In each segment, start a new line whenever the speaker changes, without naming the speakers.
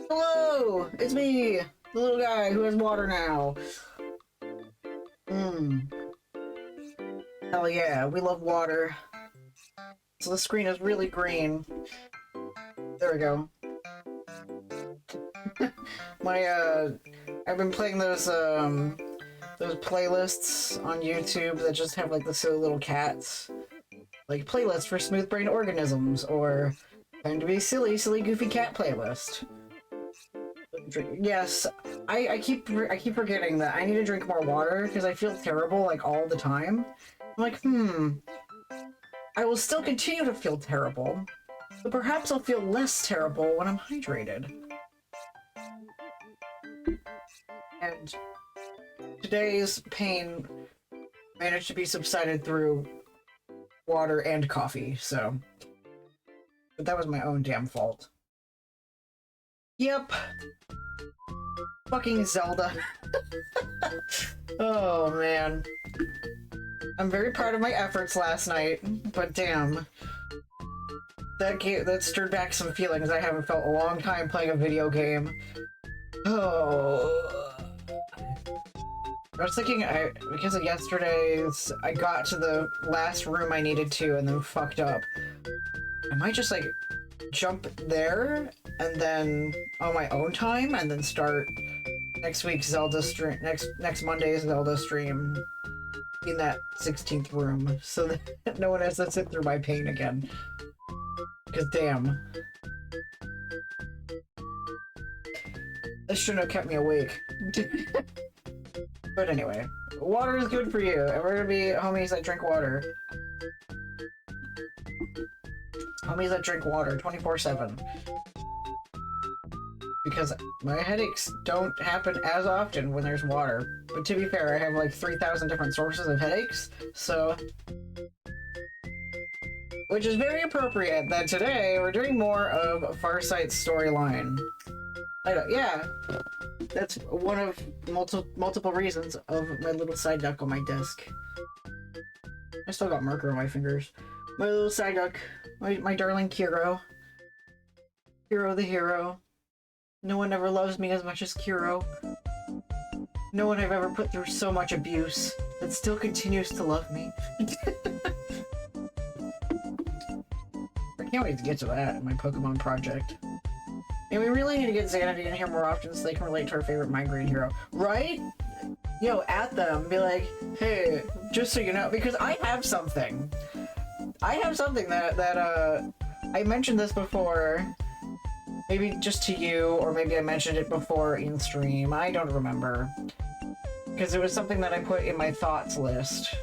Hello! It's me, the little guy who has water now. Hell yeah, we love water. So the screen is really green. There we go. I've been playing those playlists on YouTube that just have like the silly little cats. Like playlist for smooth brain organisms, or time to be silly, goofy cat playlist. Yes, I keep forgetting that I need to drink more water because I feel terrible like all the time. I'm like, I will still continue to feel terrible, but perhaps I'll feel less terrible when I'm hydrated. And today's pain managed to be subsided through water and coffee, so... But that was my own damn fault. Yep. Fucking Zelda. Oh, man. I'm very proud of my efforts last night, but damn. That stirred back some feelings I haven't felt a long time playing a video game. Oh... I was thinking, because of yesterday's, I got to the last room I needed to and then fucked up. I might just, like, jump there, and then, on my own time, and then start next week's Zelda stream, next Monday's Zelda stream in that 16th room, so that no one has to sit through my pain again. Because damn. This shouldn't have kept me awake. But anyway, water is good for you, and we're gonna be homies that drink water. Homies that drink water 24/7. Because my headaches don't happen as often when there's water. But to be fair, I have like 3,000 different sources of headaches, so... Which is very appropriate that today we're doing more of Farsight's storyline. Yeah, that's one of multiple reasons of my little side duck on my desk. I still got marker on my fingers. My little side duck, my darling Kiro. Kiro the hero. No one ever loves me as much as Kiro. No one I've ever put through so much abuse that still continues to love me. I can't wait to get to that in my Pokemon project. And we really need to get Xanady in here more often so they can relate to our favorite Migraine hero. Right? Yo, at them, be like, hey, just so you know, because I have something. I have something that I mentioned this before, maybe just to you, or maybe I mentioned it before in stream, I don't remember. Because it was something that I put in my thoughts list.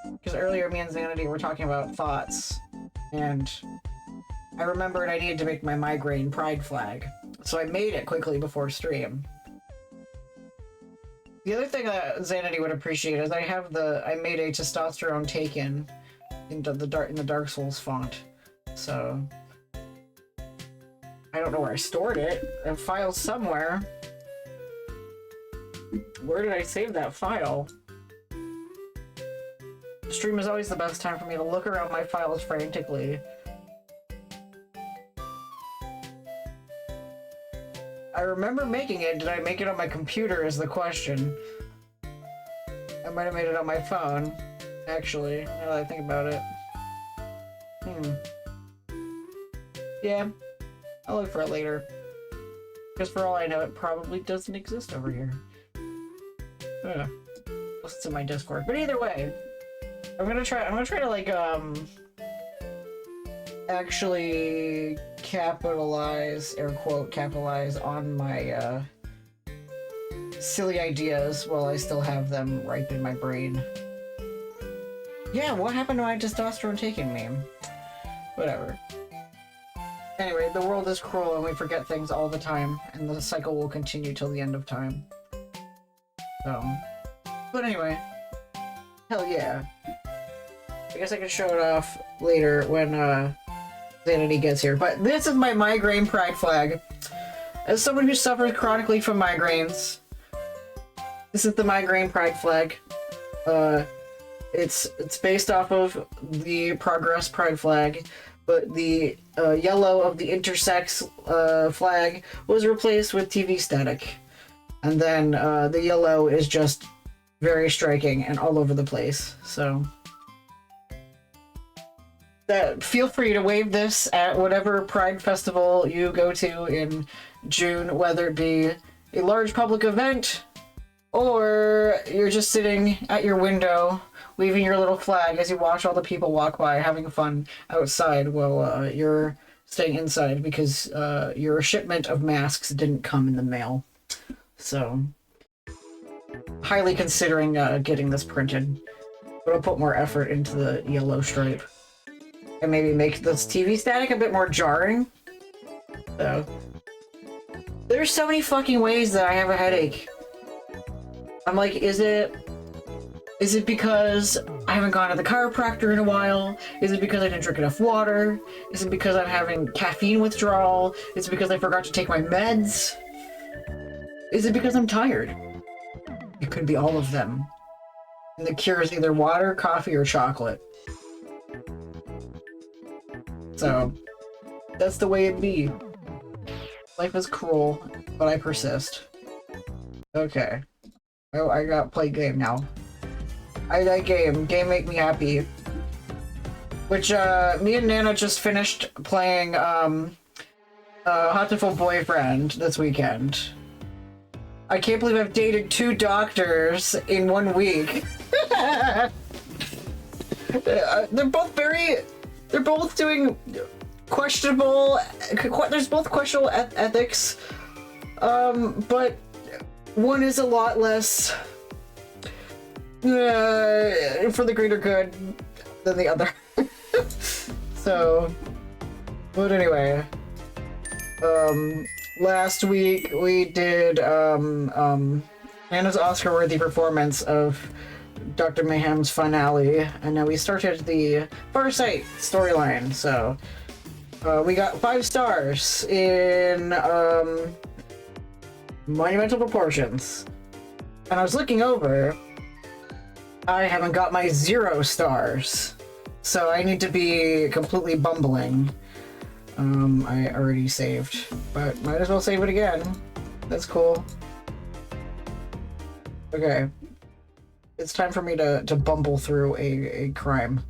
Because earlier me and Xanady were talking about thoughts, and I remembered I needed to make my Migraine pride flag, so I made it quickly before stream. The other thing that Xanady would appreciate is I made a testosterone taken in the Dark Souls font, so I don't know where I stored it. A file somewhere. Where did I save that file? Stream is always the best time for me to look around my files frantically. I remember making it. Did I make it on my computer is the question. I might have made it on my phone, actually, now that I think about it. Yeah, I'll look for it later. Because for all I know, it probably doesn't exist over here. Unless it's in my Discord. But either way, I'm gonna try to like, actually capitalize, air quote, capitalize on my silly ideas while I still have them ripe in my brain. Yeah, what happened to my testosterone taking me? Whatever. Anyway, the world is cruel and we forget things all the time, and the cycle will continue till the end of time. So, but anyway, hell yeah. I guess I can show it off later when Xanity gets here. But this is my migraine pride flag. As someone who suffers chronically from migraines, this is the migraine pride flag. It's based off of the Progress pride flag, but the yellow of the intersex flag was replaced with TV static. And then the yellow is just very striking and all over the place. So feel free to wave this at whatever Pride Festival you go to in June, whether it be a large public event or you're just sitting at your window waving your little flag as you watch all the people walk by having fun outside while you're staying inside because your shipment of masks didn't come in the mail. So, highly considering getting this printed, but I'll put more effort into the yellow stripe. And maybe make this TV static a bit more jarring. So, there's so many fucking ways that I have a headache. I'm like, is it because I haven't gone to the chiropractor in a while? Is it because I didn't drink enough water? Is it because I'm having caffeine withdrawal? Is it because I forgot to take my meds? Is it because I'm tired? It could be all of them. And the cure is either water, coffee, or chocolate. So, that's the way it be. Life is cruel, but I persist. Okay. Oh, I got play game now. I like game. Game make me happy. Which, me and Nana just finished playing, Hatoful Boyfriend this weekend. I can't believe I've dated 2 doctors in 1 week. They're both doing questionable, there's both questionable ethics, but one is a lot less for the greater good than the other. So, but anyway, last week we did Anna's Oscar-worthy performance of Dr. Mayhem's finale, and now we started the Farsight storyline. So we got 5 stars in monumental proportions. And I was looking over, I haven't got my 0 stars, so I need to be completely bumbling. I already saved, but might as well save it again. That's cool. Okay. It's time for me to bumble through a crime.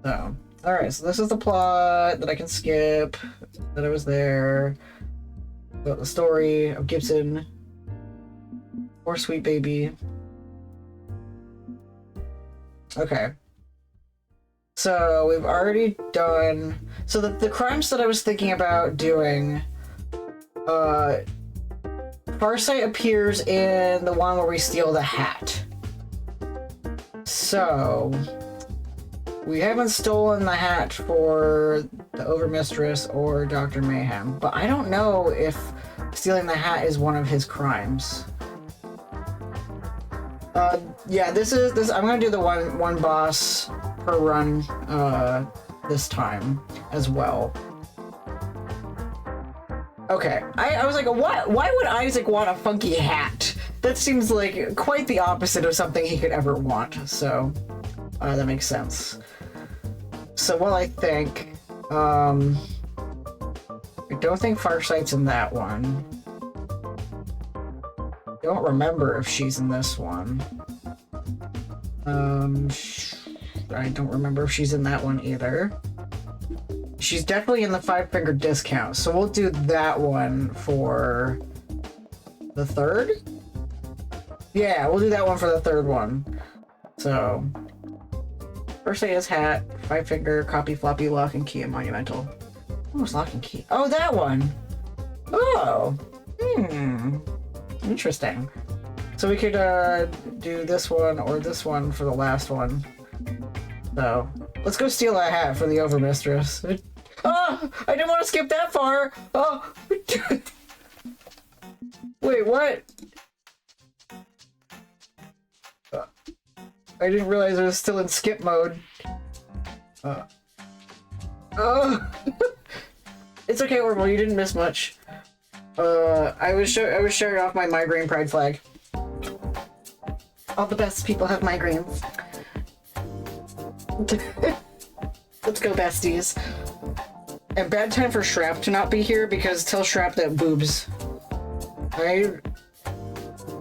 So, alright, so this is the plot that I can skip, that I was there. About the story of Gibson. Poor sweet baby. Okay. So, we've already done... So, the crimes that I was thinking about doing... Farsight appears in the one where we steal the hat. So... we haven't stolen the hat for the Overmistress or Dr. Mayhem, but I don't know if stealing the hat is one of his crimes. Yeah, this I'm gonna do the one boss per run this time as well. Okay, I was like, why would Isaac want a funky hat? That seems like quite the opposite of something he could ever want, so that makes sense. So what I think, I don't think Farsight's in that one. Don't remember if she's in this one. I don't remember if she's in that one either. She's definitely in the 5-finger discount, so we'll do that one for the 3rd? Yeah, we'll do that one for the 3rd one. So, Farsight's hat Five Finger, Copy, Floppy, Lock, and Key, and Monumental. What was Lock and Key? Oh, that one! Oh! Interesting. So we could do this one or this one for the last one. So, let's go steal that hat for the Overmistress. Oh! I didn't want to skip that far! Oh! Wait, what? I didn't realize I was still in skip mode. It's okay, Orville, you didn't miss much. I was showing off my migraine pride flag. All the best people have migraines. Let's go, besties. And bad time for Shrap to not be here, because tell Shrap that boobs. I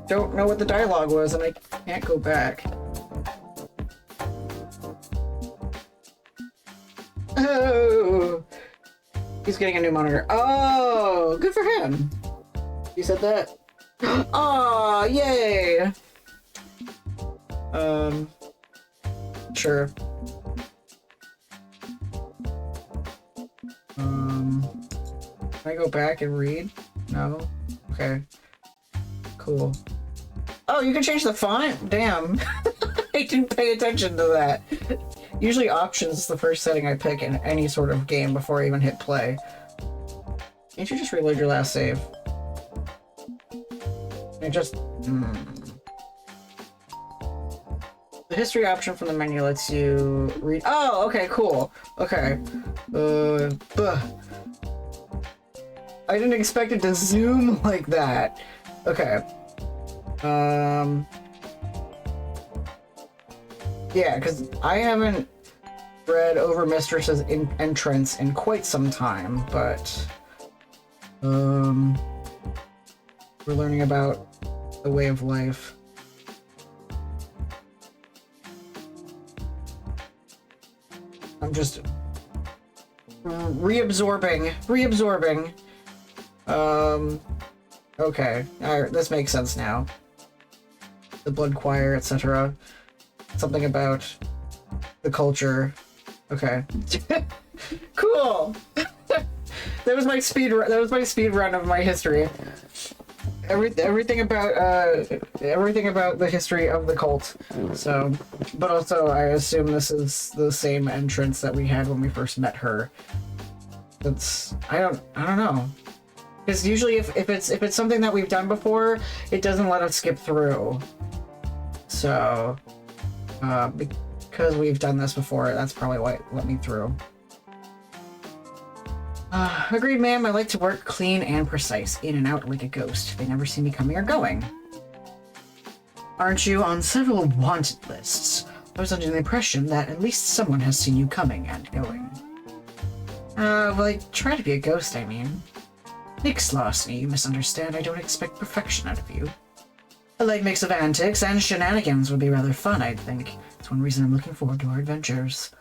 don't know what the dialogue was, and I can't go back. Oh! He's getting a new monitor. Oh! Good for him! You said that? Oh, yay! Sure. Can I go back and read? No? Okay. Cool. Oh, you can change the font? Damn. I didn't pay attention to that. Usually options is the first setting I pick in any sort of game before I even hit play. Can't you just reload your last save? It just... The history option from the menu lets you read... Oh, okay, cool. Okay. I didn't expect it to zoom like that. Okay. Yeah, because I haven't read Overmistress's entrance in quite some time, but... we're learning about the way of life. I'm just reabsorbing. Okay. Alright, this makes sense now. The blood choir, etc. Something about the culture. Okay. Cool! That was my speed run of my history. Everything about the history of the cult. So, but also I assume this is the same entrance that we had when we first met her. I don't know. Because usually if it's something that we've done before, it doesn't let us skip through. So, because we've done this before, that's probably why it let me through. Agreed, ma'am. I like to work clean and precise, in and out like a ghost. They never see me coming or going. Aren't you on several wanted lists? I was under the impression that at least someone has seen you coming and going. Well, I try to be a ghost, I mean. Nix, Larceny, you misunderstand. I don't expect perfection out of you. A light mix of antics and shenanigans would be rather fun, I'd think. It's one reason I'm looking forward to our adventures.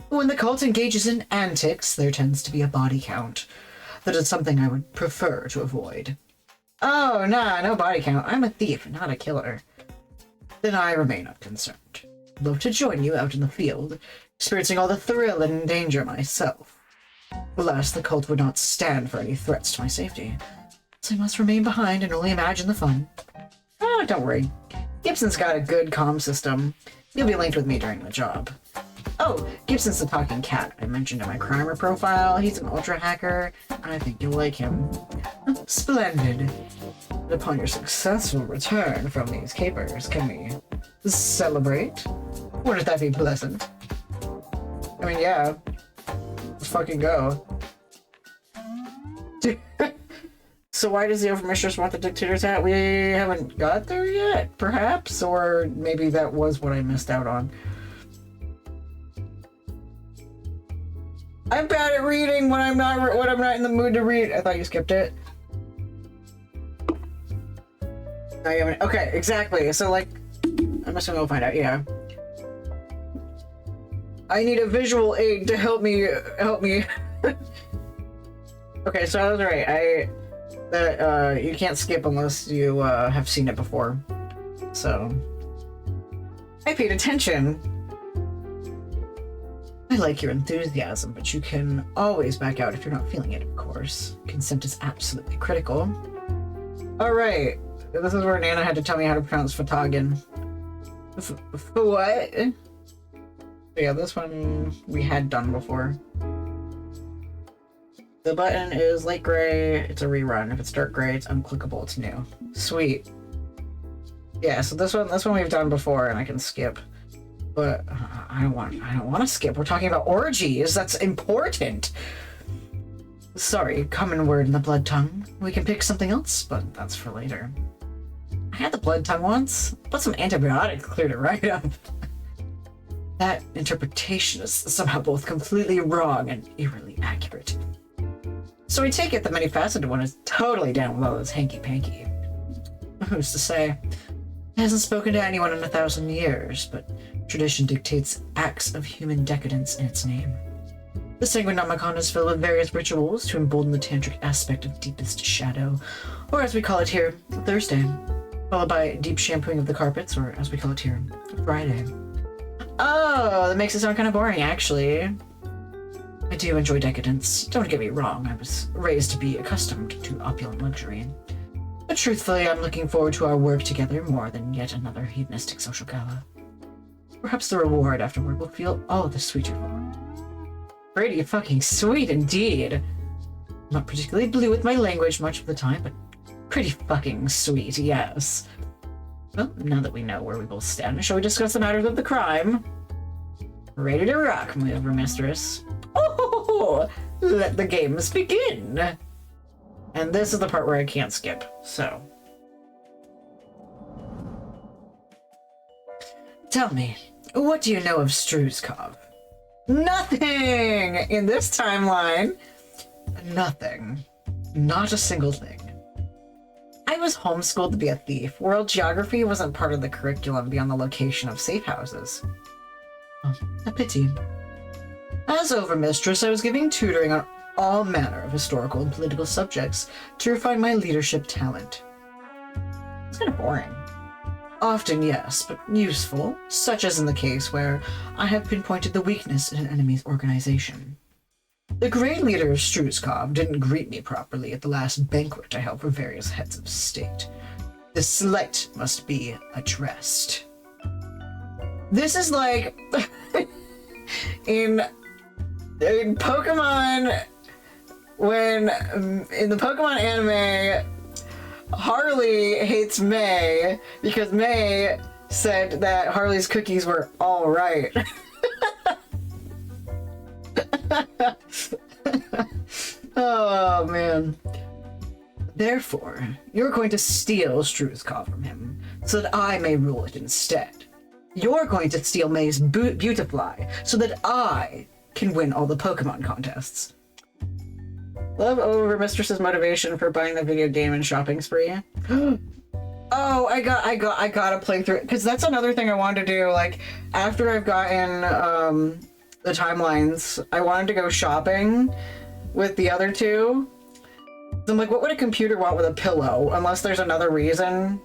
When the cult engages in antics, there tends to be a body count. That is something I would prefer to avoid. Oh, nah, no body count. I'm a thief, not a killer. Then I remain unconcerned. I'd love to join you out in the field, experiencing all the thrill and danger myself. Alas, the cult would not stand for any threats to my safety, so I must remain behind and only imagine the fun. Oh, don't worry. Gibson's got a good comm system. He'll be linked with me during the job. Oh, Gibson's the talking cat I mentioned in my crimer profile. He's an ultra hacker, and I think you'll like him. Splendid. And upon your successful return from these capers, can we celebrate? Wouldn't that be pleasant? I mean, yeah. Let's fucking go. So why does the Overmistress want the Dictator's hat? We haven't got there yet, perhaps? Or maybe that was what I missed out on. I'm bad at reading when I'm not in the mood to read. I thought you skipped it. No, you haven't. Okay, exactly. So like, I'm just gonna go find out. Yeah. I need a visual aid to help me. Okay, so I was right. You can't skip unless you have seen it before. So I paid attention. like your enthusiasm, but you can always back out if you're not feeling it, of course. Consent is absolutely critical. Alright, this is where Nana had to tell me how to pronounce Fatagan. What? Yeah, this one we had done before. The button is light gray, it's a rerun. If it's dark gray, it's unclickable, it's new. Sweet. Yeah, so this one we've done before and I can skip. But I don't want to skip. We're talking about orgies. That's important. Sorry, common word in the blood tongue. We can pick something else, but that's for later. I had the blood tongue once, but some antibiotics cleared it right up. That interpretation is somehow both completely wrong and eerily accurate. So I take it the many-faceted one is totally down with all this hanky-panky. Who's to say? He hasn't spoken to anyone in 1,000 years, but tradition dictates acts of human decadence in its name. The Sanguinomicon is filled with various rituals to embolden the tantric aspect of deepest shadow, or as we call it here, Thursday, followed by deep shampooing of the carpets, or as we call it here, Friday. Oh, that makes it sound kind of boring, actually. I do enjoy decadence. Don't get me wrong, I was raised to be accustomed to opulent luxury. But truthfully, I'm looking forward to our work together more than yet another hedonistic social gala. Perhaps the reward afterward will feel all the sweeter for it. Pretty fucking sweet indeed. I'm not particularly blue with my language much of the time, but pretty fucking sweet, yes. Well, now that we know where we both stand, shall we discuss the matters of the crime? Ready to rock, my overmistress. Oh, let the games begin. And this is the part where I can't skip, so. Tell me, what do you know of Struzkov? Nothing! In this timeline, nothing. Not a single thing. I was homeschooled to be a thief. World geography wasn't part of the curriculum beyond the location of safe houses. Oh, a pity. As overmistress, I was giving tutoring on all manner of historical and political subjects to refine my leadership talent. It's kind of boring. Often, yes, but useful, such as in the case where I have pinpointed the weakness in an enemy's organization. The great leader of Struzkov didn't greet me properly at the last banquet I held for various heads of state. The slight must be addressed. This is like in Pokemon, when in the Pokemon anime, Harley hates May because May said that Harley's cookies were all right. Oh man. Therefore, you're going to steal Struzkov from him so that I may rule it instead. You're going to steal May's Beautifly so that I can win all the Pokemon contests. Love Overmistress's motivation for buying the video game and shopping spree. Oh, I gotta play through it, because that's another thing I wanted to do. Like, after I've gotten the timelines, I wanted to go shopping with the other two. I'm like, what would a computer want with a pillow? Unless there's another reason.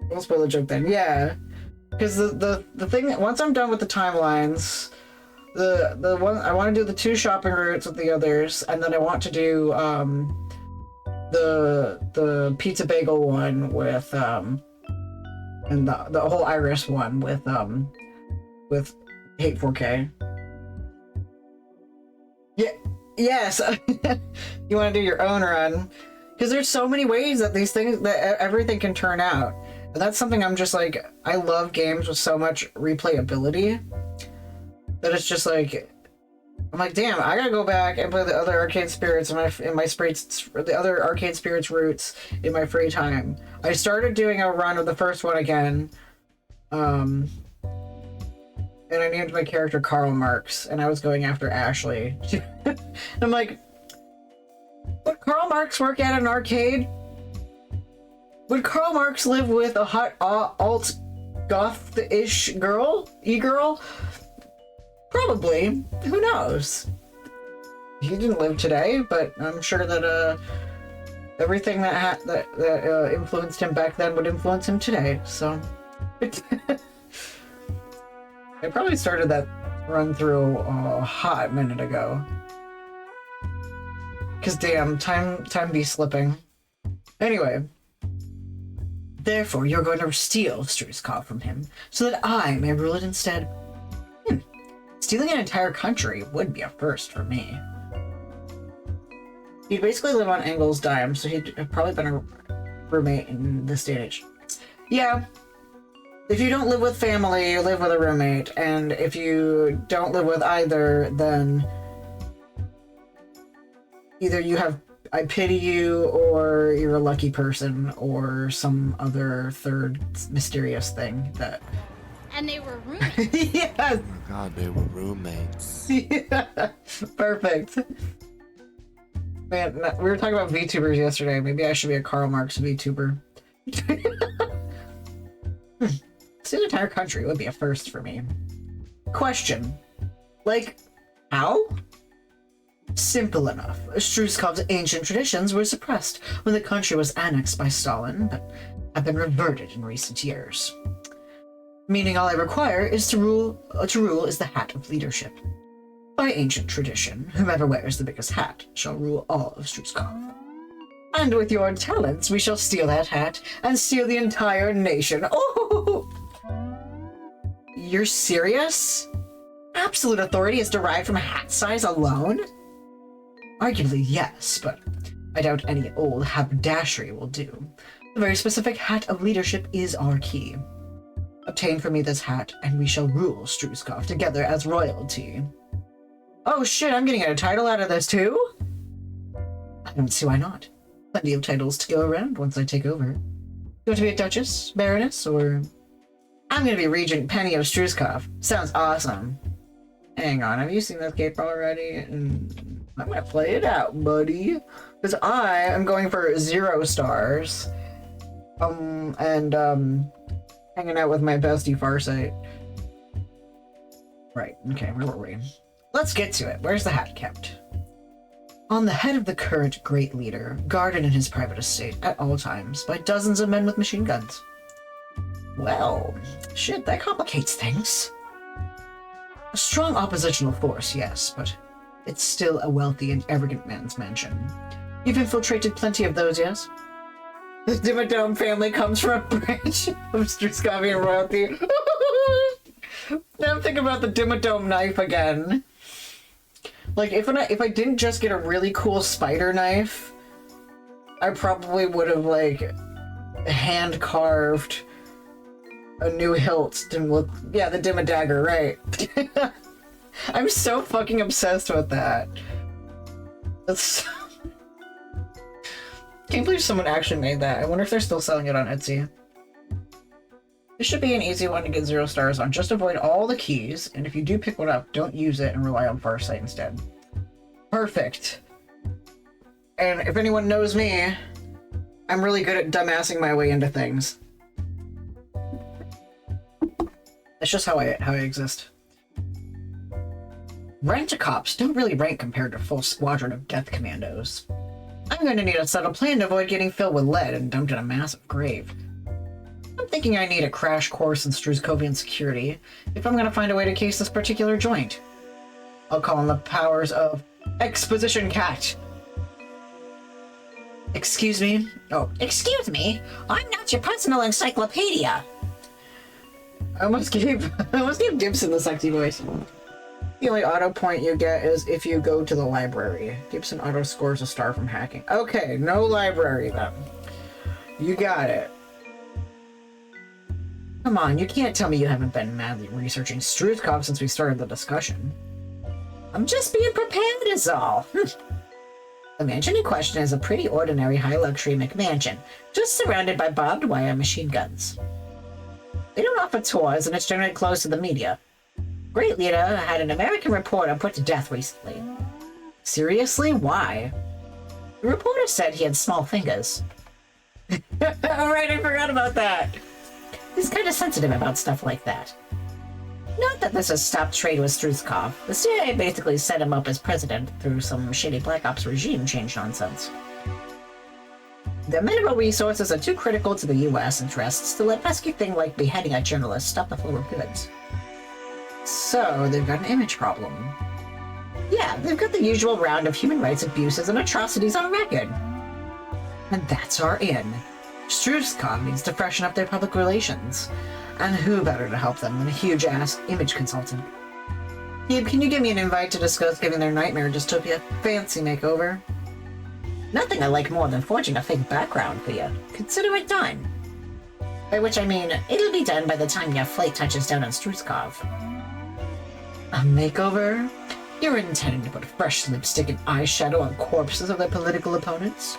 We'll spoil the joke then. Yeah. Because the thing, once I'm done with the timelines, the one I want to do the 2 shopping routes with the others, and then I want to do the pizza bagel one with and the whole Iris one with Hate 4K. Yeah, yes. You want to do your own run, because there's so many ways that these things, that everything can turn out. And that's something I'm just like, I love games with so much replayability that it's just like, I'm like, damn, I gotta go back and play the other Arcade Spirits the other Arcade Spirits routes in my free time. I started doing a run of the first one again, and I named my character Karl Marx, and I was going after Ashley. And I'm like, would Karl Marx work at an arcade? Would Karl Marx live with a hot alt goth-ish girl? E-girl? Probably. Who knows? He didn't live today, but I'm sure that everything that influenced him back then would influence him today. So I probably started that run through a hot minute ago. Cause damn, time be slipping. Anyway. Therefore, you're going to steal Struzkov from him, so that I may rule it instead. Stealing an entire country would be a first for me. He'd basically live on Engel's dime, so he'd have probably been a roommate in this day and age. Yeah. If you don't live with family, you live with a roommate, and if you don't live with either, then either you have I pity you, or you're a lucky person, or some other third mysterious thing that...
And they were roommates.
Yes!
Oh my god, they were roommates.
Yeah. Perfect. Man, we were talking about VTubers yesterday. Maybe I should be a Karl Marx VTuber. See, an entire country would be a first for me. Question. Like, how? Simple enough. Struzkov's ancient traditions were suppressed when the country was annexed by Stalin, but have been reverted in recent years. Meaning all I require is to rule is the hat of leadership. By ancient tradition, whoever wears the biggest hat shall rule all of Struzkov. And with your talents, we shall steal that hat and steal the entire nation. Oh! You're serious? Absolute authority is derived from hat size alone? Arguably, yes, but I doubt any old haberdashery will do. The very specific hat of leadership is our key. Obtain for me this hat, and we shall rule Struzkov together as royalty. Oh shit, I'm getting a title out of this too? I don't see why not. Plenty of titles to go around once I take over. You want to be a duchess, baroness, or... I'm gonna be Regent Penny of Struzkov. Sounds awesome. Hang on, have you seen this cape already? I'm gonna play it out, buddy. Because I am going for 0 stars. Hanging out with my bestie Farsight. Right, okay, where were we? Let's get to it. Where's the hat kept? On the head of the current great leader, guarded in his private estate at all times by dozens of men with machine guns. Well, shit, that complicates things. A strong oppositional force, yes, but it's still a wealthy and arrogant man's mansion. You've infiltrated plenty of those, yes? The Dimmadome family comes from a branch of Struzkovian royalty. Now I'm thinking about the Dimmadome knife again. Like, if I didn't just get a really cool spider knife, I probably would have, like, hand-carved a new hilt to look... Yeah, the Dimma dagger, right. I'm so fucking obsessed with that. That's... Can't believe someone actually made that. I wonder if they're still selling it on Etsy. This should be an easy one to get 0 stars on. Just avoid all the keys, and if you do pick one up, don't use it and rely on Farsight instead. Perfect. And if anyone knows me, I'm really good at dumbassing my way into things. That's just how I exist. Rent-a-cops don't really rank compared to a full squadron of death commandos. I'm going to need a subtle plan to avoid getting filled with lead and dumped in a massive grave. I'm thinking I need a crash course in Struzkovian security if I'm going to find a way to case this particular joint. I'll call on the powers of Exposition Cat. Excuse me? Oh,
Excuse me, I'm not your personal encyclopedia.
I almost gave Gibson the sexy voice. The only auto point you get is if you go to the library. Gibson auto scores a star from hacking. Okay, no library then. You got it. Come on, you can't tell me you haven't been madly researching Struzkov since we started the discussion.
I'm just being prepared is all. The mansion in question is a pretty ordinary high-luxury McMansion, just surrounded by barbed wire machine guns. They don't offer tours, and it's generally closed to the media. Great leader had an American reporter put to death recently.
Seriously? Why?
The reporter said he had small fingers.
Alright, I forgot about that.
He's kind of sensitive about stuff like that. Not that this has stopped trade with Struzkov. The CIA basically set him up as president through some shady Black Ops regime change nonsense. The mineral resources are too critical to the U.S. interests to let a pesky thing like beheading a journalist stop the flow of goods.
So, they've got an image problem. Yeah, they've got the usual round of human rights abuses and atrocities on record. And that's our in. Struzkov needs to freshen up their public relations. And who better to help them than a huge-ass image consultant? Yib, can you give me an invite to discuss giving their nightmare dystopia a fancy makeover? Nothing I like more than forging a fake background for you. Consider it done. By which I mean, it'll be done by the time your flight touches down on Struzkov. A makeover? You're intending to put fresh lipstick and eyeshadow on corpses of their political opponents?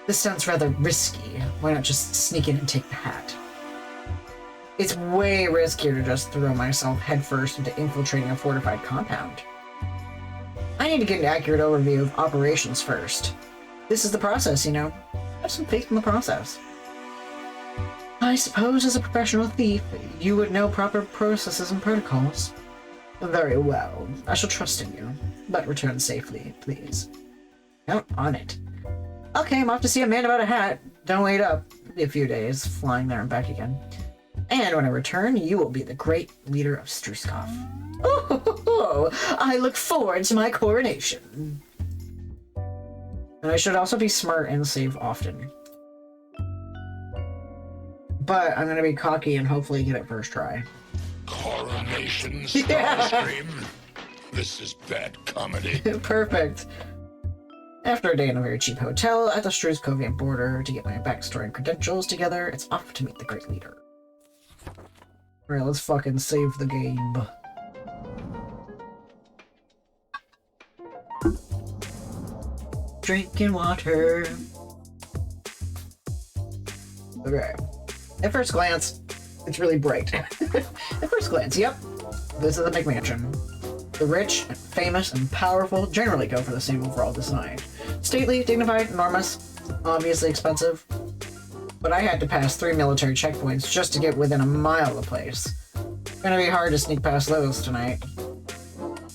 This sounds rather risky. Why not just sneak in and take the hat? It's way riskier to just throw myself headfirst into infiltrating a fortified compound. I need to get an accurate overview of operations first. This is the process, you know. Have some faith in the process. I suppose as a professional thief, you would know proper processes and protocols. Very well. I shall trust in you. But return safely, please. Count on it. Okay, I'm off to see a man about a hat. Don't wait up. It'll be a few days, flying there and back again. And when I return, you will be the great leader of Struzkov. Oh, I look forward to my coronation. And I should also be smart and save often. But I'm gonna be cocky and hopefully get it first try.
Coronation Starscream. This is bad comedy.
Perfect. After a day in a very cheap hotel at the Struzkovian border to get my backstory and credentials together, it's off to meet the great leader. Alright, let's fucking save the game. Drinking water. Okay. At first glance, it's really bright. At first glance, yep. This is the McMansion. The rich, famous, and powerful generally go for the same overall design. Stately, dignified, enormous, obviously expensive. But I had to pass 3 military checkpoints just to get within a mile of the place. Gonna be hard to sneak past those tonight.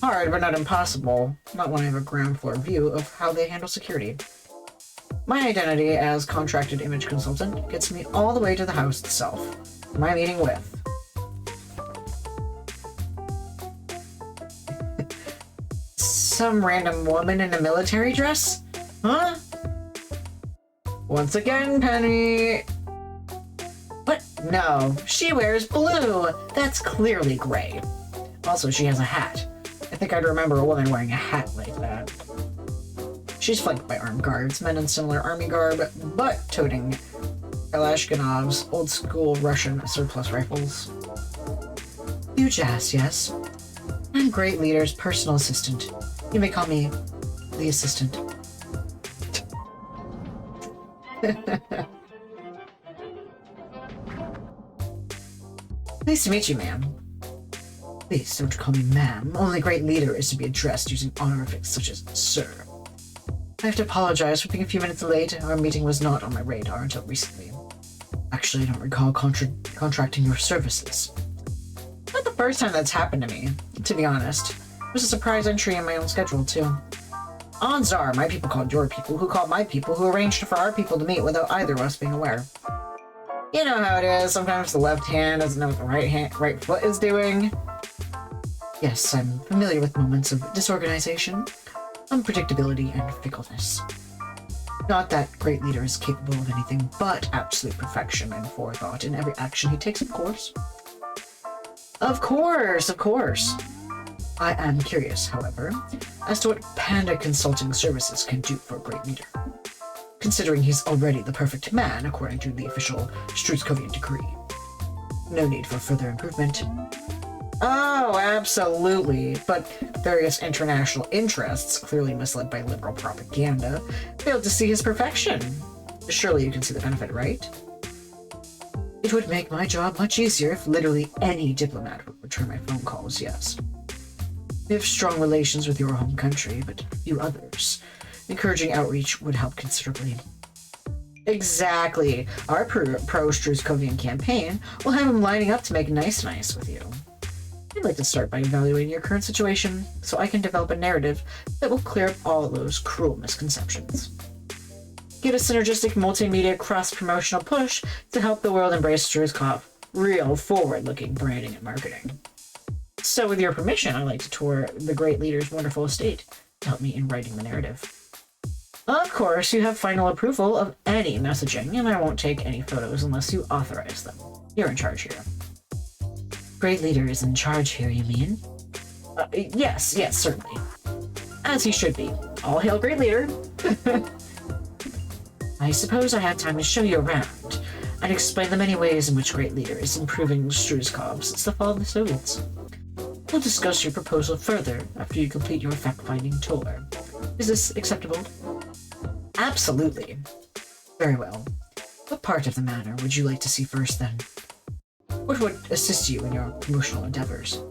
Hard, but not impossible. Not when I have a ground floor view of how they handle security. My identity as contracted image consultant gets me all the way to the house itself. My meeting with... some random woman in a military dress? Huh? Once again, Penny... What? No, she wears blue! That's clearly gray. Also, she has a hat. I think I'd remember a woman wearing a hat like that. She's flanked by armed guards, men in similar army garb, but toting Kalashnikov's old-school Russian surplus rifles. Huge ass, yes. I'm Great Leader's personal assistant. You may call me the assistant. Nice to meet you, ma'am. Please don't call me ma'am. Only Great Leader is to be addressed using honorifics such as sir. I have to apologize for being a few minutes late. Our meeting was not on my radar until recently. Actually, I don't recall contracting your services. Not the first time that's happened to me, to be honest. It was a surprise entry in my own schedule, too. Odds are my people called your people, who called my people, who arranged for our people to meet without either of us being aware. You know how it is. Sometimes the left hand doesn't know what the right foot is doing. Yes, I'm familiar with moments of disorganization, unpredictability, and fickleness. Not that Great Leader is capable of anything but absolute perfection and forethought in every action he takes, of course. Of course, of course. I am curious, however, as to what Panda Consulting Services can do for a Great Leader, considering he's already the perfect man according to the official Struzkovian decree. No need for further improvement. Oh, absolutely, but various international interests, clearly misled by liberal propaganda, failed to see his perfection. Surely you can see the benefit, right? It would make my job much easier if literally any diplomat would return my phone calls, yes. We have strong relations with your home country, but few others. Encouraging outreach would help considerably. Exactly. Our pro-Struzkovian campaign will have him lining up to make nice with you. I'd like to start by evaluating your current situation, so I can develop a narrative that will clear up all those cruel misconceptions. Get a synergistic multimedia cross-promotional push to help the world embrace Struzkov. Real forward-looking branding and marketing.
So with your permission, I'd like to tour the great leader's wonderful estate to help me in writing the narrative. Of course, you have final approval of any messaging, and I won't take any photos unless you authorize them. You're in charge here. Great leader is in charge here, you mean? Yes, certainly. As he should be. All hail great leader. I suppose I have time to show you around and explain the many ways in which great leader is improving Struzkov since the fall of the Soviets. We'll discuss your proposal further after you complete your fact-finding tour. Is this acceptable? Absolutely. Very well. What part of the manor would you like to see first, then? What would assist you in your promotional endeavors?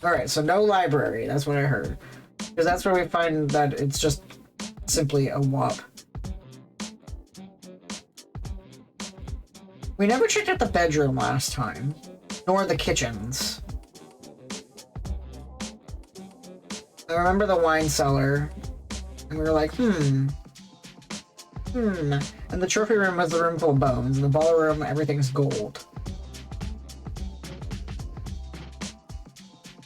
Alright, so no library, that's what I heard. Because that's where we find that it's just simply a WAP. We never checked out the bedroom last time, nor the kitchens. I remember the wine cellar, and we were like, And the trophy room was the room full of bones, and the ballroom, everything's gold.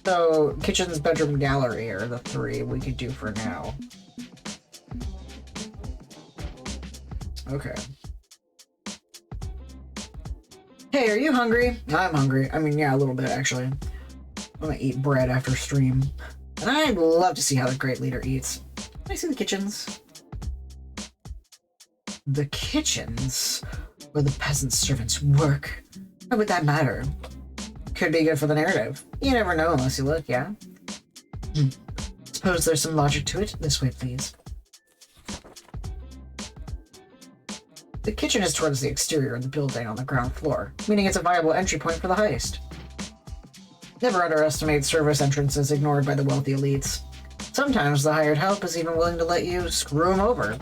So, kitchen's, bedroom, gallery are the three we could do for now. Okay. Hey, are you hungry? I'm hungry. I mean, yeah, a little bit, actually. I'm gonna eat bread after stream. And I'd love to see how the great leader eats. Can I see the kitchens? The kitchens? Where the peasant servants work. Why would that matter? Could be good for the narrative. You never know unless you look, yeah? Suppose there's some logic to it. This way, please. The kitchen is towards the exterior of the building on the ground floor, meaning it's a viable entry point for the heist. Never underestimate service entrances ignored by the wealthy elites. Sometimes the hired help is even willing to let you screw them over.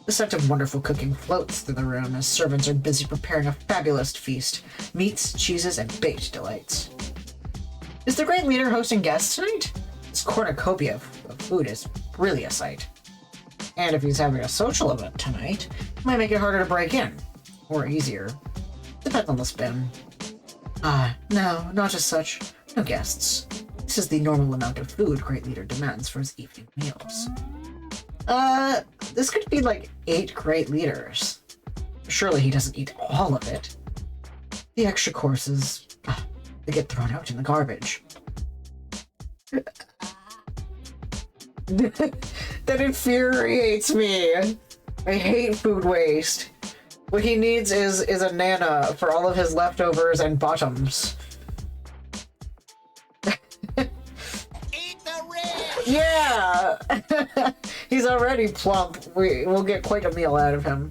The scent of wonderful cooking floats through the room as servants are busy preparing a fabulous feast. Meats, cheeses, and baked delights. Is the great leader hosting guests tonight? This cornucopia of food is really a sight. And if he's having a social event tonight, it might make it harder to break in. Or easier. Depends on the spin. No, not as such. No guests. This is the normal amount of food Great Leader demands for his evening meals. This could be like 8 Great Leaders. Surely he doesn't eat all of it. The extra courses, they get thrown out in the garbage. That infuriates me. I hate food waste. What he needs is a Nana for all of his leftovers and bottoms.
Eat the rich!
Yeah! He's already plump. We'll get quite a meal out of him.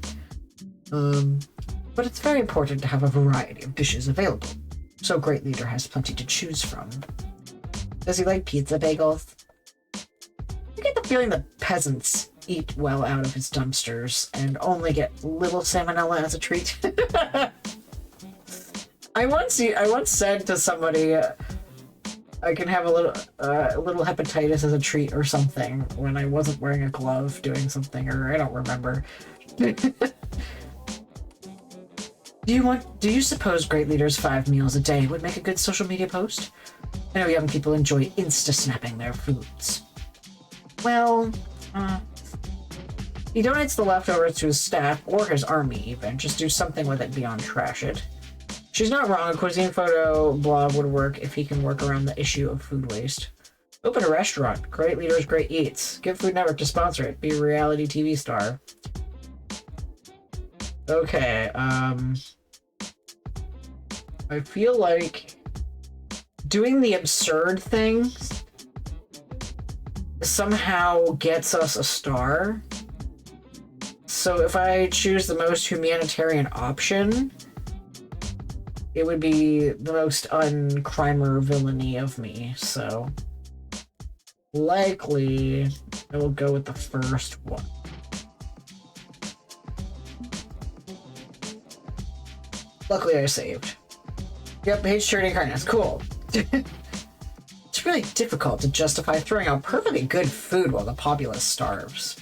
But it's very important to have a variety of dishes available, so Great Leader has plenty to choose from. Does he like pizza bagels? I get the feeling that peasants eat well out of his dumpsters and only get little salmonella as a treat. I once said to somebody, I can have a little hepatitis as a treat or something when I wasn't wearing a glove doing something, or I don't remember. Do you suppose Great Leader's 5 meals a day would make a good social media post? I know young people enjoy insta-snapping their foods. Well, he donates the leftovers to his staff or his army even. Just do something with it beyond trash it. She's not wrong. A cuisine photo blog would work if he can work around the issue of food waste. Open a restaurant. Great Leaders, Great Eats. Get Food Network to sponsor it. Be a reality TV star. Okay, I feel like doing the absurd thing somehow gets us a star. So if I choose the most humanitarian option, it would be the most uncrimer villainy of me, so likely I will go with the first one. Luckily I saved. Yep, page turning kindness. Cool. It's really difficult to justify throwing out perfectly good food while the populace starves.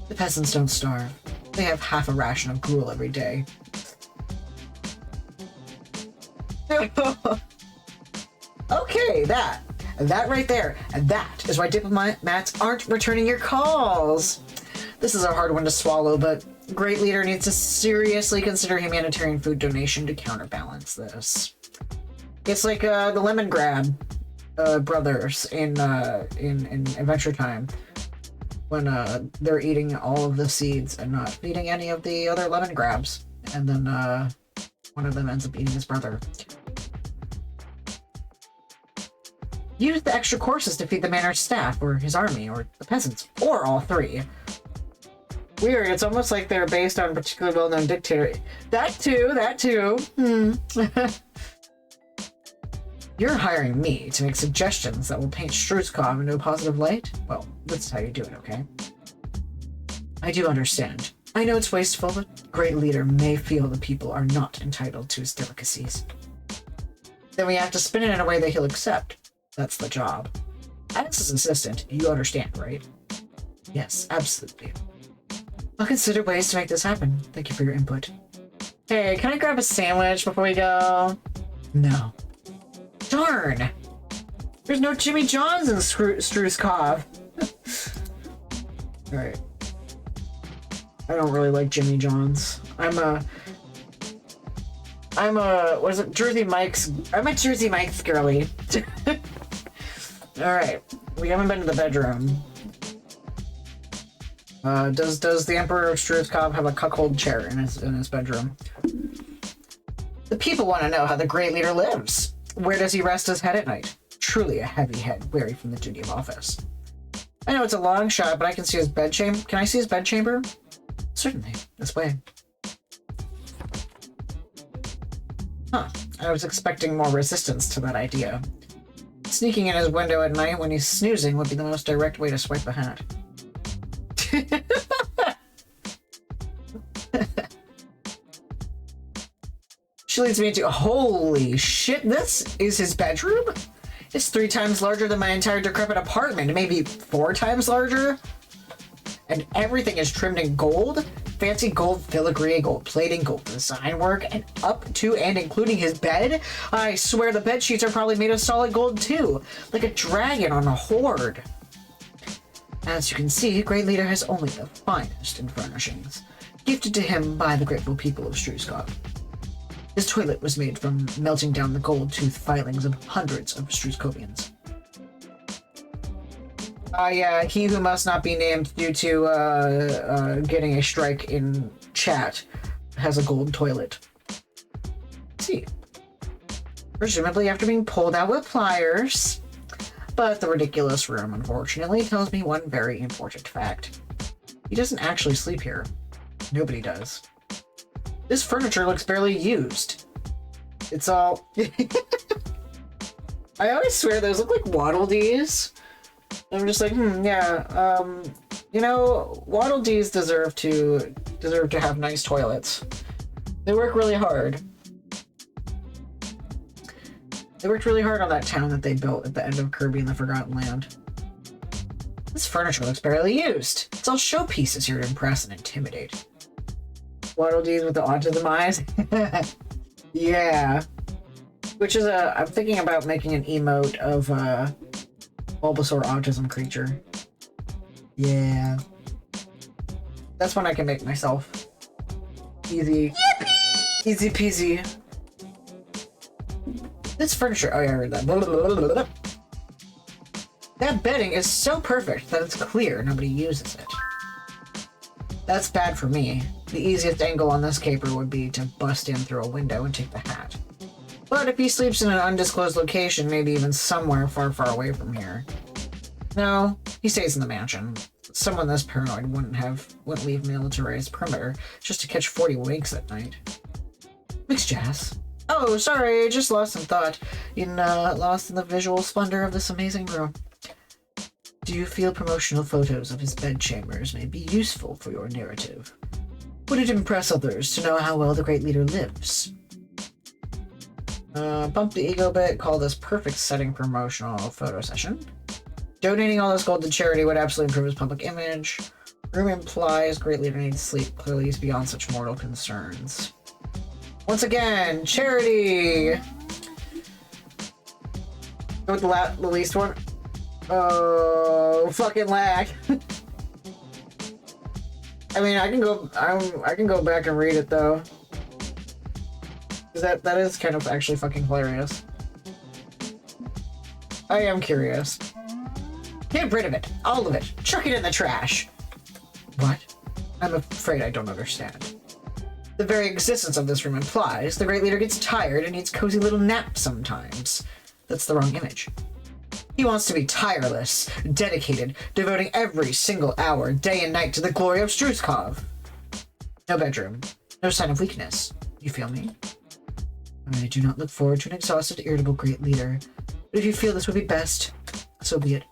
The peasants don't starve. They have half a ration of gruel every day. Okay, that right there, and that is why diplomats aren't returning your calls. This is a hard one to swallow, but Great Leader needs to seriously consider humanitarian food donation to counterbalance this. It's like the Lemon Grab brothers in Adventure Time, when they're eating all of the seeds and not feeding any of the other lemon grabs, and then one of them ends up eating his brother. Use the extra courses to feed the manor's staff, or his army, or the peasants, or all three. Weird, it's almost like they're based on a particularly well-known dictator. That too. You're hiring me to make suggestions that will paint Struzkov into a positive light? Well, that's how you do it, okay? I do understand. I know it's wasteful, but Great Leader may feel the people are not entitled to his delicacies. Then we have to spin it in a way that he'll accept. That's the job. As his assistant, you understand, right? Yes, absolutely. I'll consider ways to make this happen. Thank you for your input. Hey, can I grab a sandwich before we go? No. Darn! There's no Jimmy John's in Struzkov. Alright. I don't really like Jimmy John's. I'm a what is it? I'm a Jersey Mike's girly. Alright. We haven't been to the bedroom. Does the Emperor of Struzkov have a cuckold chair in his bedroom? The people want to know how the Great Leader lives. Where does he rest his head at night? Truly a heavy head, weary from the duty of office. I know it's a long shot, but I can see his bedchamber. Can I see his bedchamber? Certainly. This way. Huh. I was expecting more resistance to that idea. Sneaking in his window at night when he's snoozing would be the most direct way to swipe a hat. She leads me into, holy shit, this is his bedroom? It's 3 times larger than my entire decrepit apartment, maybe 4 times larger. And everything is trimmed in gold. Fancy gold filigree, gold plating, gold design work, and up to and including his bed. I swear the bed sheets are probably made of solid gold too, like a dragon on a hoard. As you can see, Great Leader has only the finest in furnishings, gifted to him by the grateful people of Struzkov. His toilet was made from melting down the gold-tooth filings of hundreds of Struzkovians. Yeah, he who must not be named due to getting a strike in chat has a gold toilet. Let's see. Presumably after being pulled out with pliers. But the ridiculous room, unfortunately, tells me one very important fact. He doesn't actually sleep here. Nobody does. This furniture looks barely used. It's all... I always swear those look like Waddle Dees. I'm just like, yeah, you know, Waddle Dees deserve to have nice toilets. They work really hard. They worked really hard on that town that they built at the end of Kirby and the Forgotten Land. This furniture looks barely used. It's all showpieces here to impress and intimidate. Waddle Dees with the autism eyes? Yeah. Which is I'm thinking about making an emote of Bulbasaur autism creature. Yeah. That's one I can make myself. Easy. Yippee! Easy peasy. This furniture. Oh yeah, I heard that. Blah, blah, blah, blah. That bedding is so perfect that it's clear nobody uses it. That's bad for me. The easiest angle on this caper would be to bust in through a window and take the hat. But if he sleeps in an undisclosed location, maybe even somewhere far, far away from here. No, he stays in the mansion. Someone this paranoid wouldn't leave militarized perimeter just to catch 40 winks at night. Mixed jazz. Oh, sorry, just lost in thought. Lost in the visual splendor of this amazing room. Do you feel promotional photos of his bedchambers may be useful for your narrative? Would it impress others to know how well the Great Leader lives? Bump the ego bit, call this perfect setting for promotional photo session. Donating all this gold to charity would absolutely improve his public image. Room implies Great Leader needs sleep. Clearly he's beyond such mortal concerns. Once again, charity! With the least one? Oh, fucking lag. I mean, I can go back and read it though. Cause that is kind of actually fucking hilarious. I am curious.
Get rid of it. All of it. Chuck it in the trash.
What? I'm afraid I don't understand. The very existence of this room implies the great leader gets tired and needs cozy little naps sometimes. That's the wrong image. He wants to be tireless, dedicated, devoting every single hour, day and night to the glory of Struzkov. No bedroom. No sign of weakness. You feel me? I do not look forward to an exhausted, irritable great leader. But if you feel this would be best, so be it.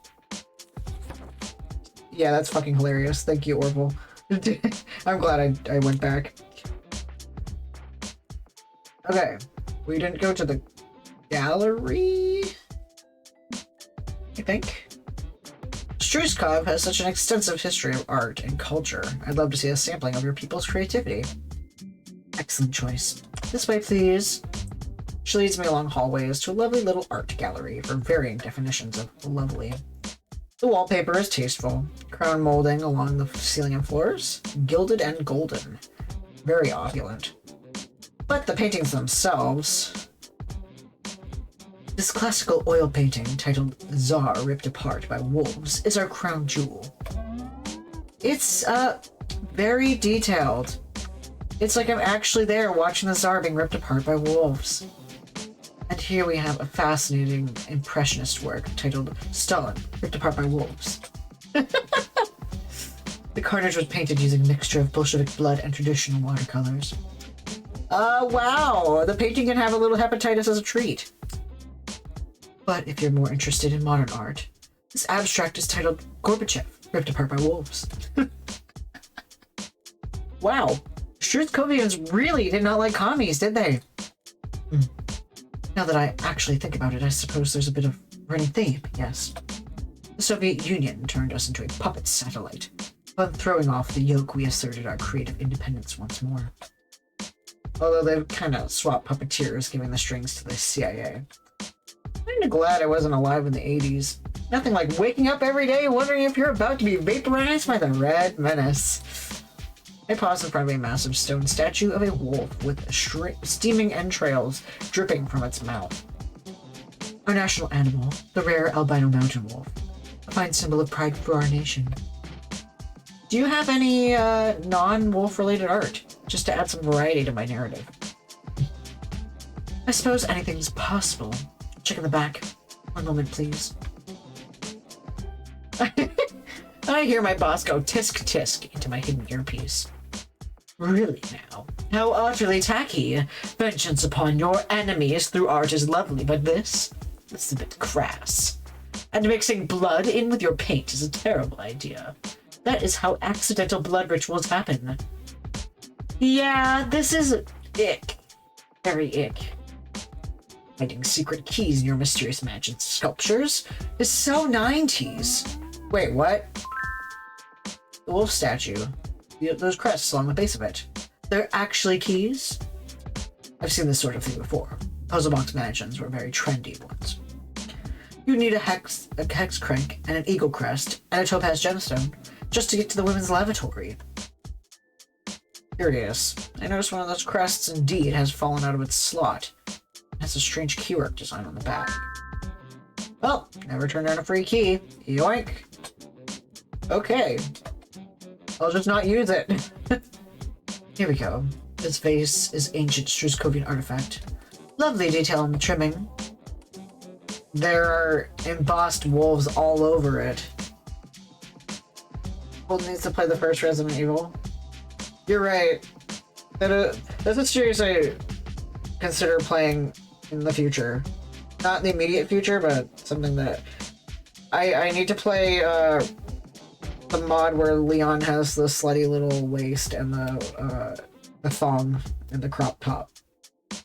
Yeah, that's fucking hilarious. Thank you, Orville. I'm glad I went back. Okay. We didn't go to the gallery, I think. Struzkov has such an extensive history of art and culture. I'd love to see a sampling of your people's creativity. Excellent choice. This way, please. She leads me along hallways to a lovely little art gallery for varying definitions of lovely. The wallpaper is tasteful. Crown molding along the ceiling and floors, gilded and golden. Very opulent. But the paintings themselves... This classical oil painting, titled Tsar Ripped Apart by Wolves, is our crown jewel. It's, very detailed. It's like I'm actually there watching the Tsar being ripped apart by wolves. And here we have a fascinating impressionist work titled Stalin, Ripped Apart by Wolves. The carnage was painted using a mixture of Bolshevik blood and traditional watercolors. Wow! The painting can have a little hepatitis as a treat. But if you're more interested in modern art, this abstract is titled Gorbachev, Ripped Apart by Wolves. Wow. Struzkovians really did not like commies, did they? Now that I actually think about it, I suppose there's a bit of running theme, yes. The Soviet Union turned us into a puppet satellite, but throwing off the yoke we asserted our creative independence once more. Although they've kind of swapped puppeteers, giving the strings to the CIA. I'm kind of glad I wasn't alive in the 80s. Nothing like waking up every day wondering if you're about to be vaporized by the Red Menace. I pause in front of a massive stone statue of a wolf with steaming entrails dripping from its mouth. Our national animal, the rare albino mountain wolf, a fine symbol of pride for our nation. Do you have any non-wolf related art? Just to add some variety to my narrative. I suppose anything's possible. Check in the back. One moment, please. I hear my boss go tisk tisk into my hidden earpiece. Really now? How utterly tacky. Vengeance upon your enemies through art is lovely, but this is a bit crass. And mixing blood in with your paint is a terrible idea. That is how accidental blood rituals happen. Yeah, this is ick. Very ick. Hiding secret keys in your mysterious mansion's sculptures is so 90s. Wait, what? The wolf statue. Those crests along the base of it. They're actually keys? I've seen this sort of thing before. Puzzle box mansions were very trendy ones. You need a hex crank and an eagle crest and a topaz gemstone just to get to the women's lavatory. Curious. I noticed one of those crests indeed has fallen out of its slot. It has a strange keywork design on the back. Well, never turned down a free key. Yoink. Okay. I'll just not use it. Here we go. This vase is ancient Struzkovian artifact. Lovely detail on the trimming. There are embossed wolves all over it. Holden needs to play the first Resident Evil. You're right. That's a series I consider playing in the future. Not the immediate future, but something that I need to play the mod where Leon has the slutty little waist and the thong and the crop top.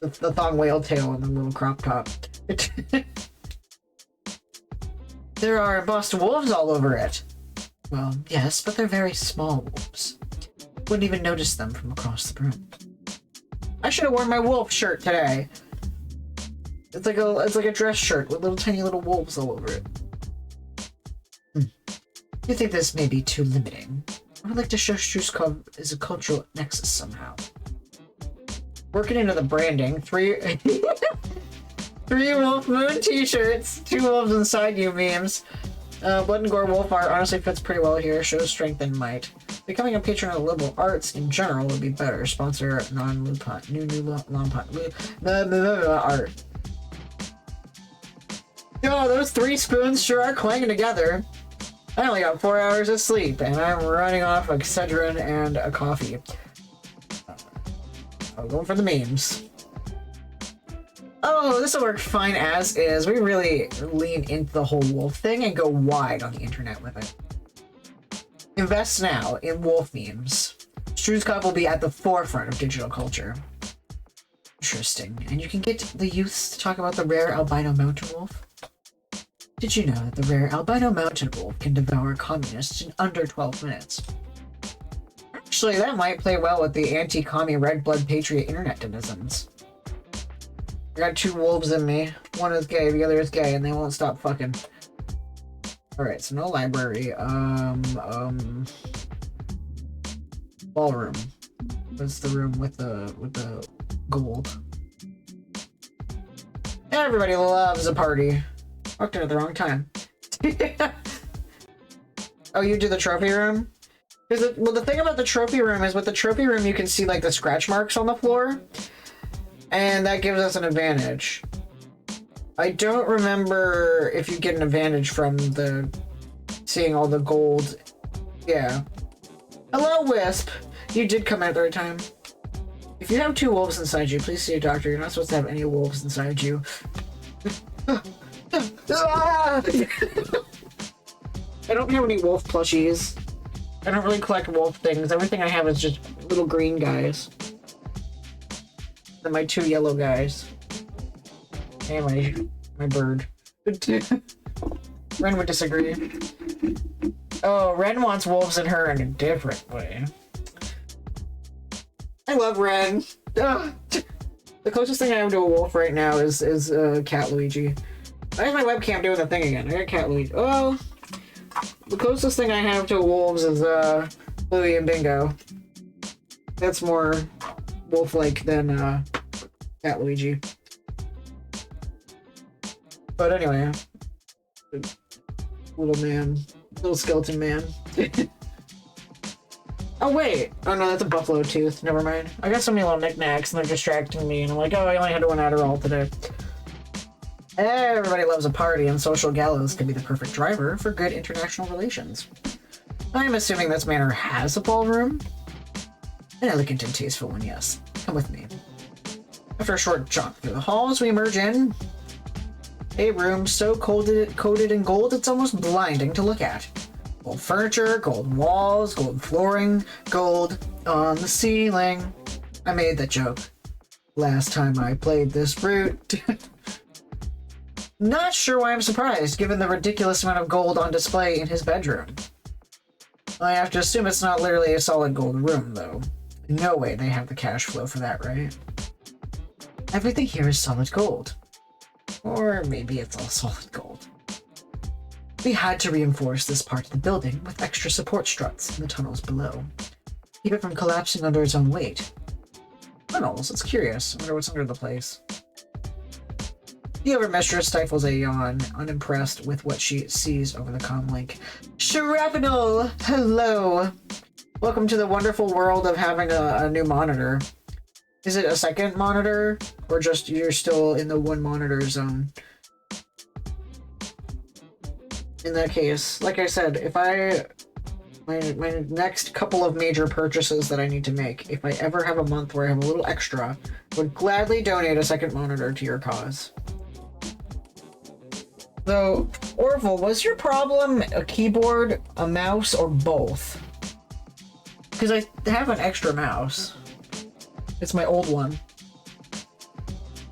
The thong whale tail and the little crop top. There are embossed wolves all over it. Well, yes, but they're very small wolves. Wouldn't even notice them from across the room. I should have worn my wolf shirt today. It's like a dress shirt with little tiny little wolves all over it.
You think this may be too limiting? I would like to show Struskov is a cultural nexus somehow.
Working into the branding, three Wolf Moon t-shirts, 2 wolves inside you memes. Blood and Gore wolf art honestly fits pretty well here, shows strength and might. Becoming a patron of liberal arts in general would be better. Sponsor non-Lupont, new art. Yo, those 3 spoons sure are clanging together. I only got 4 hours of sleep, and I'm running off Excedrin and a coffee. I'm going for the memes. Oh, this will work fine as is. We really lean into the whole wolf thing and go wide on the internet with it. Invest now in wolf memes. Struskov will be at the forefront of digital culture. Interesting. And you can get the youths to talk about the rare albino mountain wolf? Did you know that the rare albino mountain wolf can devour communists in under 12 minutes? Actually, that might play well with the anti-commie red blood patriot internet denizens. I got 2 wolves in me. One is gay, the other is gay, and they won't stop fucking. Alright, so no library. Ballroom. That's the room with the gold. Everybody loves a party. Walked in at the wrong time. Oh, you do the trophy room? Well, the thing about the trophy room is with the trophy room you can see like the scratch marks on the floor. And that gives us an advantage. I don't remember if you get an advantage from the seeing all the gold. Yeah. Hello, Wisp. You did come at the right time. If you have 2 wolves inside you, please see a doctor. You're not supposed to have any wolves inside you. I don't have any wolf plushies. I don't really collect wolf things. Everything I have is just little green guys. And my 2 yellow guys. And my bird. Ren would disagree. Oh, Ren wants wolves in her in a different way. I love Ren. Ugh. The closest thing I have to a wolf right now is Cat Luigi. I have my webcam doing the thing again. I got Cat Luigi. Oh, the closest thing I have to wolves is Louie and Bingo. That's more wolf-like than Cat Luigi. But anyway, little skeleton man. Oh wait! Oh no, that's a buffalo tooth. Never mind. I got so many little knickknacks and they're distracting me, and I'm like, oh, I only had 1 Adderall today. Everybody loves a party, and social gallows can be the perfect driver for good international relations. I'm assuming this manor has a ballroom? An elegant and tasteful one, yes. Come with me. After a short jaunt through the halls, we emerge in a room so coated in gold it's almost blinding to look at. Gold furniture, gold walls, gold flooring, gold on the ceiling. I made that joke last time I played this route. Not sure why I'm surprised, given the ridiculous amount of gold on display in his bedroom. I have to assume it's not literally a solid gold room, though. No way they have the cash flow for that, right? Everything here is solid gold. Or maybe it's all solid gold. We had to reinforce this part of the building with extra support struts in the tunnels below. Keep it from collapsing under its own weight. Tunnels? It's curious. I wonder what's under the place. The overmistress stifles a yawn, unimpressed with what she sees over the comm link. Shrapnel! Hello! Welcome to the wonderful world of having a new monitor. Is it a second monitor? Or just you're still in the 1 monitor zone? In that case, like I said, if my next couple of major purchases that I need to make, if I ever have a month where I have a little extra, I would gladly donate a second monitor to your cause. So, Orville, was your problem a keyboard, a mouse, or both? Because I have an extra mouse. It's my old one.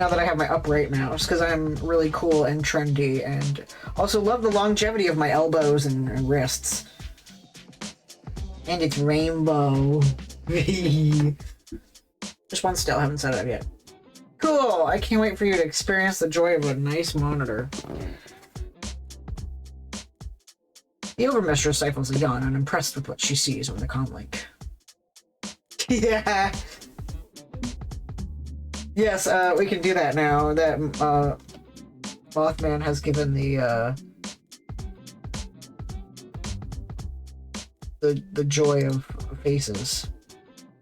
Now that I have my upright mouse, because I'm really cool and trendy, and also love the longevity of my elbows and wrists. And it's rainbow. Just one still, haven't set it up yet. Cool! I can't wait for you to experience the joy of a nice monitor. The Overmistress stifles a yawn, unimpressed with what she sees on the comlink. Yeah! Yes, we can do that now. That, Mothman has given the joy of faces.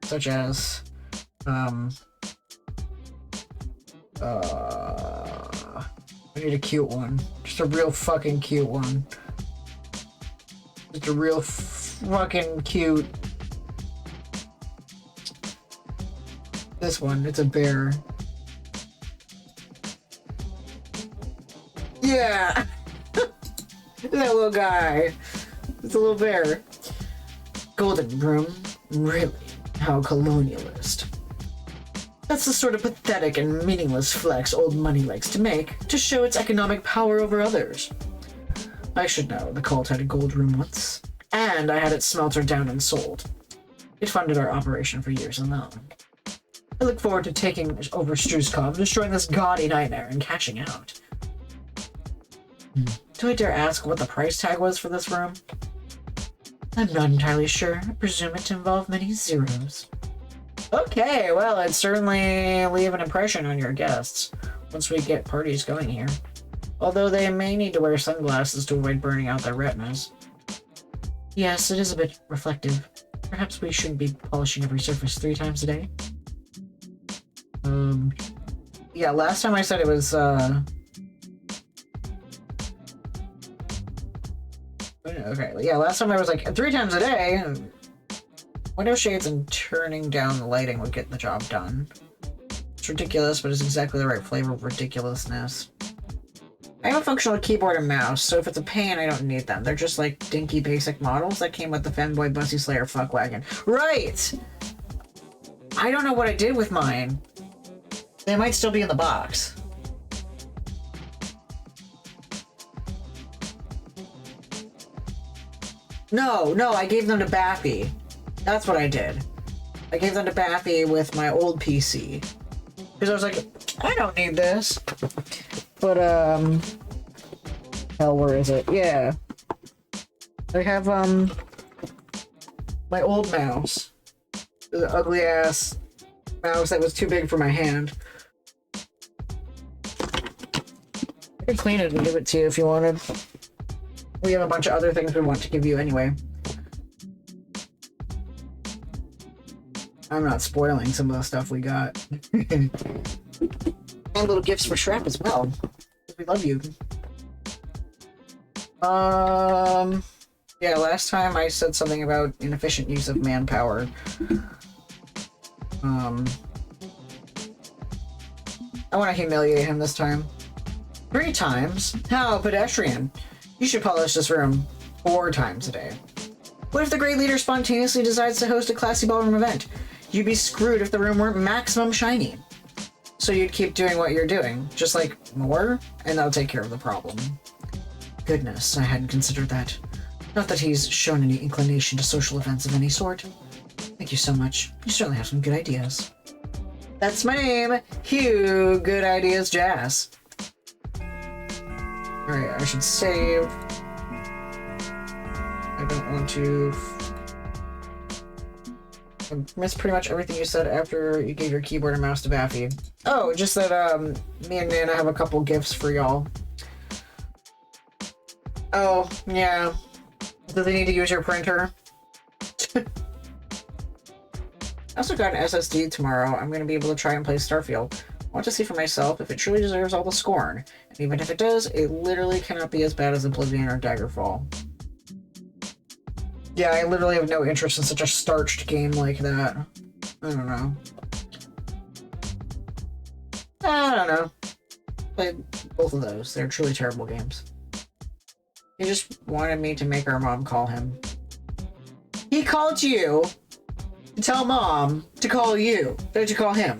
Such as, I need a cute one. Just a real fucking cute one. Just a real fucking cute. This one, it's a bear. Yeah! That little guy. It's a little bear. Golden Room? Really? How colonialist. That's the sort of pathetic and meaningless flex old money likes to make to show its economic power over others. I should know, the cult had a gold room once, and I had it smeltered down and sold. It funded our operation for years alone. I look forward to taking over Struzkov, destroying this gaudy nightmare, and cashing out. Do I dare ask what the price tag was for this room? I'm not entirely sure. I presume it involved many zeros. Okay, well, I'd certainly leave an impression on your guests once we get parties going here. Although they may need to wear sunglasses to avoid burning out their retinas. Yes, it is a bit reflective. Perhaps we shouldn't be polishing every surface 3 times a day. Yeah, last time I said it was, okay, yeah, last time I was like 3 times a day. Window shades and turning down the lighting would get the job done. It's ridiculous, but it's exactly the right flavor of ridiculousness. I have a functional keyboard and mouse, so if it's a pain, I don't need them. They're just like dinky basic models that came with the Femboy Bussy Slayer fuckwagon. Right! I don't know what I did with mine. They might still be in the box. No, I gave them to Baffy. That's what I did. I gave them to Baffy with my old PC. Because I was like, I don't need this. But, hell, where is it? Yeah. I have, my old mouse. The ugly-ass mouse that was too big for my hand. I could clean it and give it to you if you wanted. We have a bunch of other things we want to give you anyway. I'm not spoiling some of the stuff we got. And little gifts for Shrap as well. We love you. Yeah, last time I said something about inefficient use of manpower. I want to humiliate him this time. 3 times? How pedestrian. You should polish this room 4 times a day. What if the Great Leader spontaneously decides to host a classy ballroom event? You'd be screwed if the room weren't maximum shiny. So you'd keep doing what you're doing, just like more, and that'll take care of the problem. Goodness, I hadn't considered that. Not that he's shown any inclination to social events of any sort. Thank you so much. You certainly have some good ideas. That's my name, Hugh Good Ideas Jazz. Alright, I should save. I don't want to... I missed pretty much everything you said after you gave your keyboard and mouse to Baffy. Oh, just that, me and Nana have a couple gifts for y'all. Oh, yeah. Do they need to use your printer? I also got an SSD tomorrow. I'm gonna be able to try and play Starfield. I want to see for myself if it truly deserves all the scorn. And even if it does, it literally cannot be as bad as Oblivion or Daggerfall. Yeah, I literally have no interest in such a starched game like that. I don't know. Played both of those. They're truly terrible games. He just wanted me to make our mom call him. He called you to tell mom to call you. Don't you call him?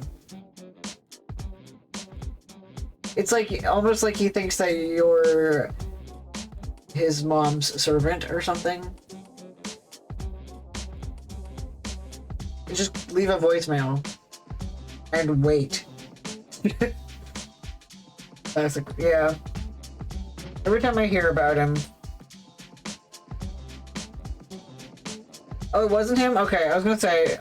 It's like, almost like he thinks that you're his mom's servant or something. Just leave a voicemail and wait. Classic. Yeah. Every time I hear about him. Oh, it wasn't him? Okay, I was gonna say,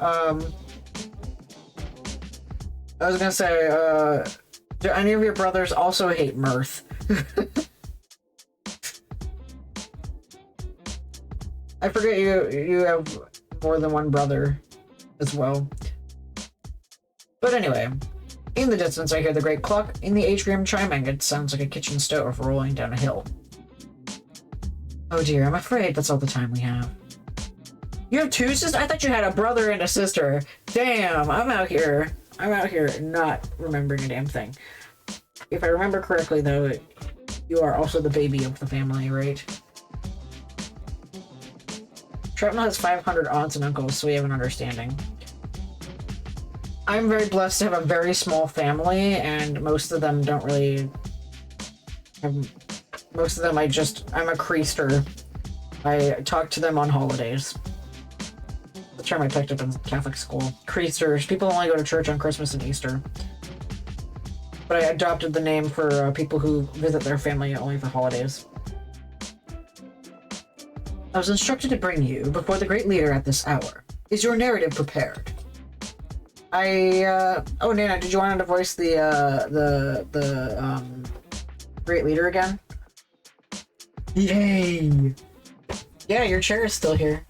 do any of your brothers also hate mirth? I forget you have more than one brother as well. But anyway, in the distance I hear the great clock in the atrium chiming. It sounds like a kitchen stove rolling down a hill. Oh dear, I'm afraid that's all the time we have. You have two sisters? I thought you had a brother and a sister. Damn, I'm out here not remembering a damn thing. If I remember correctly though, you are also the baby of the family, right? Shrapnel has 500 aunts and uncles, so we have an understanding. I'm very blessed to have a very small family, and most of them don't really... most of them I'm a creaster. I talk to them on holidays. The term I picked up in Catholic school. Creasters. People only go to church on Christmas and Easter. But I adopted the name for people who visit their family only for holidays. I was instructed to bring you before the great leader at this hour. Is your narrative prepared? Oh, Nana, did you want to voice the great leader again? Yay! Yeah, your chair is still here.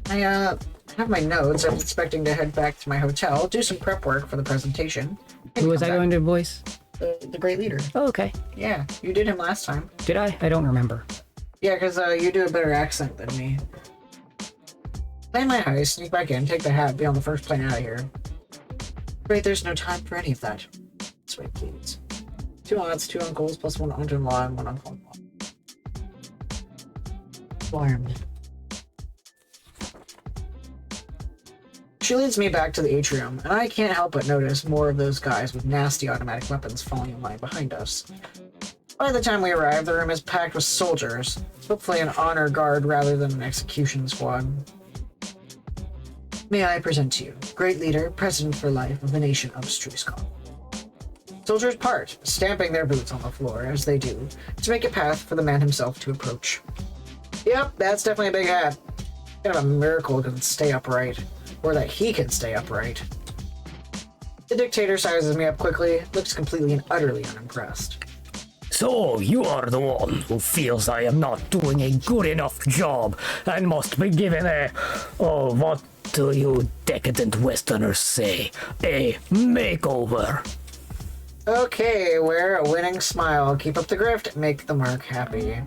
I have my notes. I'm expecting to head back to my hotel, do some prep work for the presentation.
Who was I going to voice?
The great leader.
Oh, okay.
Yeah, you did him last time.
Did I? I don't remember.
Yeah, because you do a better accent than me. Plan my heist, sneak back in, take the hat, be on the first plane out of here. Great, there's no time for any of that. This way, please. 2 aunts, 2 uncles, plus 1 aunt-in-law and 1 uncle-in-law. Warmed. She leads me back to the atrium, and I can't help but notice more of those guys with nasty automatic weapons falling in line behind us. By the time we arrive, the room is packed with soldiers, hopefully an honor guard rather than an execution squad. May I present to you, great leader, president for life of the nation of Struzkov. Soldiers part, stamping their boots on the floor, as they do, to make a path for the man himself to approach. Yep, that's definitely a big hat. Kind of a miracle it can stay upright, or that he can stay upright. The dictator sizes me up quickly, looks completely and utterly unimpressed.
So, you are the one who feels I am not doing a good enough job and must be given what do you decadent Westerners say, a makeover.
Okay, wear a winning smile, keep up the grift, make the mark happy.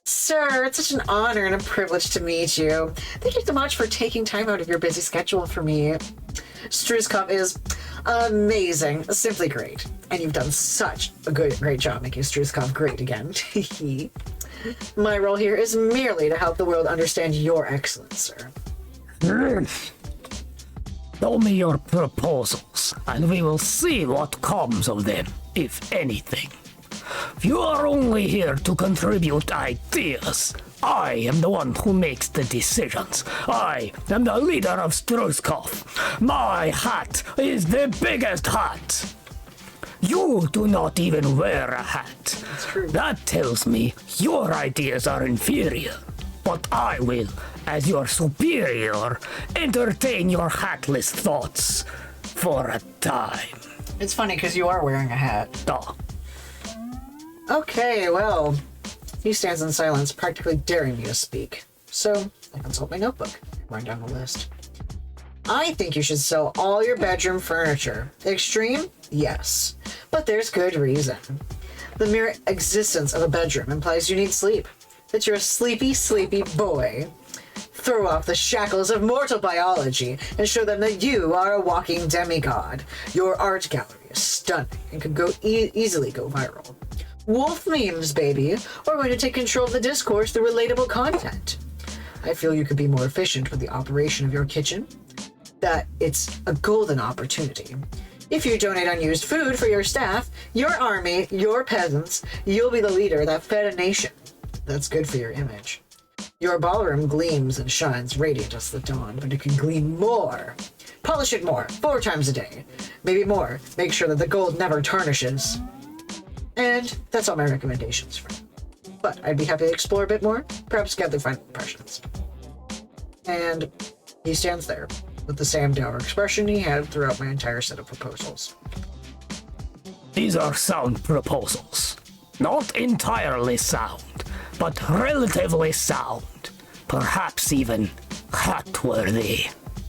Sir, it's such an honor and a privilege to meet you. Thank you so much for taking time out of your busy schedule for me. Struzkov is amazing, simply great. And you've done such a great job making Struzkov great again. My role here is merely to help the world understand your excellence, sir.
Tell me your proposals, and we will see what comes of them, if anything. You are only here to contribute ideas. I am the one who makes the decisions. I am the leader of Struzkov. My hat is the biggest hat. You do not even wear a hat.
That's true.
That tells me your ideas are inferior. But I will, as your superior, entertain your hatless thoughts for a time.
It's funny because you are wearing a hat.
Duh.
Okay, well, he stands in silence, practically daring me to speak. So, I consult my notebook, write down a list. I think you should sell all your bedroom furniture. Extreme? Yes. But there's good reason. The mere existence of a bedroom implies you need sleep. That you're a sleepy, sleepy boy. Throw off the shackles of mortal biology and show them that you are a walking demigod. Your art gallery is stunning and could easily go viral. Wolf memes, baby. We're going to take control of the discourse through relatable content. I feel you could be more efficient with the operation of your kitchen. That it's a golden opportunity. If you donate unused food for your staff, your army, your peasants, you'll be the leader that fed a nation. That's good for your image. Your ballroom gleams and shines radiant as the dawn, but it can gleam more Polish it more, 4 times a day. Maybe more. Make sure that the gold never tarnishes. And that's all my recommendations for it. But I'd be happy to explore a bit more, perhaps gather final impressions. And he stands there, with the same dour expression he had throughout my entire set of proposals.
These are sound proposals. Not entirely sound, but relatively sound. Perhaps even hat-worthy.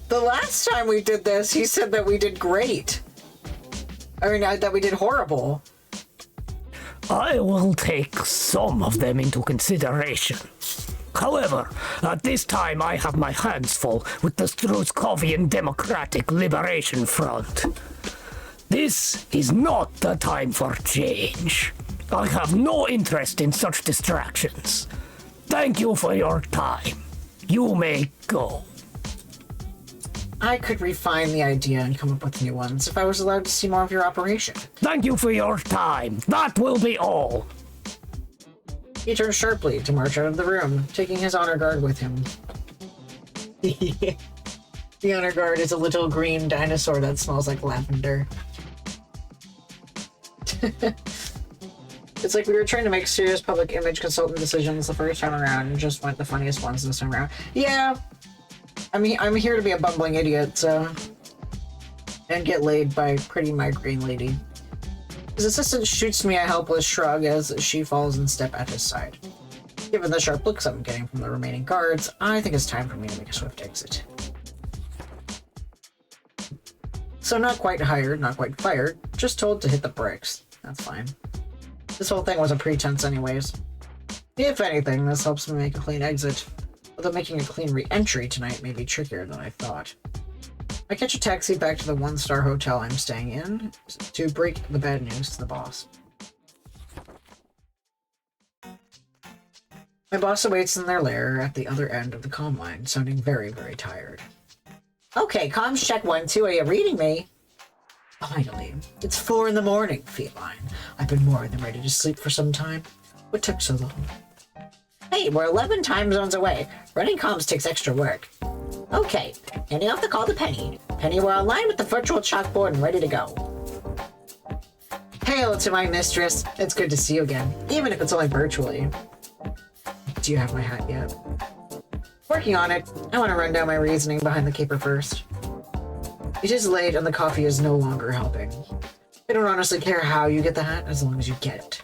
The last time we did this, he said that we did great. I mean, that we did horrible.
I will take some of them into consideration. However, at this time I have my hands full with the Struskovian Democratic Liberation Front. This is not the time for change. I have no interest in such distractions. Thank you for your time. You may go.
I could refine the idea and come up with new ones if I was allowed to see more of your operation.
Thank you for your time. That will be all.
He turns sharply to march out of the room, taking his honor guard with him. The honor guard is a little green dinosaur that smells like lavender. It's like we were trying to make serious public image consultant decisions the first time around and just went the funniest ones this time around. Yeah, I mean, I'm here to be a bumbling idiot, so... And get laid by pretty migraine lady. His assistant shoots me a helpless shrug as she falls in step at his side. Given the sharp looks I'm getting from the remaining guards, I think it's time for me to make a swift exit. So not quite hired, not quite fired, just told to hit the bricks. That's fine. This whole thing was a pretense anyways. If anything, this helps me make a clean exit, although making a clean re-entry tonight may be trickier than I thought. I catch a taxi back to the one-star hotel I'm staying in to break the bad news to the boss. My boss awaits in their lair at the other end of the comm line, sounding very, very tired. Okay, comms check 1, 2, are you reading me? Finally, it's 4 in the morning, feline. I've been more than ready to sleep for some time. What took so long? Hey, we're 11 time zones away. Running comms takes extra work. Okay, handing off the call to Penny. Penny, we're online with the virtual chalkboard and ready to go. Hail to my mistress. It's good to see you again, even if it's only virtually. Do you have my hat yet? Working on it. I want to run down my reasoning behind the caper first. It is late and the coffee is no longer helping. I don't honestly care how you get the hat as long as you get it.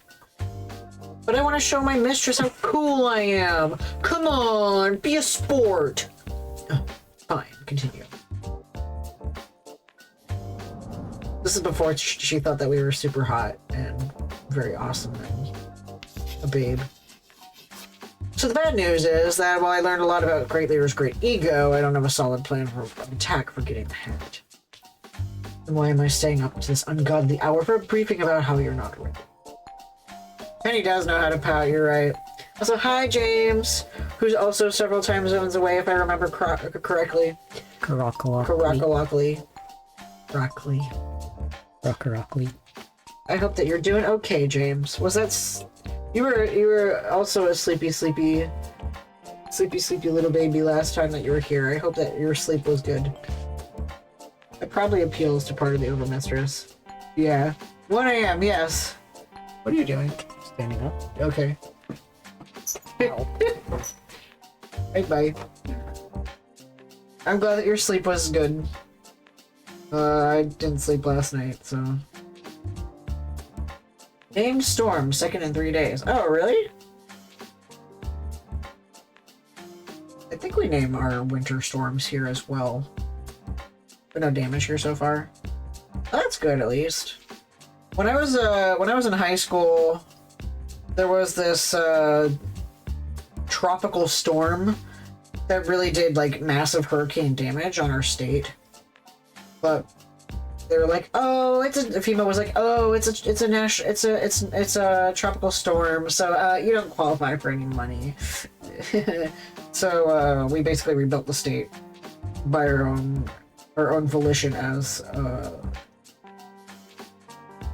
But I want to show my mistress how cool I am. Come on, be a sport. Fine, continue. This is before she thought that we were super hot and very awesome and a babe. So the bad news is that while I learned a lot about Great Leader's great ego, I don't have a solid plan for attack for getting the hat. Then why am I staying up to this ungodly hour for a briefing about how you're not ready? Penny does know how to pout, you're right. Also, hi James, who's also several time zones away if I remember correctly. Karakalakli. Broccoli. I hope that you're doing okay, James. Was that... You were also a sleepy little baby last time that you were here. I hope that your sleep was good. It probably appeals to part of the Overmistress. Yeah. 1 a.m., yes. What are you doing?
Standing up.
Okay. Bye. I'm glad that your sleep was good. I didn't sleep last night, so... Named Storm, 2nd in 3 days. Oh, really? I think we name our winter storms here as well. But no damage here so far. Oh, that's good, at least. When I was in high school, there was this tropical storm that really did like massive hurricane damage on our state. But they were like, "Oh, FEMA was like, oh, it's a tropical storm, so you don't qualify for any money." So we basically rebuilt the state by our own volition as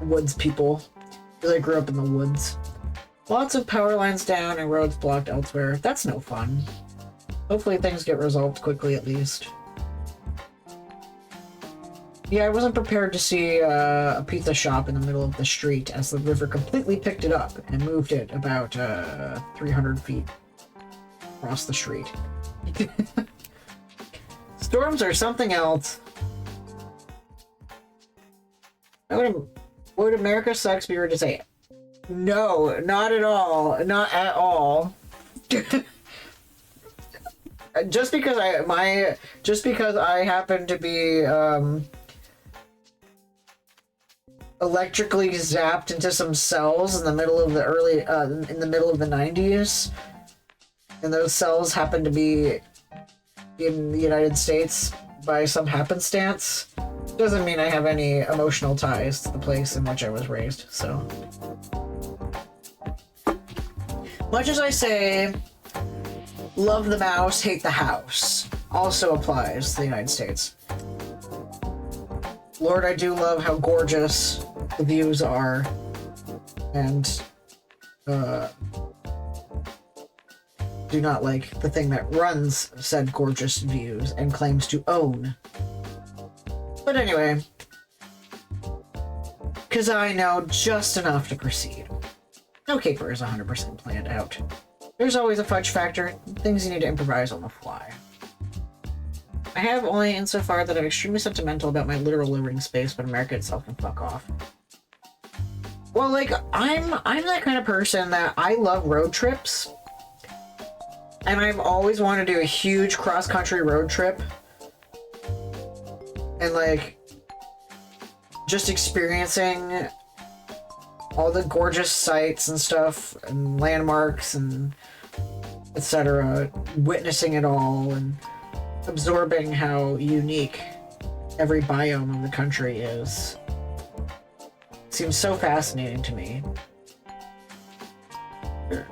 woods people, because I grew up in the woods. Lots of power lines down and roads blocked elsewhere. That's no fun. Hopefully things get resolved quickly at least. Yeah, I wasn't prepared to see a pizza shop in the middle of the street as the river completely picked it up and moved it about 300 feet across the street. Storms are something else. Would America sucks be to say it? No, not at all. Not at all. Just because I happen to be electrically zapped into some cells in the middle of the in the middle of the 90s, and those cells happen to be in the United States by some happenstance, doesn't mean I have any emotional ties to the place in which I was raised. So much as I say love the mouse, hate the house, also applies to the United States. Lord, I do love how gorgeous the views are, and do not like the thing that runs said gorgeous views and claims to own. But anyway, because I know just enough to proceed. No caper is 100% planned out. There's always a fudge factor, things you need to improvise on the fly. I have only insofar that I'm extremely sentimental about my literal living space, but America itself can fuck off. Well, like, I'm that kind of person that I love road trips, and I've always wanted to do a huge cross-country road trip, and, like, just experiencing all the gorgeous sights and stuff, and landmarks, and etc., witnessing it all, and absorbing how unique every biome of the country is. Seems so fascinating to me.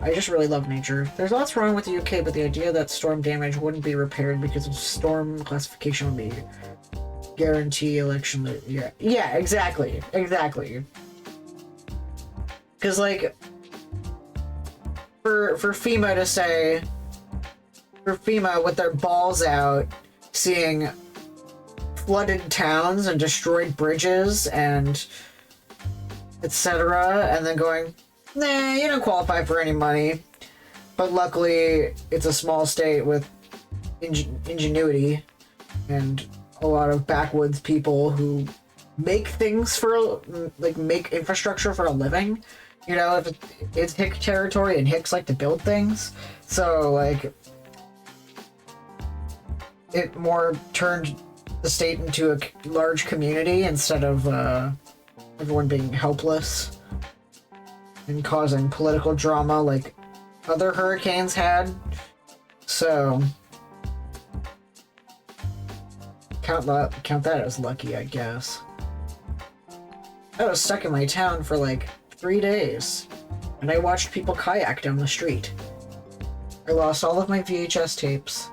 I just really love nature. There's lots wrong with the UK, but the idea that storm damage wouldn't be repaired because of storm classification would be guarantee election. Yeah, exactly. Because, like, for FEMA to say, for FEMA with their balls out, seeing flooded towns and destroyed bridges and etc., and then going, nah, you don't qualify for any money. But luckily, it's a small state with ingenuity and a lot of backwoods people who make things for, like, make infrastructure for a living. You know, if it's Hick territory and Hicks like to build things. So, like, it more turned the state into a large community instead of everyone being helpless and causing political drama like other hurricanes had. So count that as lucky, I guess. I was stuck in my town for like 3 days, and I watched people kayak down the street. I lost all of my VHS tapes.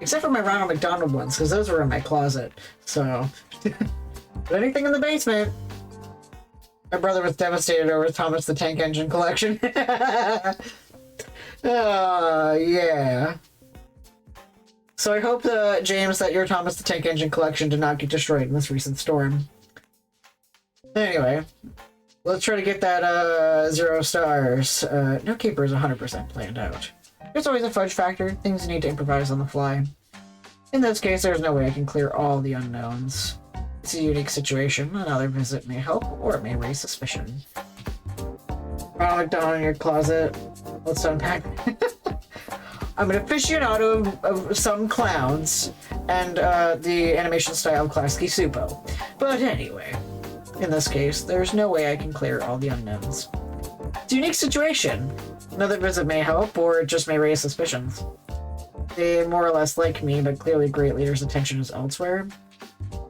Except for my Ronald McDonald ones, because those were in my closet, so... But anything in the basement... My brother was devastated over Thomas the Tank Engine collection. Yeah. So I hope, James, that your Thomas the Tank Engine collection did not get destroyed in this recent storm. Anyway, let's try to get that, 0 stars. No caper is 100% planned out. There's always a fudge factor, things you need to improvise on the fly. In this case, there's no way I can clear all the unknowns. It's a unique situation, another visit may help, or it may raise suspicion. Ronald McDonald in your closet. Let's unpack. I'm an aficionado of some clowns, and the animation style of Klasky Supo. But anyway, in this case, there's no way I can clear all the unknowns. It's a unique situation. Another visit may help, or it just may raise suspicions. They more or less like me, but clearly Great Leader's attention is elsewhere.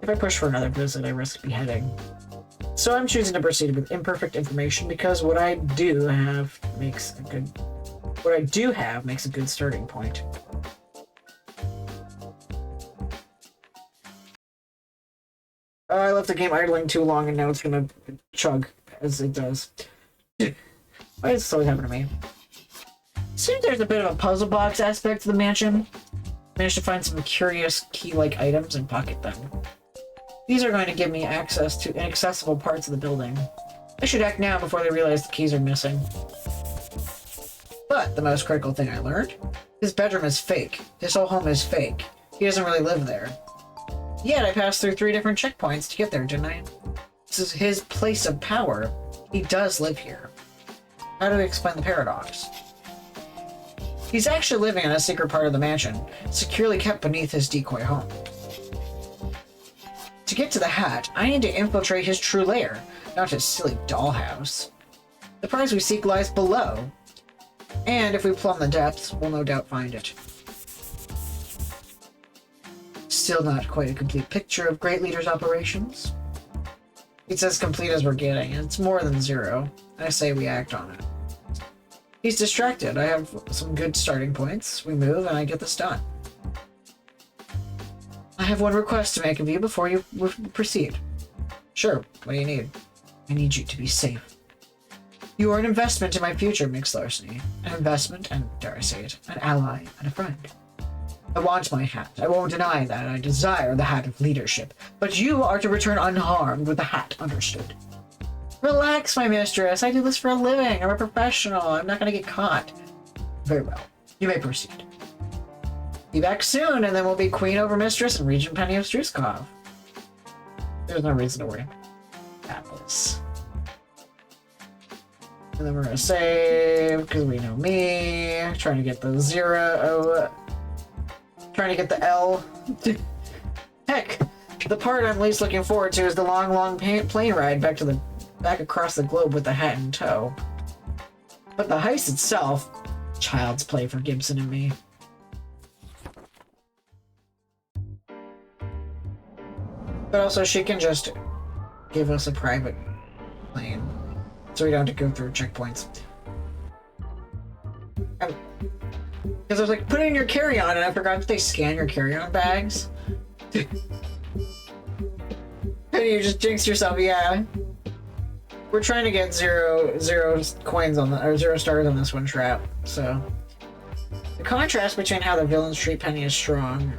If I push for another visit, I risk beheading. So I'm choosing to proceed with imperfect information because what I do have makes a good starting point. I left the game idling too long and now it's gonna chug as it does. Why does this always happen to me? Seems there's a bit of a puzzle box aspect to the mansion. Managed to find some curious key-like items and pocket them. These are going to give me access to inaccessible parts of the building. I should act now before they realize the keys are missing. But the most critical thing I learned, his bedroom is fake. His whole home is fake. He doesn't really live there. Yet I passed through 3 different checkpoints to get there, didn't I? This is his place of power. He does live here. How do we explain the paradox? He's actually living in a secret part of the mansion, securely kept beneath his decoy home. To get to the hat, I need to infiltrate his true lair, not his silly dollhouse. The prize we seek lies below, and if we plumb the depths, we'll no doubt find it. Still not quite a complete picture of Great Leader's operations. It's as complete as we're getting, and it's more than 0. I say we act on it. He's distracted. I have some good starting points. We move, and I get this done. I have one request to make of you before you proceed. Sure, what do you need? I need you to be safe. You are an investment in my future, Mix Larceny. An investment, and dare I say it, an ally and a friend. I want my hat. I won't deny that. I desire the hat of leadership. But you are to return unharmed with the hat, understood? Relax, my mistress. I do this for a living. I'm a professional. I'm not going to get caught. Very well. You may proceed. Be back soon, and then we'll be queen over mistress and regent Penny of Struskov. There's no reason to worry about this. And then we're going to save, because we know me. Trying to get the 0. Trying to get the L. Heck, the part I'm least looking forward to is the long plane ride back across the globe with the hat in tow. But the heist itself, child's play for Gibson and me. But also, she can just give us a private plane, so we don't have to go through checkpoints. Because I was like, put it in your carry-on, and I forgot that they scan your carry-on bags. And you just jinxed yourself, yeah. We're trying to get zero coins on the, or 0 stars on this one trap, so. The contrast between how the villains treat Penny is strong,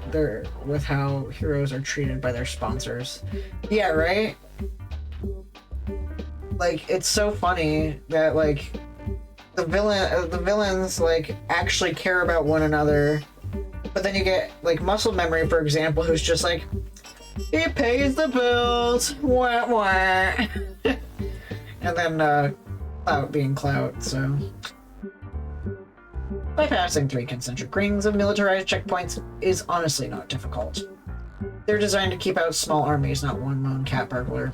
with how heroes are treated by their sponsors. Yeah, right? Like, it's so funny that, like, the villains, like, actually care about one another. But then you get, like, Muscle Memory, for example, who's just like, it pays the bills, wah wah. And then, Clout being Clout, so. Bypassing 3 concentric rings of militarized checkpoints is honestly not difficult. They're designed to keep out small armies, not one lone cat burglar.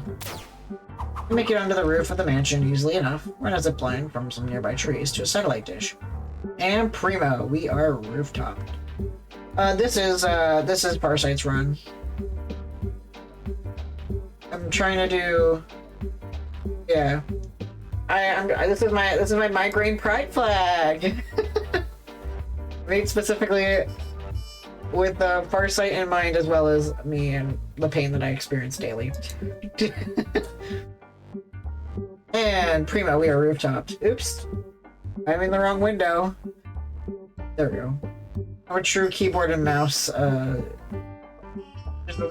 We make it onto the roof of the mansion easily enough, run a zipline from some nearby trees to a satellite dish. And primo, we are rooftopped. This is Farsight's run. I'm trying to do, yeah. This is my migraine pride flag. Made specifically with the Farsight in mind, as well as me and the pain that I experience daily. And primo, we are rooftopped. Oops, I'm in the wrong window. There we go. I'm a true keyboard and mouse. The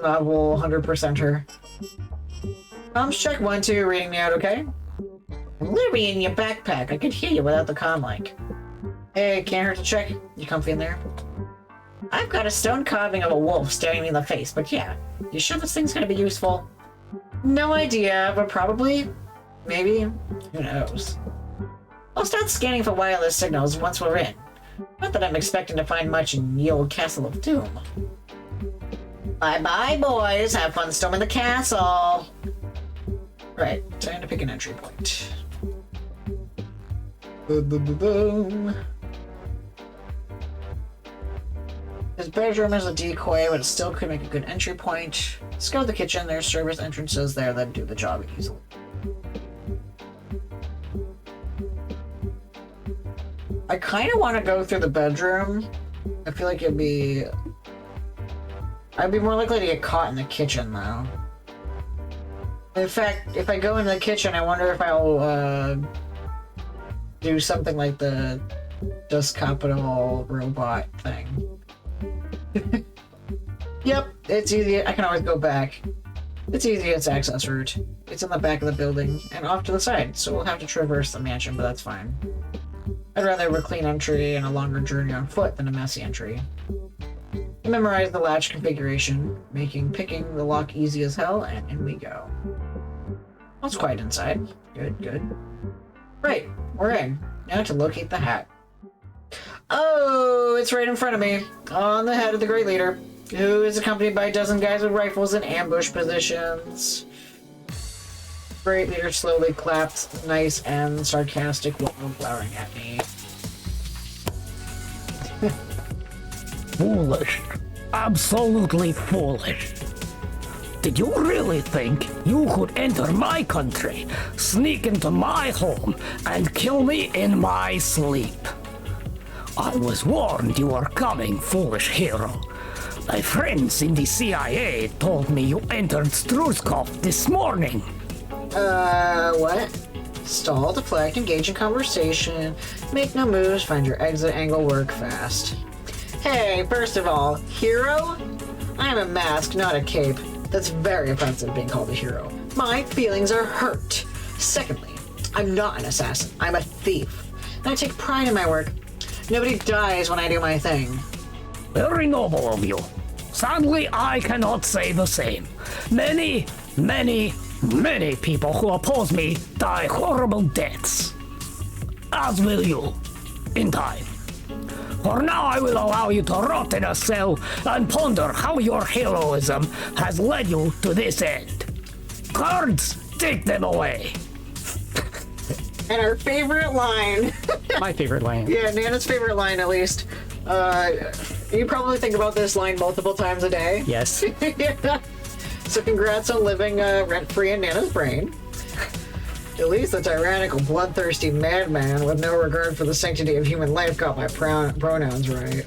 novel 100%er. Comms check 1, 2, reading me out, okay? I'm literally in your backpack. I could hear you without the comm link. Hey, can't hurt to check. You comfy in there? I've got a stone carving of a wolf staring me in the face, but yeah. You sure this thing's gonna be useful? No idea, but probably. Maybe. Who knows? I'll start scanning for wireless signals once we're in. Not that I'm expecting to find much in the old Castle of Doom. Bye-bye, boys. Have fun storming the castle. Right, time to pick an entry point. Boom, boom, boom, boom. His bedroom is a decoy, but it still could make a good entry point. Scout the kitchen. There's service entrances there that do the job easily. I kind of want to go through the bedroom. I feel like I'd be more likely to get caught in the kitchen, though. In fact, if I go into the kitchen, I wonder if I'll do something like the Dust Capital robot thing. Yep, it's easy. I can always go back. It's easiest access route. It's in the back of the building and off to the side, so we'll have to traverse the mansion, but that's fine. I'd rather have a clean entry and a longer journey on foot than a messy entry. I memorized the latch configuration, making picking the lock easy as hell, and in we go. Well, it's quiet inside. Good, good. Right, we're in. Now to locate the hat. Oh, it's right in front of me, on the head of the Great Leader, who is accompanied by a dozen guys with rifles in ambush positions. Great Leader slowly claps, nice and sarcastic while glowering at me.
Foolish. Absolutely foolish. Did you really think you could enter my country, sneak into my home, and kill me in my sleep? I was warned you were coming, foolish hero. My friends in the CIA told me you entered Struzkov this morning.
What? Stall, deflect, engage in conversation, make no moves, find your exit angle, work fast. Hey, first of all, hero? I'm a mask, not a cape. That's very offensive being called a hero. My feelings are hurt. Secondly, I'm not an assassin. I'm a thief. And I take pride in my work. Nobody dies when I do my thing.
Very noble of you. Sadly, I cannot say the same. Many people who oppose me die horrible deaths. As will you, in time. For now, I will allow you to rot in a cell and ponder how your heroism has led you to this end. Guards, take them away.
And our favorite line.
My favorite line.
Yeah, Nana's favorite line, at least. You probably think about this line multiple times a day.
Yes.
Yeah. So congrats on living rent-free in Nana's brain. At least the tyrannical, bloodthirsty madman with no regard for the sanctity of human life got my pronouns right.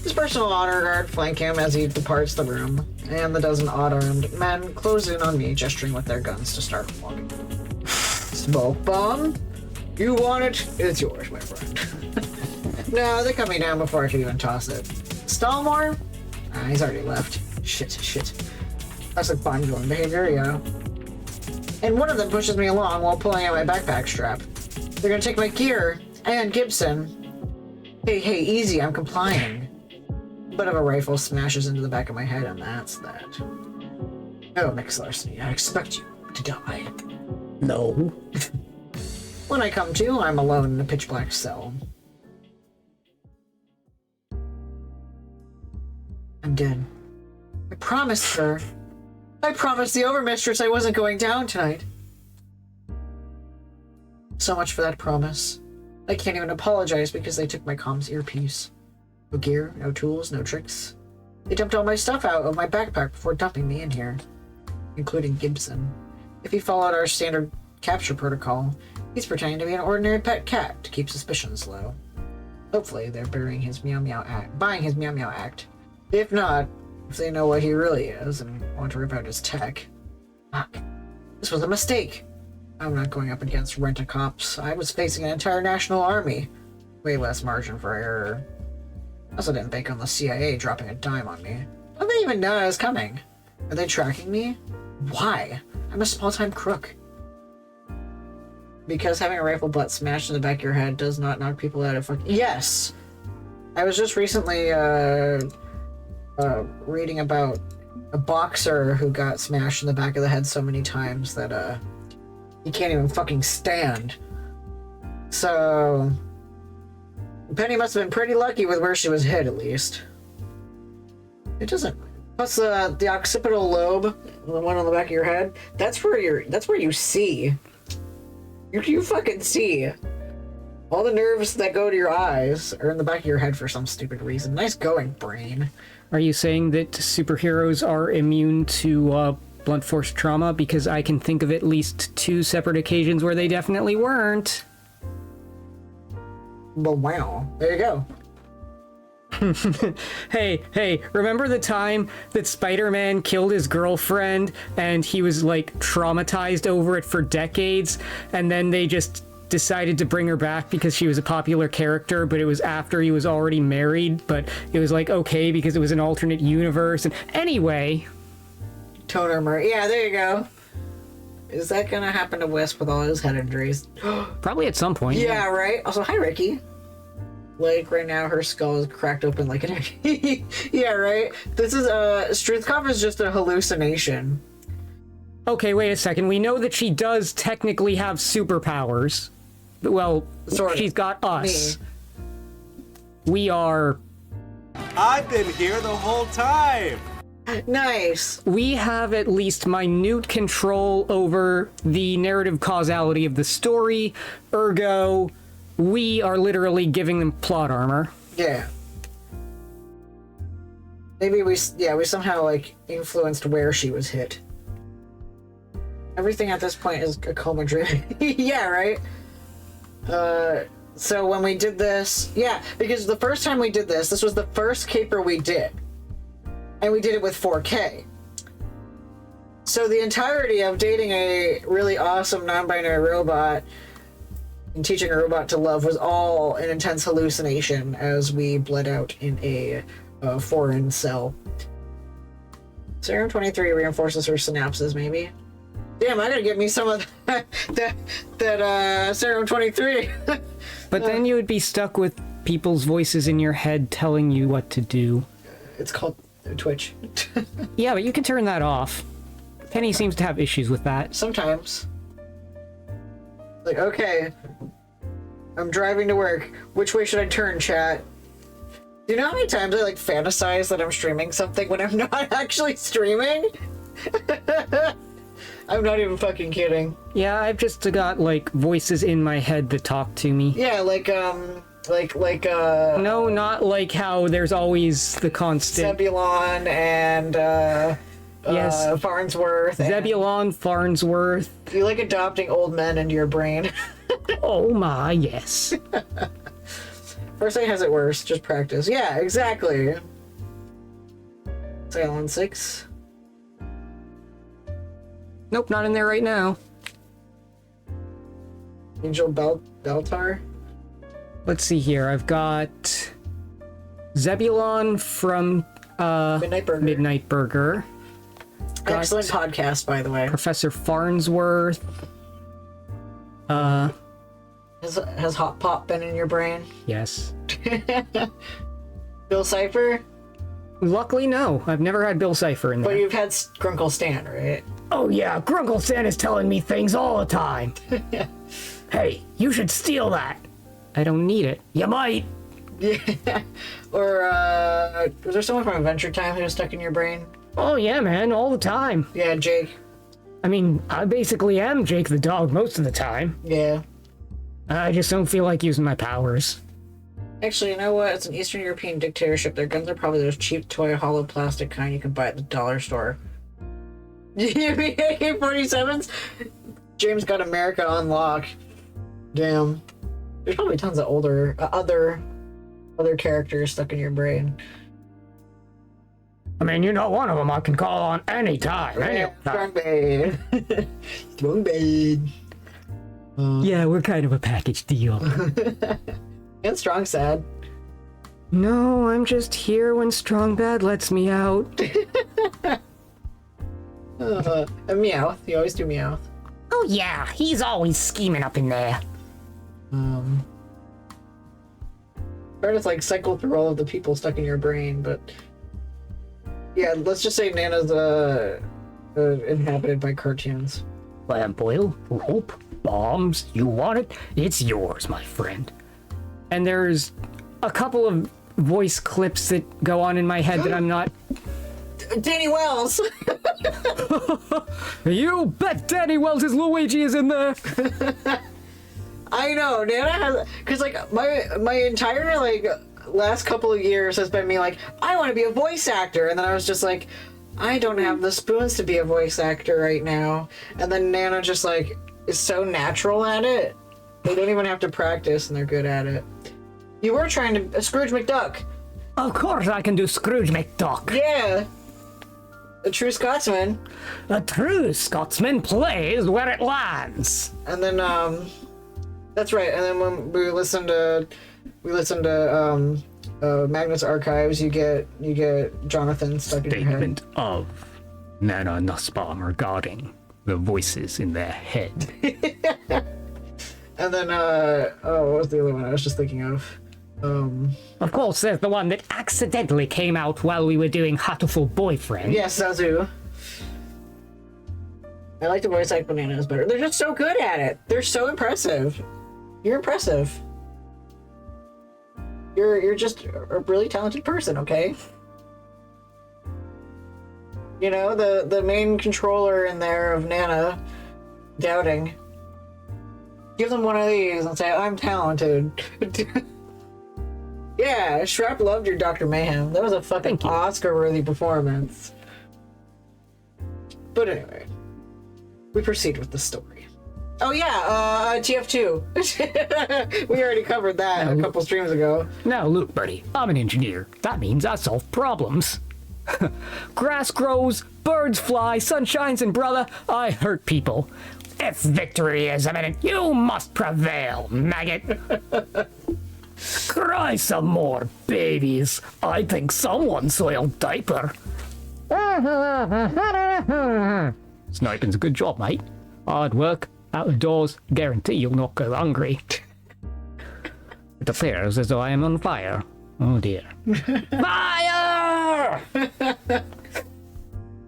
His personal honor guard flank him as he departs the room, and the dozen odd-armed men close in on me, gesturing with their guns to start walking. Smoke bomb? You want it? It's yours, my friend. No, they cut me down before I could even toss it. Stallmore? Ah, he's already left. Shit. That's like bodybuilding behavior, yeah. And one of them pushes me along while pulling out my backpack strap. They're gonna take my gear and Gibson. Hey, easy, I'm complying. Butt of a rifle smashes into the back of my head, and that's that. Oh, Miss Larceny, I expect you to die.
No.
When I come to, I'm alone in a pitch-black cell. I'm dead. I promised her. I promised the Overmistress I wasn't going down tonight. So much for that promise. I can't even apologize because they took my comms earpiece. No gear, no tools, no tricks. They dumped all my stuff out of my backpack before dumping me in here. Including Gibson. If he followed our standard capture protocol, he's pretending to be an ordinary pet cat to keep suspicions low. Hopefully they're buying his meow meow act. If not, if they know what he really is and want to rip out his tech. Fuck. This was a mistake. I'm not going up against rent-a-cops. I was facing an entire national army. Way less margin for error. I also didn't bank on the CIA dropping a dime on me. How did they even know I was coming? Are they tracking me? Why? I'm a small-time crook. Because having a rifle butt smashed in the back of your head does not knock people out of fucking... Yes! I was just recently, reading about a boxer who got smashed in the back of the head so many times that, he can't even fucking stand. So... Penny must have been pretty lucky with where she was hit, at least. It doesn't... Plus, the occipital lobe, the one on the back of your head, that's where you see. You fucking see. All the nerves that go to your eyes are in the back of your head for some stupid reason. Nice going, brain.
Are you saying that superheroes are immune to blunt force trauma? Because I can think of at least 2 separate occasions where they definitely weren't.
Well, wow. There you go.
Hey, remember the time that Spider-Man killed his girlfriend and he was like traumatized over it for decades, and then they just decided to bring her back because she was a popular character, but it was after he was already married, but it was like okay because it was an alternate universe. And anyway,
Tone armor. Yeah, there you go. Is that gonna happen to Wisp with all his head injuries?
Probably at some point.
Yeah, right. Also, hi, Ricky. Like, right now, her skull is cracked open like an egg. Yeah, right? This is, Struthkov is just a hallucination.
Okay, wait a second. We know that she does technically have superpowers. Well,
Sort of.
she's got us.
Me.
We are...
I've been here the whole time!
Nice.
We have at least minute control over the narrative causality of the story, ergo, we are literally giving them plot armor.
Yeah. Maybe we somehow, like, influenced where she was hit. Everything at this point is a coma dream. Yeah, right? So when we did this... Yeah, because the first time we did this was the first caper we did. And we did it with 4K. So the entirety of dating a really awesome non-binary robot and teaching a robot to love was all an intense hallucination as we bled out in a foreign cell. Serum 23 reinforces her synapses, maybe. Damn, I gotta get me some of that Serum 23.
But then you would be stuck with people's voices in your head telling you what to do.
It's called Twitch.
Yeah, but you can turn that off. Penny seems to have issues with that.
Sometimes. Like, okay, I'm driving to work. Which way should I turn, chat? Do you know how many times I, like, fantasize that I'm streaming something when I'm not actually streaming? I'm not even fucking kidding.
Yeah, I've just got, like, voices in my head that talk to me.
Yeah, like
No, not like how there's always the constant...
Zebulon and,
yes.
Farnsworth.
Zebulon, Farnsworth.
You like adopting old men into your brain.
Oh my, yes.
First Light has it worse, just practice. Yeah, exactly. Silent 6.
Nope, not in there right now.
Angel Beltar.
Let's see here. I've got Zebulon from
Midnight Burger.
Got
Excellent podcast, by the way.
Professor Farnsworth.
Has Hot Pop been in your brain?
Yes.
Bill Cipher?
Luckily, no. I've never had Bill Cipher in there.
But you've had Grunkle Stan, right?
Oh yeah, Grunkle Stan is telling me things all the time. Hey, you should steal that.
I don't need it.
You might.
Yeah. Or, was there someone from Adventure Time who was stuck in your brain?
Oh yeah, man, all the time.
Yeah, Jake.
I mean, I basically am Jake the dog most of the time.
Yeah.
I just don't feel like using my powers.
Actually, you know what? It's an Eastern European dictatorship. Their guns are probably those cheap toy hollow plastic kind you can buy at the dollar store. You mean AK-47s? James got America on lock. Damn. There's probably tons of older, other characters stuck in your brain.
I mean, you're not one of them I can call on any time.
Yeah, Strong Bade. Strong Bade.
Yeah, we're kind of a package deal.
And Strong Sad.
No, I'm just here when Strong Bad lets me out.
And Meowth. You always do Meowth.
Oh yeah, he's always scheming up in there.
Try to like cycle through all of the people stuck in your brain, but yeah, let's just say Nana's inhabited by cartoons.
Lamp oil, rope, bombs, you want it? It's yours, my friend.
And there's a couple of voice clips that go on in my head that I'm not...
Danny Wells!
You bet Danny Wells' Luigi is in there!
I know, Nana has... Because, like, my entire, like, last couple of years has been me like, I want to be a voice actor. And then I was just like, I don't have the spoons to be a voice actor right now. And then Nana just, like, is so natural at it. They don't even have to practice, and they're good at it. You were trying to... Scrooge McDuck.
Of course I can do Scrooge McDuck.
Yeah. A true Scotsman.
A true Scotsman plays where it lands.
And then, that's right. And then when we listened to Magnus Archives, you get Jonathan stuck in your head.
Statement of. Nana Nussbaum regarding the voices in their head.
And then, what was the other one I was just thinking of?
Of course, there's the one that accidentally came out while we were doing Hatoful Boyfriend.
Yes, Zazu. I like the voice like Bananas better. They're just so good at it. They're so impressive. You're impressive. You're just a really talented person, okay? You know, the main controller in there of Nana doubting. Give them one of these and say, I'm talented. Yeah, Shrap loved your Dr. Mayhem. That was a fucking Oscar-worthy performance. But anyway, we proceed with the story. Oh yeah, TF2. We already covered that a couple streams ago.
Now look, buddy, I'm an engineer. That means I solve problems. Grass grows, birds fly, sun shines, and brother, I hurt people. If victory is imminent, you must prevail, maggot. Cry some more, babies. I think someone soiled diaper. Sniping's a good job, mate. Hard work, out of doors, guarantee you'll not go hungry. It appears as though I am on fire. Oh dear. Fire!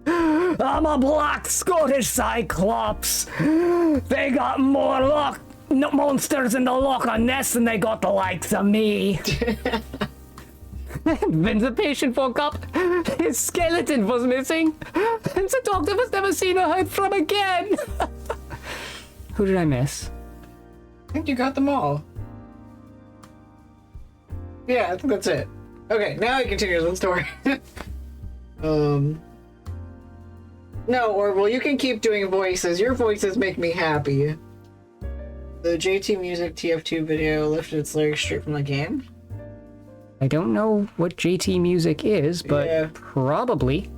I'm a black Scottish Cyclops. They got more monsters in the Loch Ness than they got the likes of me. When the patient woke up, his skeleton was missing, and the doctor was never seen or heard from again. Who did I miss?
I think you got them all. Yeah, I think that's it. Okay, now he continues with the story. No, Orville, you can keep doing voices. Your voices make me happy. The JT Music TF2 video lifted its lyrics straight from the game.
I don't know what JT Music is, but probably.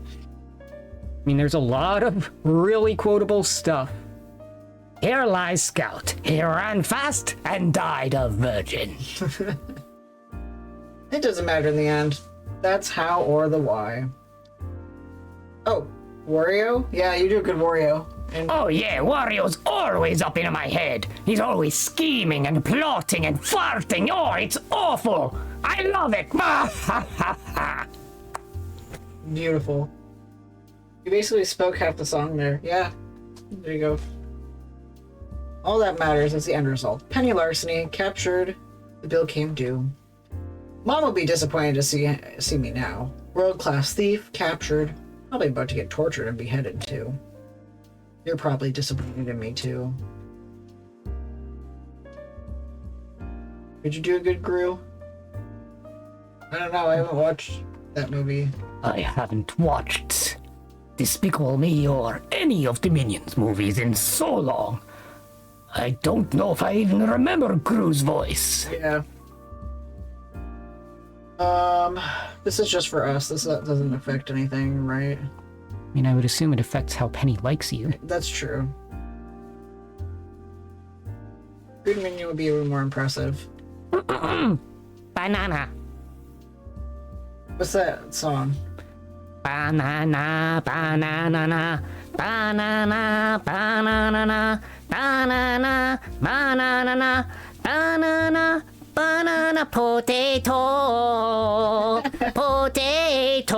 I mean, there's a lot of really quotable stuff. Here lies Scout. He ran fast and died a virgin.
It doesn't matter in the end. That's how or the why. Oh, Wario? Yeah, you do a good Wario.
Oh yeah, Wario's always up in my head. He's always scheming and plotting and farting. Oh, it's awful. I love it.
Beautiful. You basically spoke half the song there. Yeah, there you go. All that matters is the end result. Penny Larceny captured. The bill came due. Mom will be disappointed to see me now. World-class thief captured. Probably about to get tortured and beheaded too. You're probably disappointed in me too. Did you do a good Gru? I don't know, I haven't watched that movie.
I haven't watched Despicable Me or any of the Minions movies in so long. I don't know if I even remember Gru's voice.
Yeah. This is just for us. This doesn't affect anything, right?
I mean, I would assume it affects how Penny likes you.
That's true. Good Minion would be a little more impressive.
Banana.
What's that song?
Banana, banana, banana, banana, banana, banana, banana, banana, potato, potato,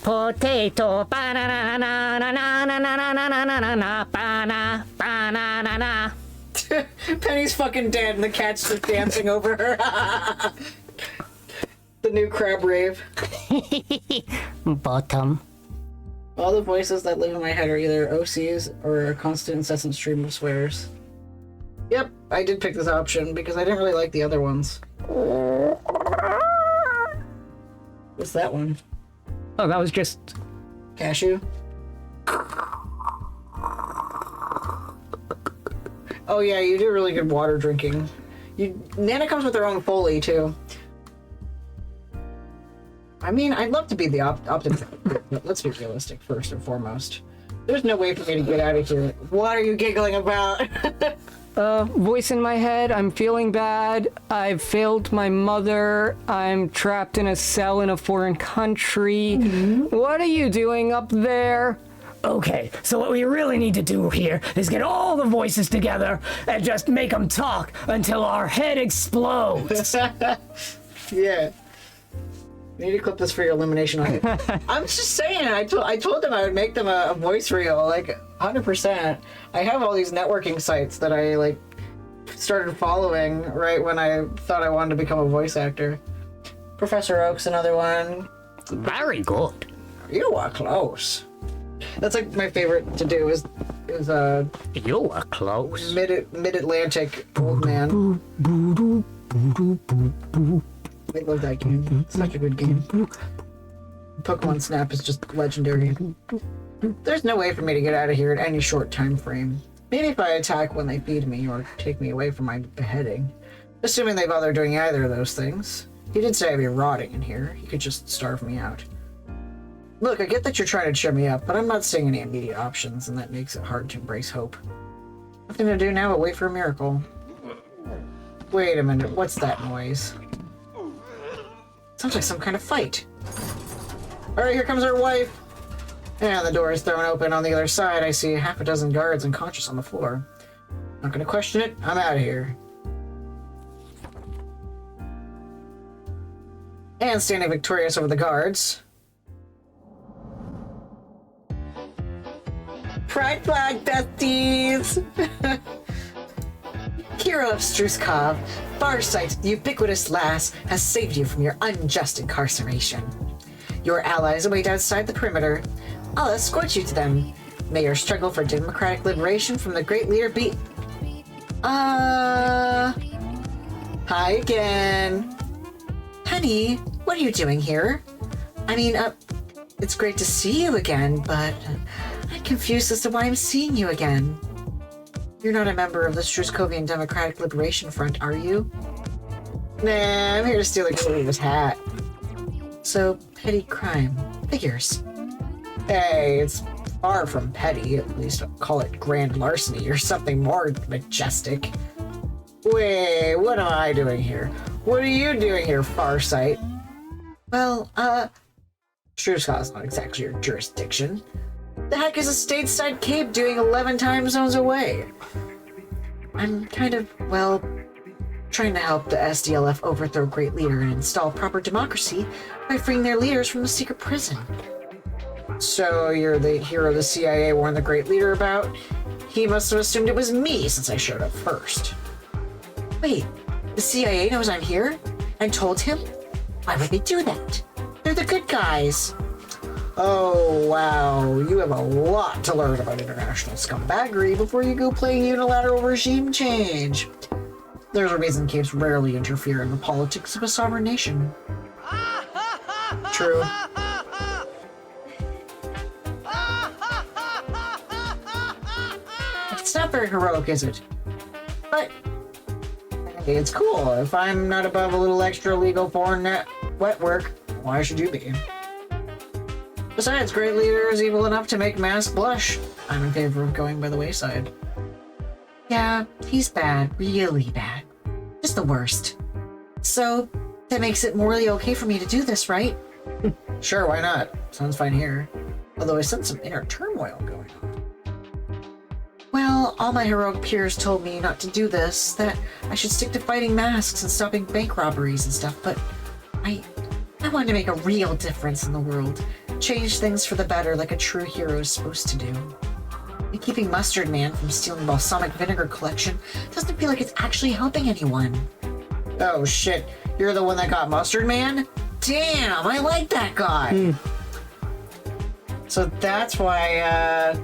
potato, banana, banana, banana.
Penny's fucking dead and the cat's just dancing over her. The new crab rave.
Bottom.
All the voices that live in my head are either OCs or a constant incessant stream of swears. Yep, I did pick this option because I didn't really like the other ones. What's that one?
Oh, that was just...
Cashew? Oh yeah, you do really good water drinking. Nana comes with her own Foley, too. I mean, I'd love to be the optimist, but let's be realistic first and foremost. There's no way for me to get out of here. What are you giggling about?
voice in my head. I'm feeling bad. I've failed my mother. I'm trapped in a cell in a foreign country. What are you doing up there?
Okay, so what we really need to do here is get all the voices together and just make them talk until our head explodes.
Yeah. You need to clip this for your elimination. I'm just saying, I told them I would make them a voice reel, like 100%. I have all these networking sites that I like started following right when I thought I wanted to become a voice actor. Professor Oak's another one.
Very good.
You are close. That's like my favorite to do is
You were close.
mid-Atlantic old man. I love that game. It's such a good game. Pokemon Snap is just legendary. There's no way for me to get out of here at any short time frame. Maybe if I attack when they feed me or take me away from my beheading. Assuming they bother doing either of those things. He did say I'd be rotting in here. He could just starve me out. Look, I get that you're trying to cheer me up, but I'm not seeing any immediate options, and that makes it hard to embrace hope. Nothing to do now but wait for a miracle. Wait a minute, what's that noise? Sounds like some kind of fight. Alright, here comes our wife. And the door is thrown open. On the other side, I see half a dozen guards unconscious on the floor. Not gonna question it, I'm out of here. And standing victorious over the guards. Pride flag, besties! Hero of Struskov, Farsight, the ubiquitous lass, has saved you from your unjust incarceration. Your allies await outside the perimeter. I'll escort you to them. May your struggle for democratic liberation from the great leader be... Hi again. Honey, what are you doing here? I mean, it's great to see you again, but I'm confused as to why I'm seeing you again. You're not a member of the Struskovian Democratic Liberation Front, are you? Nah, I'm here to steal the leader's hat. So, petty crime. Figures. Hey, it's far from petty. At least I'll call it grand larceny or something more majestic. Wait, what am I doing here? What are you doing here, Farsight? Well, Struskov's not exactly your jurisdiction. The heck is a stateside cape doing 11 time zones away? I'm kind of, well, trying to help the SDLF overthrow Great Leader and install proper democracy by freeing their leaders from the secret prison. So you're the hero the CIA warned the Great Leader about? He must have assumed it was me since I showed up first. Wait, the CIA knows I'm here? And told him? Why would they do that? They're the good guys. Oh, wow. You have a lot to learn about international scumbaggery before you go playing unilateral regime change. There's a reason capes rarely interfere in the politics of a sovereign nation. True. It's not very heroic, is it? But hey, it's cool. If I'm not above a little extra legal foreign net wet work, why should you be? Besides, Great Leader is evil enough to make Mask blush. I'm in favor of going by the wayside. Yeah, he's bad. Really bad. Just the worst. So, that makes it morally okay for me to do this, right? Sure, why not? Sounds fine here. Although I sense some inner turmoil going on. Well, all my heroic peers told me not to do this, that I should stick to fighting masks and stopping bank robberies and stuff, but I wanted to make a real difference in the world. Change things for the better like a true hero is supposed to do. And keeping Mustard Man from stealing balsamic vinegar collection doesn't feel like it's actually helping anyone. Oh shit, you're the one that got Mustard Man? Damn, I like that guy! So that's why,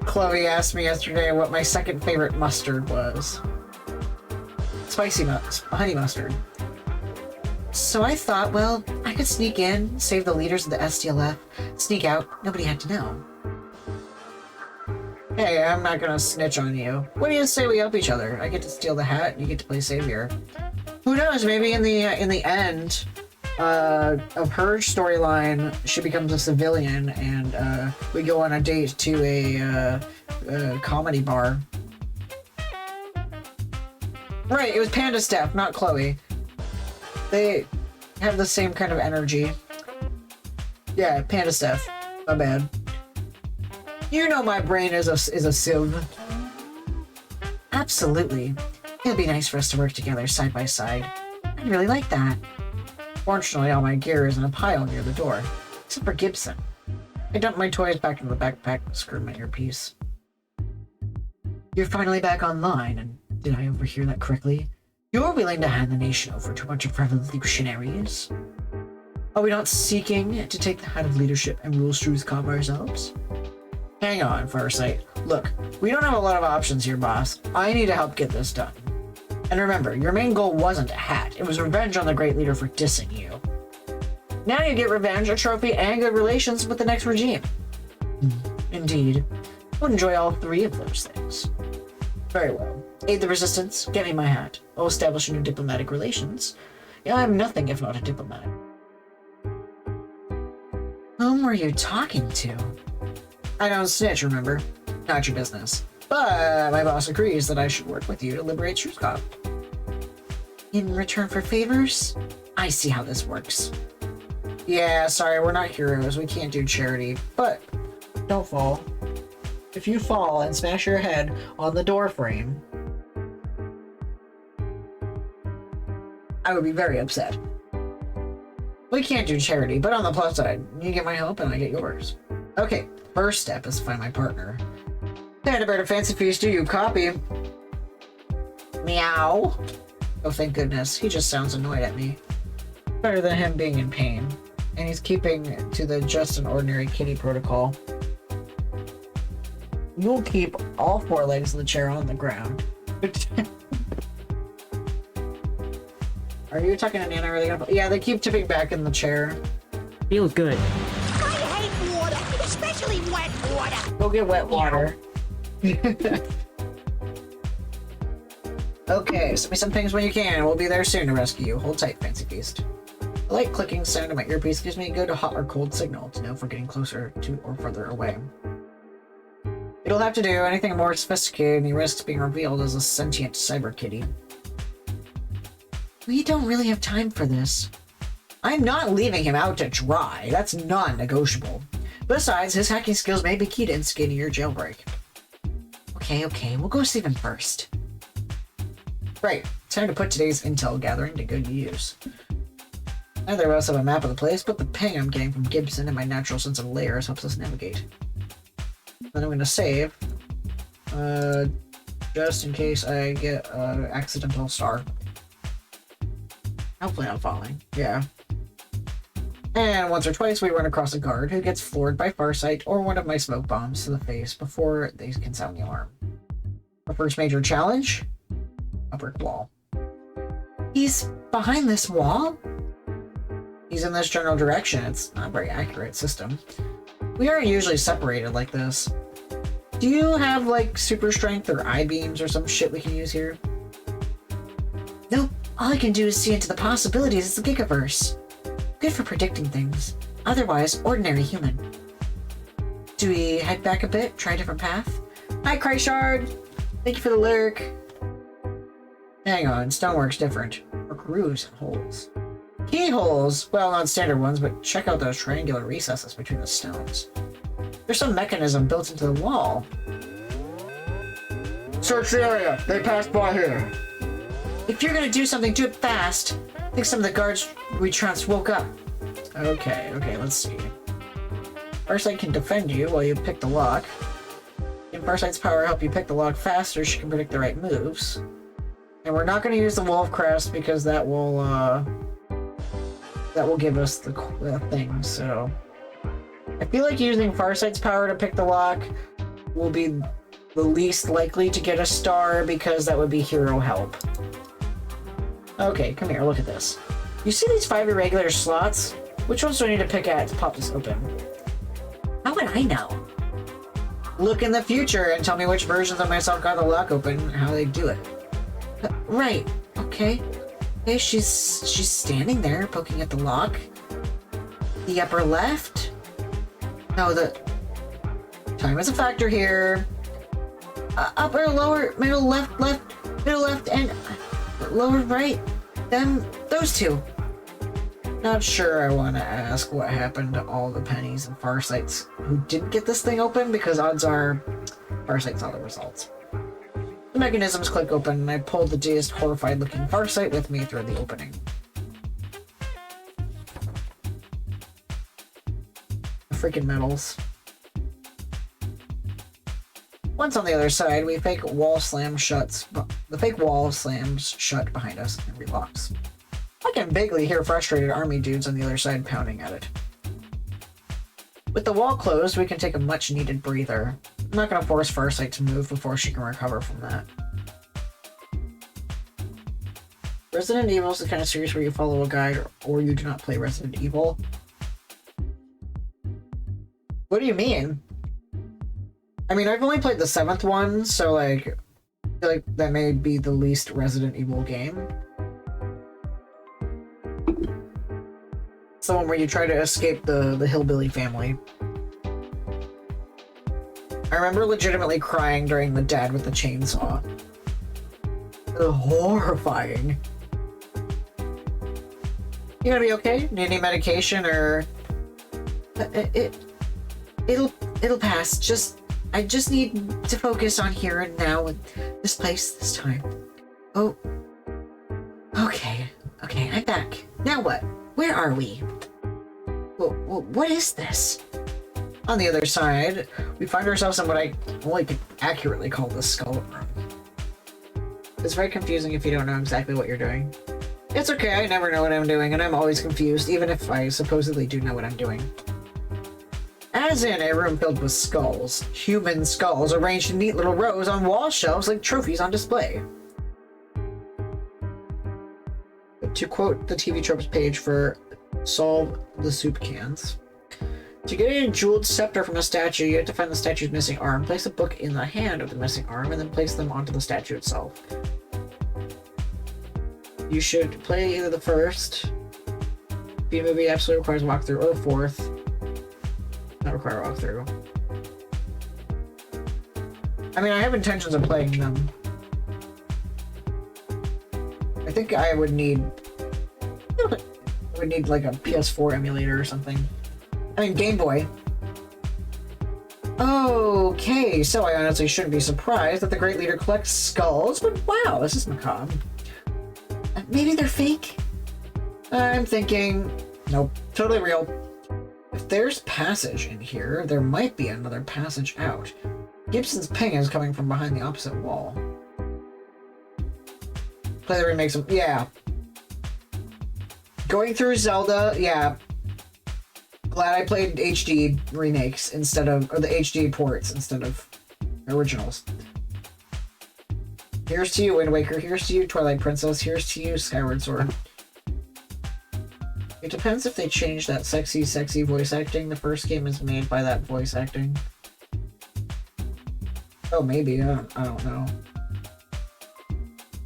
Chloe asked me yesterday what my second favorite mustard was. Honey mustard. So I thought, well, I could sneak in, save the leaders of the SDLF, sneak out, nobody had to know. Hey, I'm not gonna snitch on you. What do you say we help each other? I get to steal the hat, and you get to play savior. Who knows, maybe in the end of her storyline, she becomes a civilian, and we go on a date to a comedy bar. Right, it was Panda Steph, not Chloe. They have the same kind of energy. Yeah, Panda Steph. My bad. You know my brain is a sieve.
Absolutely. It'll be nice for us to work together side by side. I'd really like that.
Fortunately, all my gear is in a pile near the door.
Except for Gibson.
I dumped my toys back into the backpack and screwed my earpiece.
You're finally back online, and did I overhear that correctly? You're willing to hand the nation over to a bunch of revolutionaries? Are we not seeking to take the hand of leadership and rule Struthcom ourselves?
Hang on, Farsight. Look, we don't have a lot of options here, boss. I need to help get this done. And remember, your main goal wasn't a hat. It was revenge on the Great Leader for dissing you. Now you get revenge, a trophy, and good relations with the next regime.
Indeed.
I would enjoy all three of those things. Very well.
Aid the resistance, get me my hat. I'll establish new diplomatic relations.
Yeah, I'm nothing if not a diplomat.
Whom were you talking to?
I don't snitch, remember? Not your business. But my boss agrees that I should work with you to liberate Struthcom.
In return for favors? I see how this works.
Yeah, sorry, we're not heroes. We can't do charity. But don't fall. If you fall and smash your head on the door frame, I would be very upset. We can't do charity, but on the plus side, you get my help and I get yours. Okay, first step is to find my partner. Panda Bird, a fancy feast, do you copy? Meow. Oh, thank goodness. He just sounds annoyed at me. Better than him being in pain. And he's keeping to the just an ordinary kitty protocol. You'll keep all four legs of the chair on the ground. Are you talking to Nana? Are they gonna... Yeah, they keep tipping back in the chair.
Feels good.
I hate water, especially wet water.
Go get wet water. Okay, send me some pings when you can. We'll be there soon to rescue you. Hold tight, Fancy Feast. The light clicking sound of my earpiece gives me a good hot or cold signal to know if we're getting closer to or further away. It'll have to do. Anything more sophisticated and he risks being revealed as a sentient cyber kitty.
We don't really have time for this.
I'm not leaving him out to dry. That's non-negotiable. Besides, his hacking skills may be key to instigating your jailbreak.
Okay, we'll go save him first.
Right, time to put today's intel gathering to good use. Neither of us have a map of the place, but the ping I'm getting from Gibson and my natural sense of layers helps us navigate. Then I'm gonna save, just in case I get an accidental star. Hopefully not falling. Yeah. And once or twice we run across a guard who gets floored by Farsight or one of my smoke bombs to the face before they can sound the alarm. Our first major challenge? A brick wall.
He's behind this wall?
He's in this general direction. It's not a very accurate system. We aren't usually separated like this. Do you have, like, super strength or I-beams or some shit we can use here?
Nope. All I can do is see into the possibilities of the Gigaverse. Good for predicting things. Otherwise, ordinary human. Do we head back a bit? Try a different path?
Hi, Kryshard! Thank you for the lurk. Hang on, stonework's different. Or grooves and holes. Keyholes! Well, not standard ones, but check out those triangular recesses between the stones. There's some mechanism built into the wall. Search the area! They passed by here!
If you're gonna do something, do it fast. I think some of the guards we trounced woke up.
Okay, let's see. Farsight can defend you while you pick the lock. Can Farsight's power help you pick the lock faster? She can predict the right moves. And we're not going to use the Wolf Crest because that will give us the thing, so... I feel like using Farsight's power to pick the lock will be the least likely to get a star because that would be hero help. Okay, come here, look at this. You see these 5 irregular slots? Which ones do I need to pick at to pop this open?
How would I know?
Look in the future and tell me which versions of myself got the lock open and how they do it.
Right, okay. Okay, she's standing there poking at the lock. The upper left?
No, the... Time is a factor here.
Upper, lower, middle, left, middle, left, and...
Lower right? Those two. Not sure I want to ask what happened to all the pennies and Farsights who didn't get this thing open, because odds are Farsight saw the results. The mechanisms click open, and I pulled the dazed, horrified-looking Farsight with me through the opening. The freaking medals. Once on the other side, the fake wall slams shut behind us and relocks. I can vaguely hear frustrated army dudes on the other side pounding at it. With the wall closed, we can take a much-needed breather. I'm not going to force Farsight to move before she can recover from that. Resident Evil is the kind of series where you follow a guide or you do not play Resident Evil. What do you mean? I mean, I've only played the 7th one, so like, I feel like that may be the least Resident Evil game. It's the one where you try to escape the hillbilly family. I remember legitimately crying during the dad with the chainsaw. Horrifying. You gonna be okay? Need any medication or... It'll pass. I just need to focus on here and now and this place this time. Oh. Okay, I'm back. Now what? Where are we? What is this? On the other side, we find ourselves in what I only could accurately call the skull room. It's very confusing if you don't know exactly what you're doing. It's okay, I never know what I'm doing, and I'm always confused, even if I supposedly do know what I'm doing. As in a room filled with skulls, human skulls arranged in neat little rows on wall shelves like trophies on display. To quote the TV Tropes page for Solve the Soup Cans, to get a jeweled scepter from a statue, you have to find the statue's missing arm, place a book in the hand of the missing arm, and then place them onto the statue itself. You should play either the first, B-movie absolutely requires a walkthrough, or the fourth, not require a walkthrough. I mean, I have intentions of playing them. I think I would need like a PS4 emulator or something. I mean, Game Boy. Okay, so I honestly shouldn't be surprised that the Great Leader collects skulls, but wow, this is macabre. Maybe they're fake? I'm thinking, nope, totally real. If there's passage in here, there might be another passage out. Gibson's ping is coming from behind the opposite wall. Play the remakes of... yeah. Going through Zelda, yeah. Glad I played HD remakes instead of... or the HD ports instead of originals. Here's to you, Wind Waker. Here's to you, Twilight Princess. Here's to you, Skyward Sword. It depends if they change that sexy voice acting. The first game is made by that voice acting. Oh, maybe. I don't know.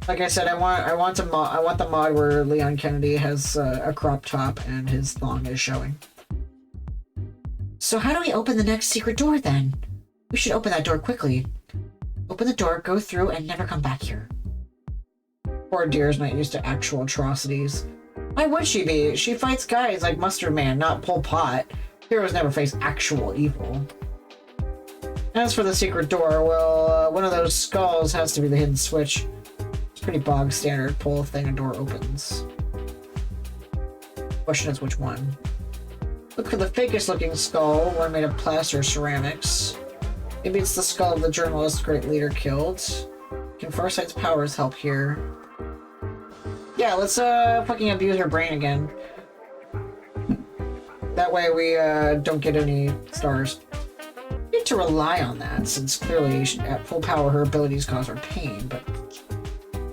Like I said, I want the mod where Leon Kennedy has a crop top and his thong is showing. So how do we open the next secret door then? We should open that door quickly. Open the door, go through, and never come back here. Poor dear's not used to actual atrocities. Why would she be? She fights guys like Mustard Man, not Pol Pot. Heroes never face actual evil. As for the secret door, well, one of those skulls has to be the hidden switch. It's pretty bog standard. Pull a thing, a door opens. Question is which one? Look for the fakest looking skull, one made of plaster or ceramics. Maybe it's the skull of the journalist Great Leader killed. Can Farsight's powers help here? Yeah, let's fucking abuse her brain again. That way we don't get any stars. We need to rely on that, since clearly at full power her abilities cause her pain, but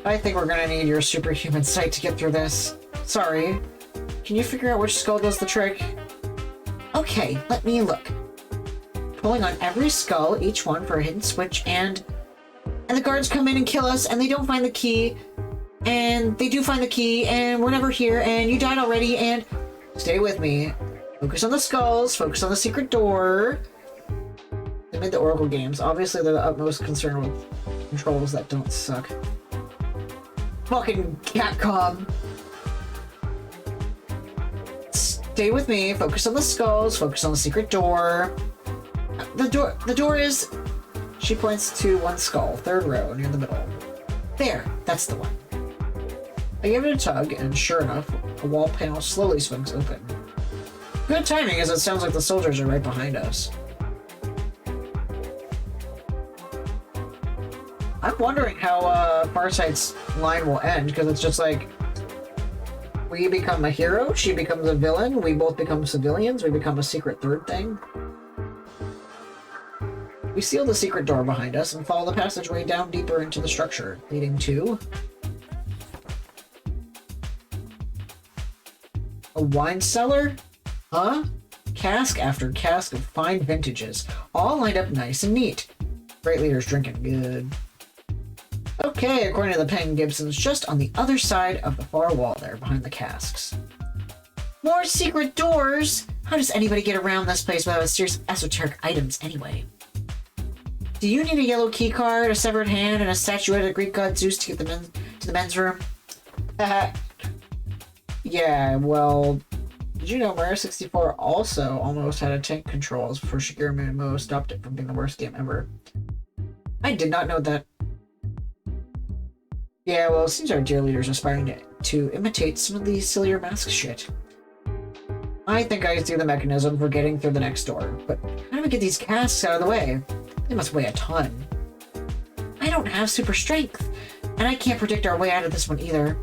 I think we're gonna need your superhuman sight to get through this. Sorry. Can you figure out which skull does the trick? Okay, let me look. Pulling on every skull, each one for a hidden switch, and the guards come in and kill us, and they don't find the key, and they do find the key, and we're never here, and you died already, and... Stay with me. Focus on the skulls, focus on the secret door. They made the Oracle games. Obviously, they're the utmost concern with controls that don't suck. fucking catcom. Stay with me. Focus on the skulls. Focus on the secret door. The door is... She points to one skull, third row, near the middle. There, that's the one. I give it a tug, and sure enough, a wall panel slowly swings open. Good timing, as it sounds like the soldiers are right behind us. I'm wondering how Farsight's line will end, because it's just like, we become a hero, she becomes a villain, we both become civilians, we become a secret third thing. We seal the secret door behind us and follow the passageway down deeper into the structure, leading to... a wine cellar? Huh? Cask after cask of fine vintages, all lined up nice and neat. Great leader's drinking good. Okay, according to the pen, Gibson's just on the other side of the far wall there, behind the casks. More secret doors? How does anybody get around this place without a series of esoteric items anyway? Do you need a yellow key card, a severed hand, and a statuette of Greek god Zeus to get to the men's room? Yeah, well, did you know Mario 64 also almost had a tank controls before Shigeru Miyamoto stopped it from being the worst game ever? I did not know that. Yeah, well, it seems our dear leader's aspiring to imitate some of the sillier mask shit. I think I see the mechanism for getting through the next door, but how do we get these casks out of the way? They must weigh a ton. I don't have super strength, and I can't predict our way out of this one either.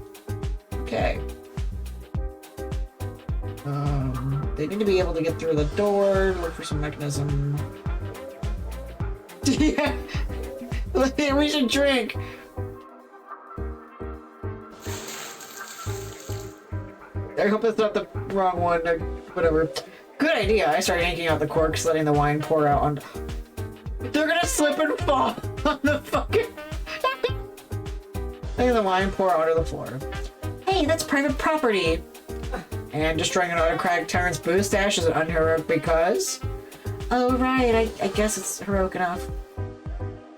Okay. They need to be able to get through the door, look for some mechanism. Yeah! We should drink! I hope it's not the wrong one, or whatever. Good idea. I started yanking out the corks, letting the wine pour out on... They're gonna slip and fall on the fucking... Letting the wine pour onto the floor. Hey, that's private property! And destroying an autocratic tyrant's boostache is unheroic because... Oh, right, I guess it's heroic enough.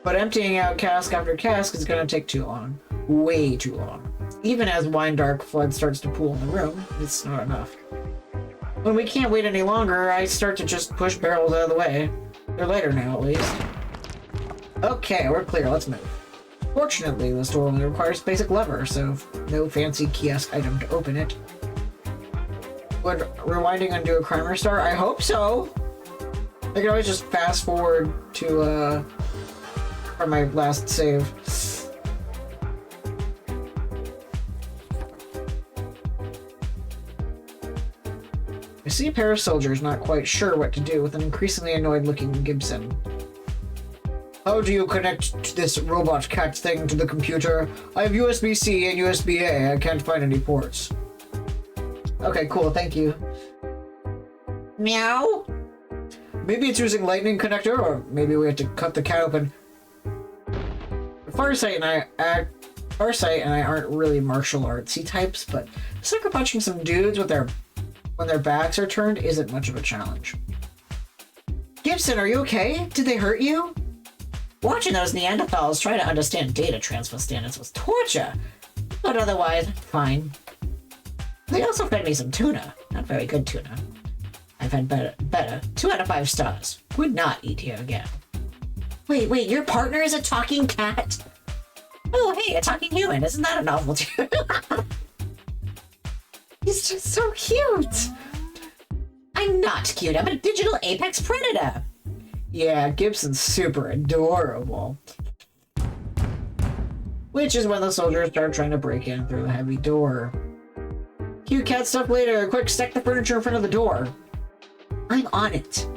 But emptying out cask after cask is gonna take too long. Way too long. Even as wine dark flood starts to pool in the room, it's not enough. When we can't wait any longer, I start to just push barrels out of the way. They're lighter now, at least. Okay, we're clear, let's move. Fortunately, this door only requires a basic lever, so no fancy kiosk item to open it. Would rewinding undo a crime restart? I hope so! I can always just fast forward to, from my last save. I see a pair of soldiers not quite sure what to do with an increasingly annoyed-looking Gibson. How do you connect this robot cat thing to the computer? I have USB-C and USB-A. I can't find any ports. Okay, cool, thank you. Meow? Maybe it's using lightning connector, or maybe we have to cut the cat open. Farsight and I aren't really martial artsy types, but sucker punching some dudes with when their backs are turned isn't much of a challenge. Gibson, are you okay? Did they hurt you? Watching those Neanderthals try to understand data transfer standards was torture, but otherwise, fine. They also fed me some tuna. Not very good tuna. I've had better. 2 out of 5 stars. Would not eat here again. Wait, your partner is a talking cat? Oh, hey, a talking human. Isn't that a novelty? He's just so cute. I'm not cute. I'm a digital apex predator. Yeah, Gibson's super adorable. Which is when the soldiers start trying to break in through the heavy door. Cute cat stuff later. Quick, stack the furniture in front of the door. I'm on it.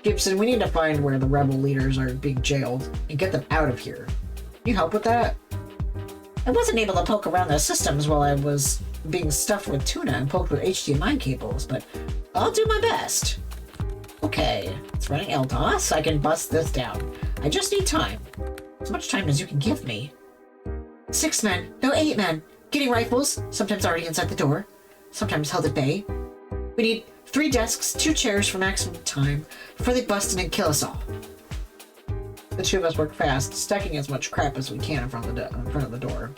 Gibson, we need to find where the rebel leaders are being jailed and get them out of here. Can you help with that? I wasn't able to poke around their systems while I was being stuffed with tuna and poked with HDMI cables, but I'll do my best. Okay, it's running LDOS. I can bust this down. I just need time. As much time as you can give me. 6 men, no 8 men. Getting rifles, sometimes already inside the door, sometimes held at bay. We need 3 desks, 2 chairs for maximum time before they bust in and kill us all. The 2 of us work fast, stacking as much crap as we can in front of the door.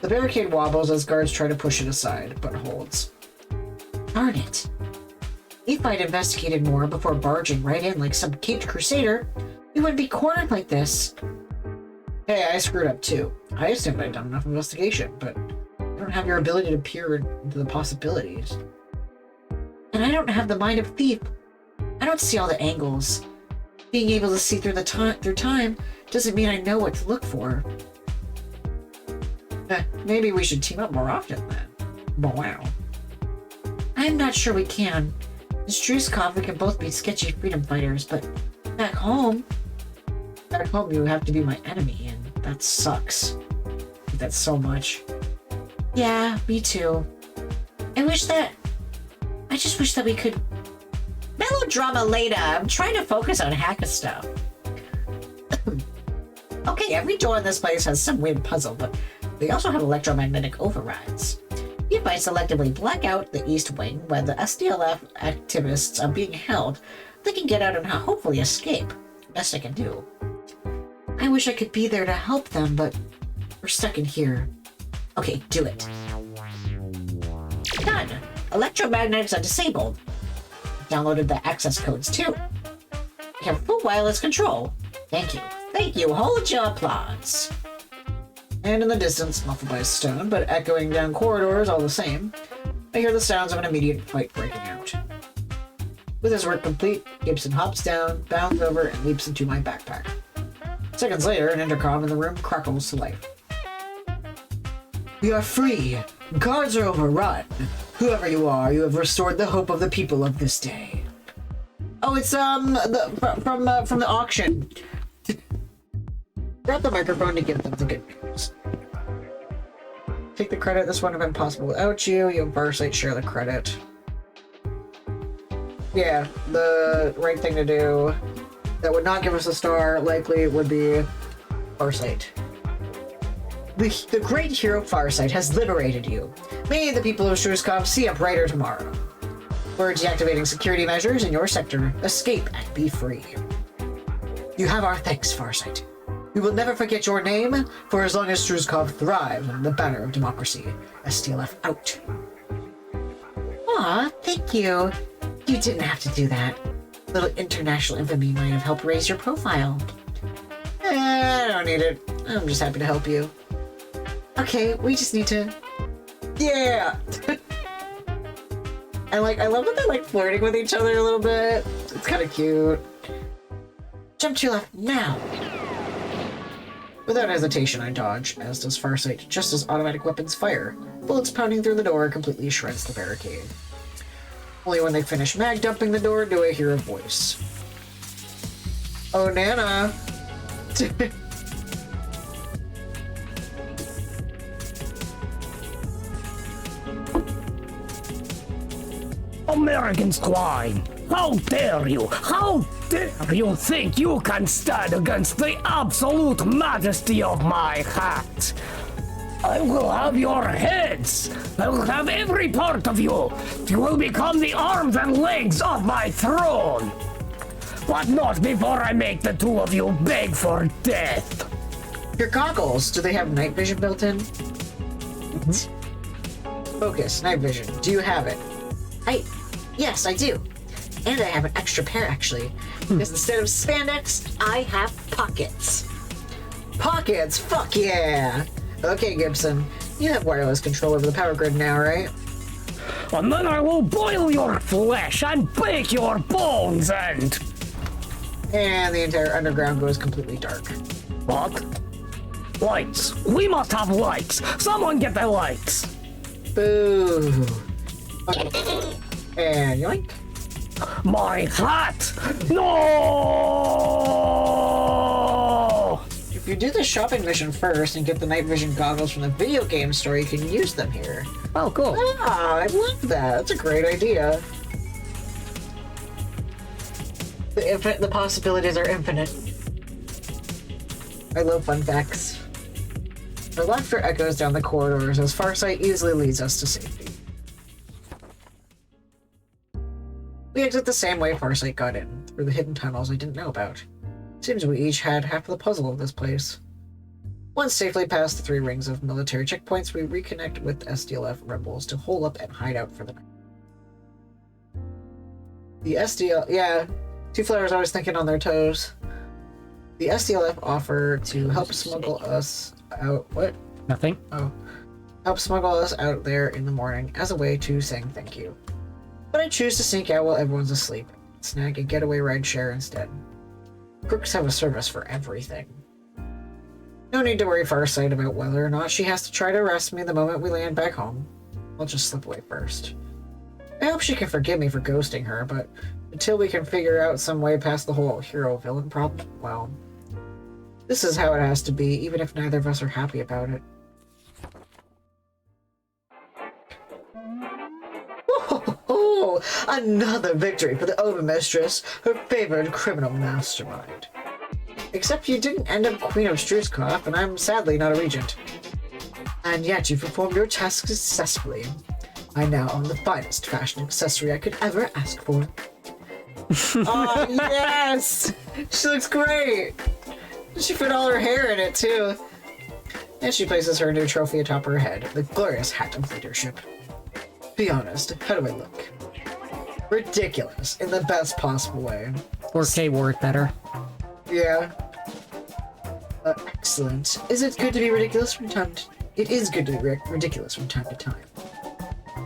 The barricade wobbles as guards try to push it aside, but holds.
Darn it. If I'd investigated more before barging right in like some caped crusader, we wouldn't be cornered like this.
Hey, I screwed up too. I assumed I'd done enough investigation, but I don't have your ability to peer into the possibilities.
And I don't have the mind of a thief. I don't see all the angles. Being able to see through time doesn't mean I know what to look for.
Maybe we should team up more often then. But wow.
I'm not sure we can. In Struzkov, we can both be sketchy freedom fighters, but back home
you have to be my enemy, and that sucks. That's so much.
Yeah, me too. I just wish that we could... Melodrama later. I'm trying to focus on hacker stuff. Okay, every door in this place has some weird puzzle, but they also have electromagnetic overrides. If I selectively black out the East Wing where the SDLF activists are being held, they can get out and hopefully escape. Best I can do. I wish I could be there to help them, but we're stuck in here. Okay, do it. Done. Electromagnetics are disabled. Downloaded the access codes too. We have full wireless control. Thank you. Thank you. Hold your applause.
And in the distance, muffled by stone, but echoing down corridors all the same, I hear the sounds of an immediate fight breaking out. With his work complete, Gibson hops down, bounds over, and leaps into my backpack. Seconds later, an intercom in the room crackles to life. We are free! Guards are overrun! Whoever you are, you have restored the hope of the people of this day. Oh, it's from the auction. Grab the microphone to give them the good news. Take the credit. This wouldn't have been possible without you. You and Farsight share the credit. Yeah, the right thing to do that would not give us a star likely would be Farsight. The great hero Farsight has liberated you. May the people of Struzkov see a brighter tomorrow. We're deactivating security measures in your sector. Escape and be free. You have our thanks, Farsight. We will never forget your name for as long as Struzkov thrives under the banner of democracy. STLF out.
Aw, thank you. You didn't have to do that. A little international infamy might have helped raise your profile.
I don't need it. I'm just happy to help you.
Okay, we just need to...
Yeah! I love that they're flirting with each other a little bit. It's kind of cute.
Jump to your left now.
Without hesitation, I dodge, as does Farsight, just as automatic weapons fire. Bullets pounding through the door completely shreds the barricade. Only when they finish mag dumping the door do I hear a voice. Oh, Nana!
American swine! How dare you! How dare you think you can stand against the absolute majesty of my hat? I will have your heads! I will have every part of you! You will become the arms and legs of my throne! But not before I make the two of you beg for death!
Your goggles, do they have night vision built in? Focus, night vision, do you have it?
Yes, I do. And I have an extra pair, actually. Because instead of spandex, I have pockets.
Pockets? Fuck yeah! Okay, Gibson, you have wireless control over the power grid now, right?
And then I will boil your flesh and bake your bones and
the entire underground goes completely dark.
What? Lights. We must have lights. Someone get the lights.
Boo. And yoink.
My hat! No!
If you do the shopping mission first and get the night vision goggles from the video game store, you can use them here.
Oh, cool.
Ah, I love that. That's a great idea. The possibilities are infinite. I love fun facts. The laughter echoes down the corridors as Farsight easily leads us to safety. We exit the same way Farsight got in, through the hidden tunnels I didn't know about. Seems we each had half the puzzle of this place. Once safely past the 3 rings of military checkpoints, we reconnect with SDLF rebels to hole up and hide out for the night. The yeah, 2 flares always thinking on their toes. The SDLF offer to help smuggle us out. What?
Nothing.
Oh. Help smuggle us out there in the morning as a way to saying thank you. But I choose to sneak out while everyone's asleep. Snag a getaway rideshare instead. Crooks have a service for everything. No need to worry Farsight about whether or not she has to try to arrest me the moment we land back home. I'll just slip away first. I hope she can forgive me for ghosting her, but until we can figure out some way past the whole hero-villain problem, well, this is how it has to be, even if neither of us are happy about it. Oh, another victory for the Overmistress, her favored criminal mastermind. Except you didn't end up Queen of Struzkov, and I'm sadly not a regent. And yet you performed your task successfully. I now own the finest fashion accessory I could ever ask for. Oh, yes! She looks great! She put all her hair in it, too. And she places her new trophy atop her head, the glorious hat of leadership. Be honest, how do I look? Ridiculous, in the best possible way.
Or K-word better.
Yeah. Excellent. Is it good to be ridiculous from time to... It is good to be ridiculous from time to time.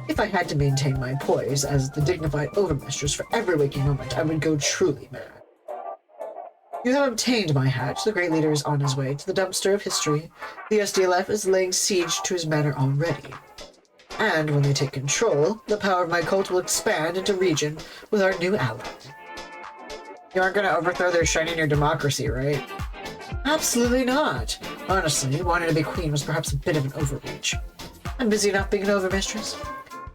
If I had to maintain my poise as the dignified Overmistress for every waking moment, I would go truly mad. You have obtained my hat. The great leader is on his way to the dumpster of history. The SDLF is laying siege to his manor already. And when they take control, the power of my cult will expand into region with our new ally. You aren't going to overthrow their shiny new democracy, right? Absolutely not. Honestly, wanting to be queen was perhaps a bit of an overreach. I'm busy enough being an overmistress.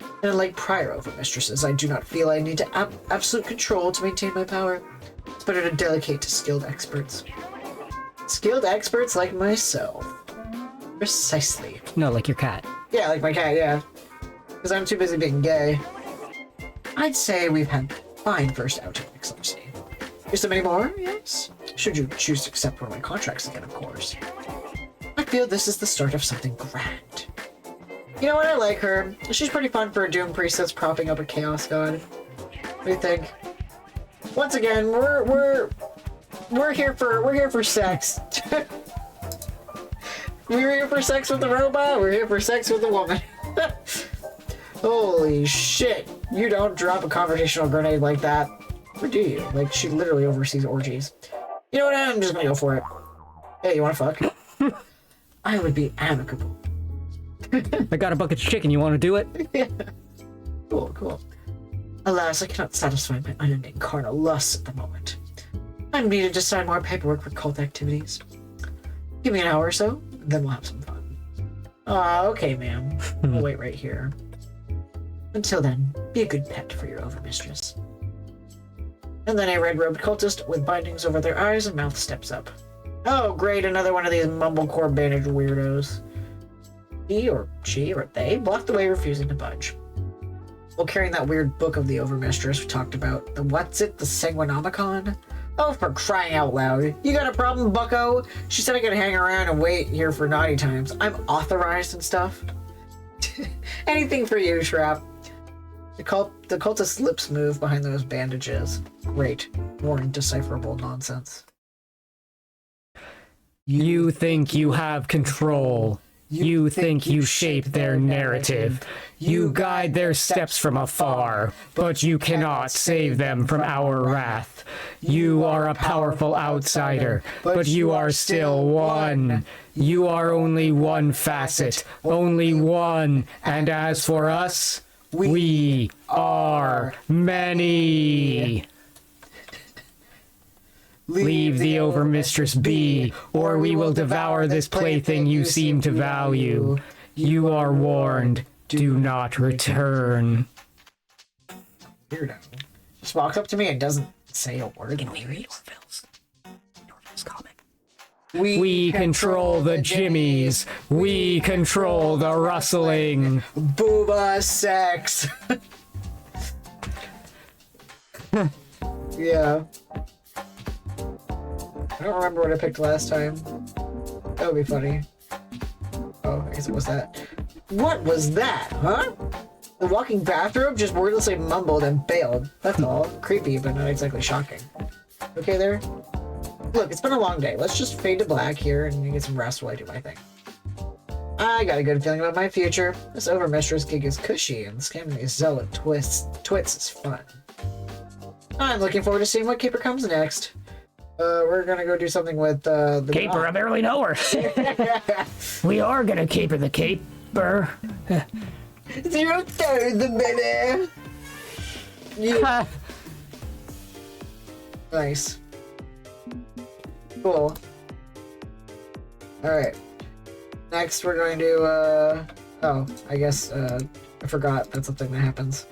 And unlike prior overmistresses, I do not feel I need to absolute control to maintain my power. It's better to delegate to skilled experts. Skilled experts like myself. Precisely.
No, like your cat.
Yeah, like my cat, yeah. Because I'm too busy being gay. I'd say we've had fine first outings, Larceny. Is there many more? Yes. Should you choose to accept one of my contracts again, of course. I feel this is the start of something grand. You know what? I like her. She's pretty fun for a Doom Priestess propping up a Chaos God. What do you think? Once again, we're here for sex. We're here for sex with the robot. We're here for sex with the woman. Holy shit! You don't drop a conversational grenade like that. Or do you? Like, she literally oversees orgies. You know what? I'm just gonna go for it. Hey, you wanna fuck? I would be amicable.
I got a bucket of chicken. You want to do it?
Yeah. Cool, cool. Alas, I cannot satisfy my unending carnal lusts at the moment. I'm needed to sign more paperwork for cult activities. Give me an hour or so, then we'll have some fun. Aw, okay, ma'am. We'll wait right here. Until then, be a good pet for your overmistress. And then a red-robed cultist with bindings over their eyes and mouth steps up. Oh, great, another one of these mumblecore bandaged weirdos. He or she or they blocked the way, refusing to budge. While carrying that weird book of the Overmistress we talked about, the what's it, the Sanguinomicon? Oh, for crying out loud. You got a problem, bucko? She said I could hang around and wait here for naughty times. I'm authorized and stuff. Anything for you, Shrap. The cultist's lips move behind those bandages. Great. More indecipherable nonsense.
You think you have control. You think you shape their narrative. You guide their steps from afar, but you cannot save them from our wrath. You are a powerful outsider, but you are still one. You are only one facet, only one. And as for us, we are many. Leave the Overmistress be, or we will devour this plaything you seem to value. You are warned. Do not return.
Weirdo. Just walks up to me and doesn't say a word.
Can we read Orville's comic?
We control the jimmies. We control the rustling.
Booba sex. Yeah. I don't remember what I picked last time. That would be funny. Oh, I guess it was that. What was that, huh? The walking bathrobe just wordlessly mumbled and bailed. That's all. Creepy, but not exactly shocking. Okay there? Look, it's been a long day. Let's just fade to black here and get some rest while I do my thing. I got a good feeling about my future. This overmistress gig is cushy, and scamming these zealot twits is fun. I'm looking forward to seeing what caper comes next. We're gonna go do something with the
Caper, I barely know her. We are gonna caper the caper.
0-3, the baby. Yeah. Nice. Cool. Alright. Next we're going to, oh, I guess, I forgot that's something that happens.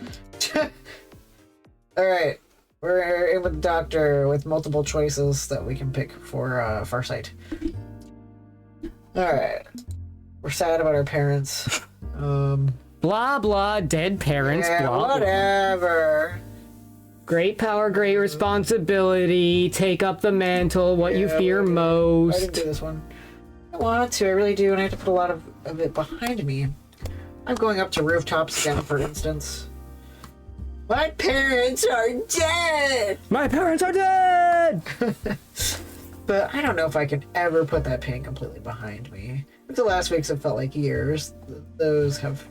Alright. We're in with the doctor with multiple choices that we can pick for, Farsight. Alright. We're sad about our parents.
Blah, blah, dead parents,
Yeah,
blah,
whatever.
Great power, great responsibility. Take up the mantle, what you fear
I
most.
didn't do this one. I want to, I really do, and I have to put a lot of it behind me. I'm going up to rooftops again, for instance. My parents are dead!
My parents are dead!
But I don't know if I can ever put that pain completely behind me. If the last weeks have felt like years, those have...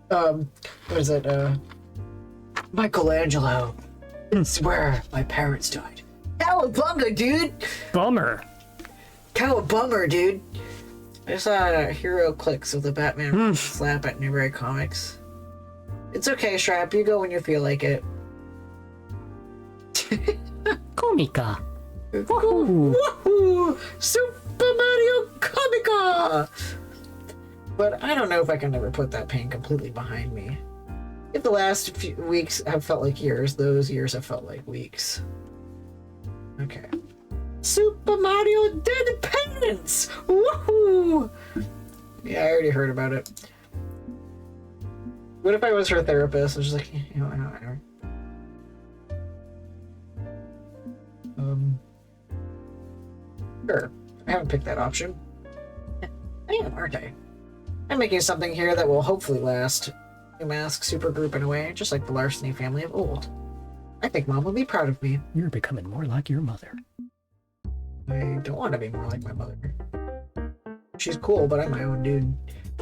what is it, Michelangelo. It's where my parents died. Cowabunga, dude!
Bummer.
Cowabunga, dude! I just saw hero clicks of the Batman slap at Newberry Comics. It's okay, Strap. You go when you feel like it.
Comica.
Woohoo! Woohoo! Super Mario Comica! But I don't know if I can ever put that pain completely behind me. If the last few weeks have felt like years, those years have felt like weeks. Okay. Super Mario Dead Parents! Woohoo! Yeah, I already heard about it. What if I was her therapist? I was just like, you know, Sure. I haven't picked that option. I am, aren't I? I'm making something here that will hopefully last. New mask supergroup in a way, just like the Larceny family of old. I think Mom will be proud of me.
You're becoming more like your mother.
I don't want to be more like my mother. She's cool, but I'm my own dude.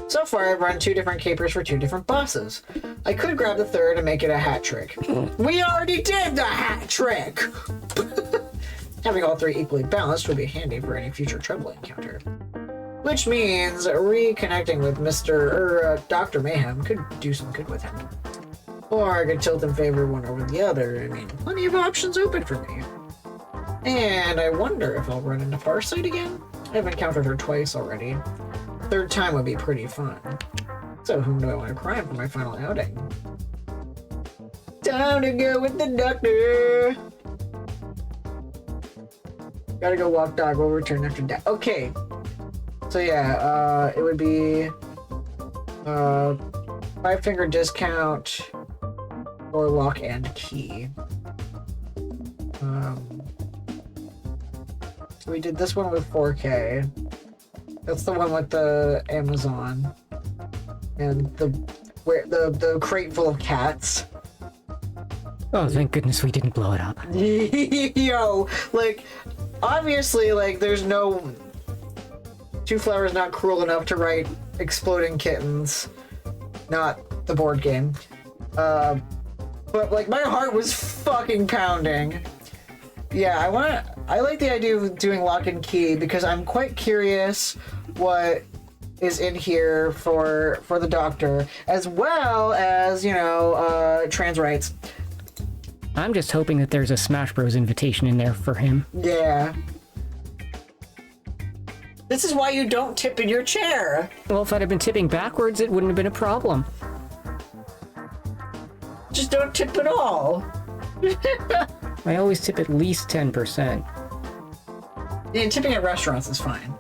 So far, I've run 2 different capers for 2 different bosses. I could grab the third and make it a hat trick. We already did the hat trick! Having all 3 equally balanced would be handy for any future trouble encounter. Which means reconnecting with Dr. Mayhem could do some good with him. Or I could tilt in favor of one over the other. I mean, plenty of options open for me. And I wonder if I'll run into Farsight again? I've encountered her twice already. 3rd time would be pretty fun. So whom do I want to crime for my final outing? Time to go with the doctor! Gotta go walk dog, we'll return after that. Okay. So yeah, it would be 5-finger discount or lock and key. We did this one with 4K. That's the one with the Amazon and the crate full of cats.
Oh, thank goodness we didn't blow it up.
Yo, like, obviously, like, there's no... Two Flowers not cruel enough to write exploding kittens. Not the board game. But, like, my heart was fucking pounding. Yeah, I like the idea of doing lock and key because I'm quite curious what is in here for the doctor, as well as, you know, trans rights.
I'm just hoping that there's a Smash Bros. Invitation in there for him.
Yeah. This is why you don't tip in your chair.
Well, if I'd have been tipping backwards, it wouldn't have been a problem.
Just don't tip at all.
I always tip at least 10%.
Yeah, tipping at restaurants is fine.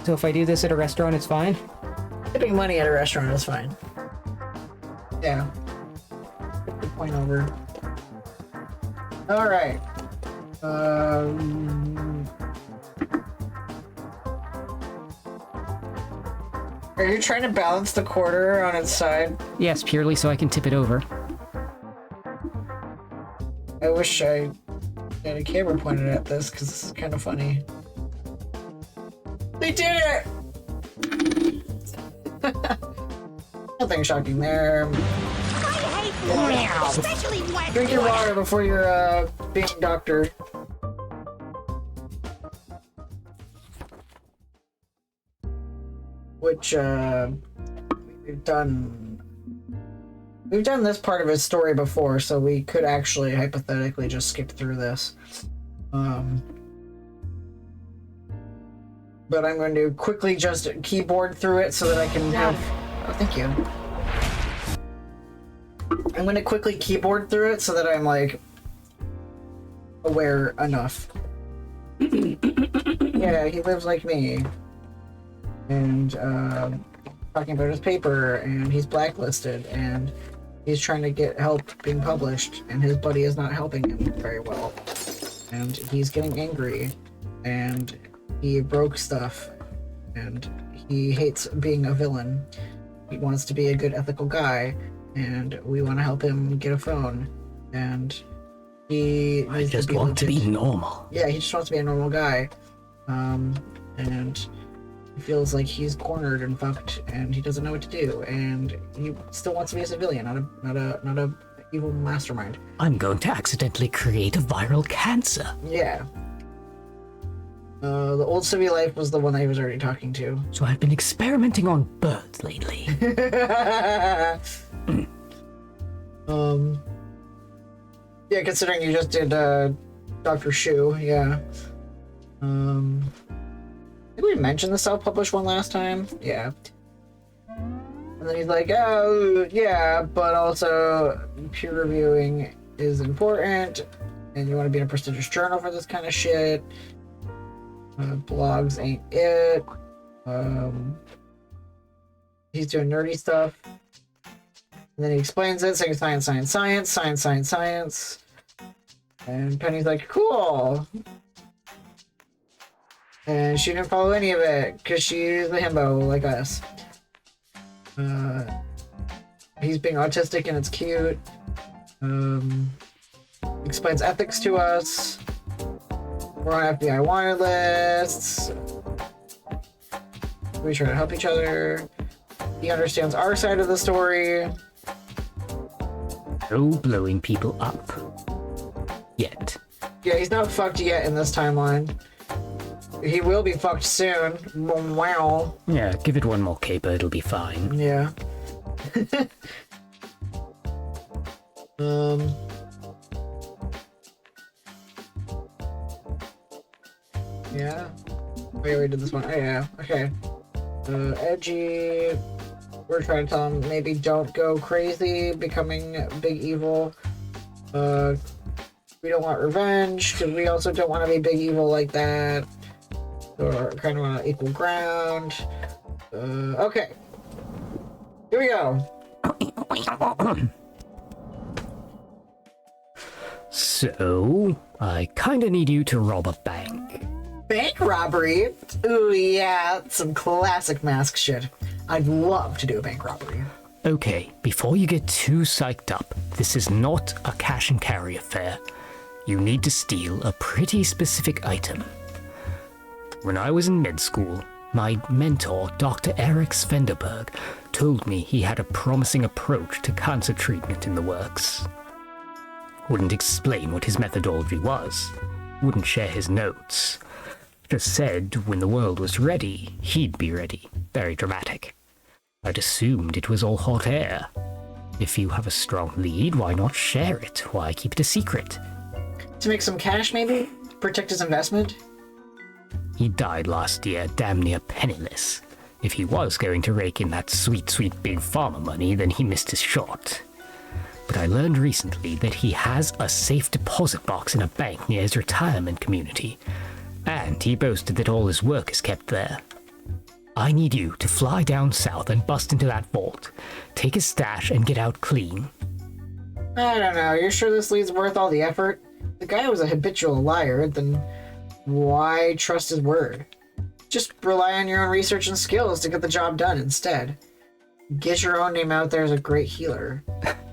So if I do this at a restaurant, it's fine?
Tipping money at a restaurant is fine. Yeah. Good point over. Alright. Are you trying to balance the quarter on its side?
Yes, purely so I can tip it over.
I wish I had a camera pointed at this, because this is kind of funny. They did it! Nothing shocking there.
I hate water, especially wet
Drink your
water.
water before you're being doctored. Which we've done this part of his story before, so we could actually hypothetically just skip through this. But I'm going to quickly just keyboard through it so that I can have... Oh, thank you. I'm going to quickly keyboard through it so that I'm, like, aware enough. Yeah, he lives like me. And, talking about his paper, and he's blacklisted, and he's trying to get help being published, and his buddy is not helping him very well. And he's getting angry, and he broke stuff, and he hates being a villain. He wants to be a good ethical guy, and we want to help him get a phone, and he
I just want to be normal.
Yeah, he just wants to be a normal guy. And he feels like he's cornered and fucked, and he doesn't know what to do, and he still wants to be a civilian, not a evil mastermind.
I'm going to accidentally create a viral cancer.
Yeah. The old civvy life was the one that he was already talking to.
So I've been experimenting on birds lately.
Yeah, considering you just did Dr. Shu, yeah. Did we mention the self-published one last time? Yeah. And then he's like, oh, yeah, but also peer reviewing is important, and you want to be in a prestigious journal for this kind of shit. Blogs ain't it. He's doing nerdy stuff. And then he explains it, saying science, science, science, science, science, science. And Penny's like, cool. And she didn't follow any of it, because she's a himbo like us. He's being autistic and it's cute. Explains ethics to us. We're on FBI wanted lists. We try to help each other. He understands our side of the story.
No blowing people up. Yet.
Yeah, he's not fucked yet in this timeline. He will be fucked soon. Wow.
Yeah, give it one more caper, it'll be fine.
Yeah. Yeah. Wait, we did this one. Oh, yeah. Okay. Edgy. We're trying to tell him maybe don't go crazy, becoming big evil. We don't want revenge, because we also don't want to be big evil like that. Or kind of on equal ground. Okay. Here we go.
So, I kinda need you to rob a bank.
Bank robbery? Ooh, yeah, some classic mask shit. I'd love to do a bank robbery.
Okay, before you get too psyched up, this is not a cash and carry affair. You need to steal a pretty specific item. When I was in med school, my mentor, Dr. Eric Svenderberg, told me he had a promising approach to cancer treatment in the works. Wouldn't explain what his methodology was, wouldn't share his notes. Just said when the world was ready, he'd be ready. Very dramatic. I'd assumed it was all hot air. If you have a strong lead, why not share it? Why keep it a secret?
To make some cash, maybe? Protect his investment?
He died last year, damn near penniless. If he was going to rake in that sweet, sweet big pharma money, then he missed his shot. But I learned recently that he has a safe deposit box in a bank near his retirement community, and he boasted that all his work is kept there. I need you to fly down south and bust into that vault, take his stash, and get out clean.
I don't know, you're sure this lead's worth all the effort? The guy was a habitual liar, then why trust his word? just rely on your own research and skills to get the job done instead. Get your own name out there as a great healer.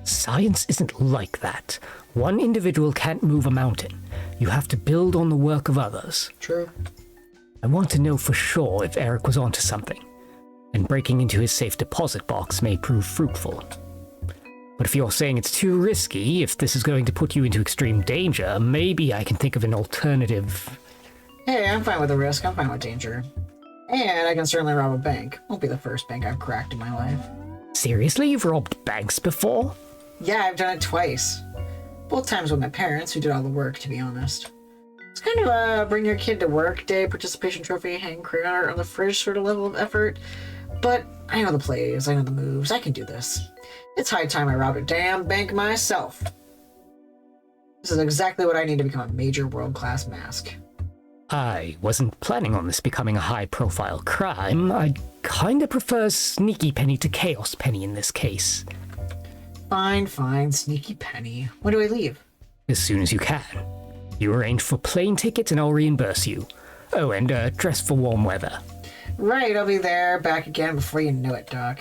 Science isn't like that. One individual can't move a mountain. You have to build on the work of others.
True.
I want to know for sure if Eric was onto something, and breaking into his safe deposit box may prove fruitful. But if you're saying it's too risky, if this is going to put you into extreme danger, maybe I can think of an alternative.
Hey, I'm fine with the risk. I'm fine with danger. And I can certainly rob a bank. Won't be the first bank I've cracked in my life.
Seriously, you've robbed banks before?
Yeah, I've done it twice. Both times with my parents, who did all the work, to be honest. It's kind of a bring your kid to work day, participation trophy, hang crayon art on the fridge sort of level of effort. But I know the plays, I know the moves, I can do this. It's high time I robbed a damn bank myself. This is exactly what I need to become a major world-class mask.
I wasn't planning on this becoming a high-profile crime. I'd kinda prefer Sneaky Penny to Chaos Penny in this case.
Fine, Sneaky Penny. When do I leave?
As soon as you can. You arrange for plane tickets and I'll reimburse you. Oh, and dress for warm weather.
Right, I'll be there, back again before you know it, Doc.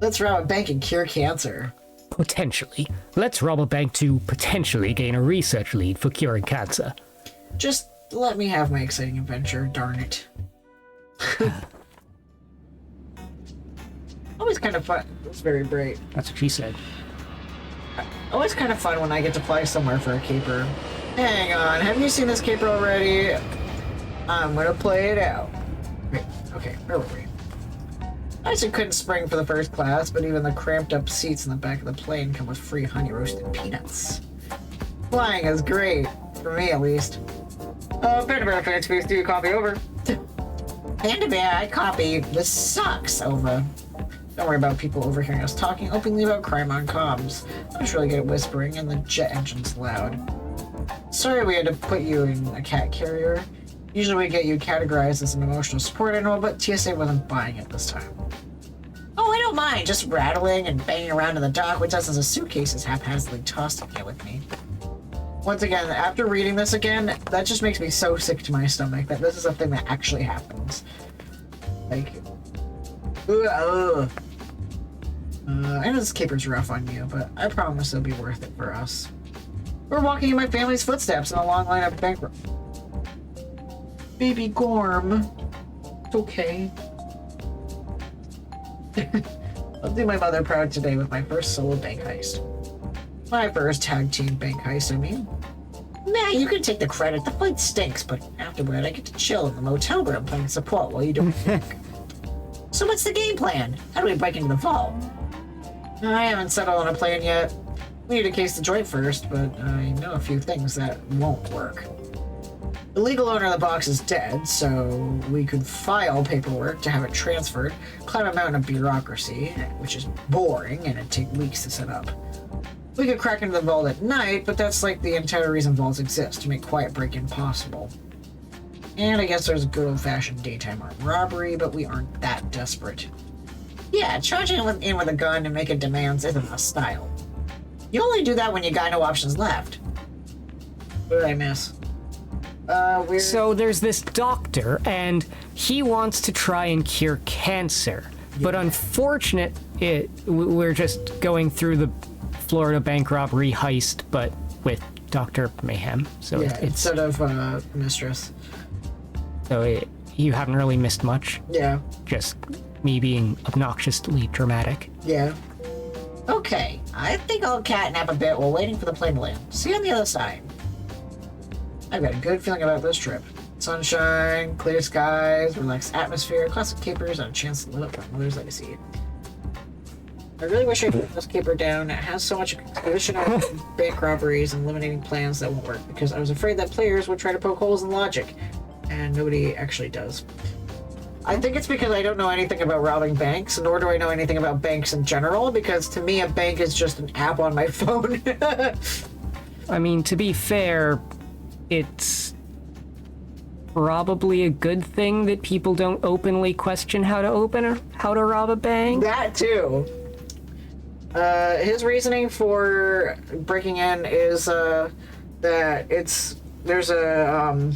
Let's rob a bank and cure cancer.
Potentially. Let's rob a bank to potentially gain a research lead for curing cancer.
Just let me have my exciting adventure, darn it. Always kind of fun. It's very bright.
That's what she said.
Always kind of fun when I get to fly somewhere for a caper. Hang on, have you seen this caper already? I'm gonna play it out. Wait, okay, where were we? I actually couldn't spring for the first class, but even the cramped up seats in the back of the plane come with free honey roasted peanuts. Flying is great, for me at least. Panda Bear fans, please do copy over. Panda Bear, I copy. This sucks, over. Don't worry about people overhearing us talking openly about crime on comms. I'm just really good at whispering, and the jet engine's loud. Sorry we had to put you in a cat carrier. Usually we get you categorized as an emotional support animal, but TSA wasn't buying it this time. Oh, I don't mind, just rattling and banging around in the dock with dozens of suitcases haphazardly tossed in here with me. Once again, after reading this again, that just makes me so sick to my stomach that this is a thing that actually happens. Like, I know this caper's rough on you, but I promise it'll be worth it for us. We're walking in my family's footsteps in a long line of bankrupt. Baby Gorm. It's okay. I'll do my mother proud today with my first solo bank heist. My first tag team bank heist, I mean. Nah, you can take the credit. The fight stinks, but afterward I get to chill in the motel room playing support while you don't think. So what's the game plan? How do we break into the vault? I haven't settled on a plan yet. We need to case the joint first, but I know a few things that won't work. The legal owner of the box is dead, so we could file paperwork to have it transferred, climb a mountain of bureaucracy, which is boring and it'd take weeks to set up. We could crack into the vault at night, but that's like the entire reason vaults exist, to make quiet break-in possible. And I guess there's a good old-fashioned daytime armed robbery, but we aren't that desperate. Yeah, charging in with a gun and making demands isn't my style. You only do that when you got no options left. What did I miss?
So there's this doctor, and he wants to try and cure cancer. Yeah. But unfortunately, we're just going through the Florida bank robbery heist, but with Dr. Mayhem. So
yeah,
it's
instead of Mistress.
So you haven't really missed much.
Yeah.
Just me being obnoxiously dramatic.
Yeah. Okay, I think I'll catnap a bit while waiting for the plane to land. See you on the other side. I've got a good feeling about this trip. Sunshine, clear skies, relaxed atmosphere, classic capers, and a chance to live up my mother's legacy. I really wish I could this caper down. It has so much exposition on bank robberies and eliminating plans that won't work, because I was afraid that players would try to poke holes in logic, and nobody actually does. I think it's because I don't know anything about robbing banks, nor do I know anything about banks in general, because to me a bank is just an app on my phone.
I mean, to be fair, it's probably a good thing that people don't openly question how to open or how to rob a bank.
That too. His reasoning for breaking in is that there's a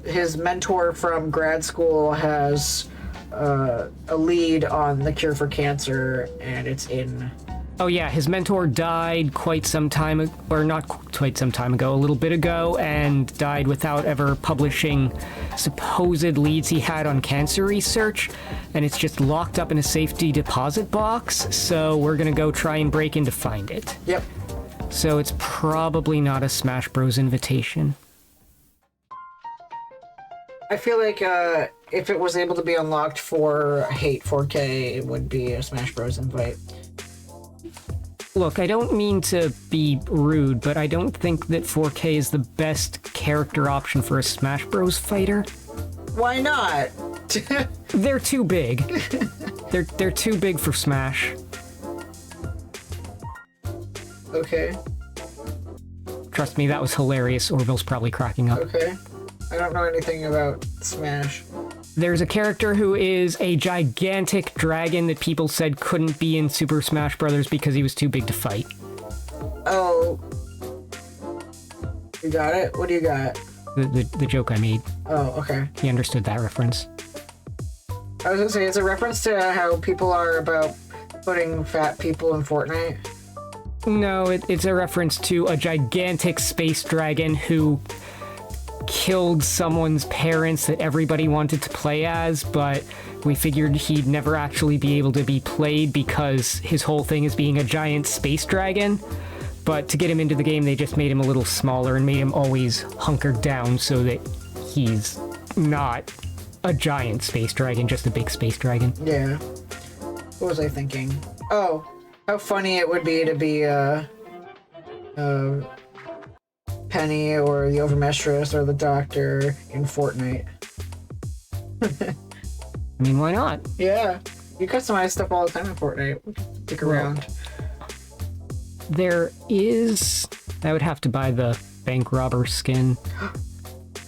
his mentor from grad school has a lead on the cure for cancer, and it's in.
Oh yeah, his mentor died quite some time, or not quite some time ago, a little bit ago, and died without ever publishing supposed leads he had on cancer research, and it's just locked up in a safety deposit box, so we're gonna go try and break in to find it.
Yep.
So it's probably not a Smash Bros. Invitation.
I feel like if it was able to be unlocked for Hate 4K, it would be a Smash Bros. Invite.
Look, I don't mean to be rude, but I don't think that 4K is the best character option for a Smash Bros. Fighter.
Why not?
They're too big. They're too big for Smash.
Okay.
Trust me, that was hilarious. Orville's probably cracking up.
Okay. I don't know anything about Smash.
There's a character who is a gigantic dragon that people said couldn't be in Super Smash Bros. Because he was too big to fight.
Oh. You got it? What do you got?
The joke I made.
Oh, okay.
He understood that reference.
I was gonna say, it's a reference to how people are about putting fat people in Fortnite.
No, it's a reference to a gigantic space dragon who killed someone's parents that everybody wanted to play as, but we figured he'd never actually be able to be played because his whole thing is being a giant space dragon. But to get him into the game, they just made him a little smaller and made him always hunkered down so that he's not a giant space dragon, just a big space dragon.
Yeah. What was I thinking? Oh, how funny it would be to be Penny or the Overmistress or the Doctor in Fortnite.
I mean, why not?
Yeah. You customize stuff all the time in Fortnite. Stick around.
There is... I would have to buy the bank robber skin.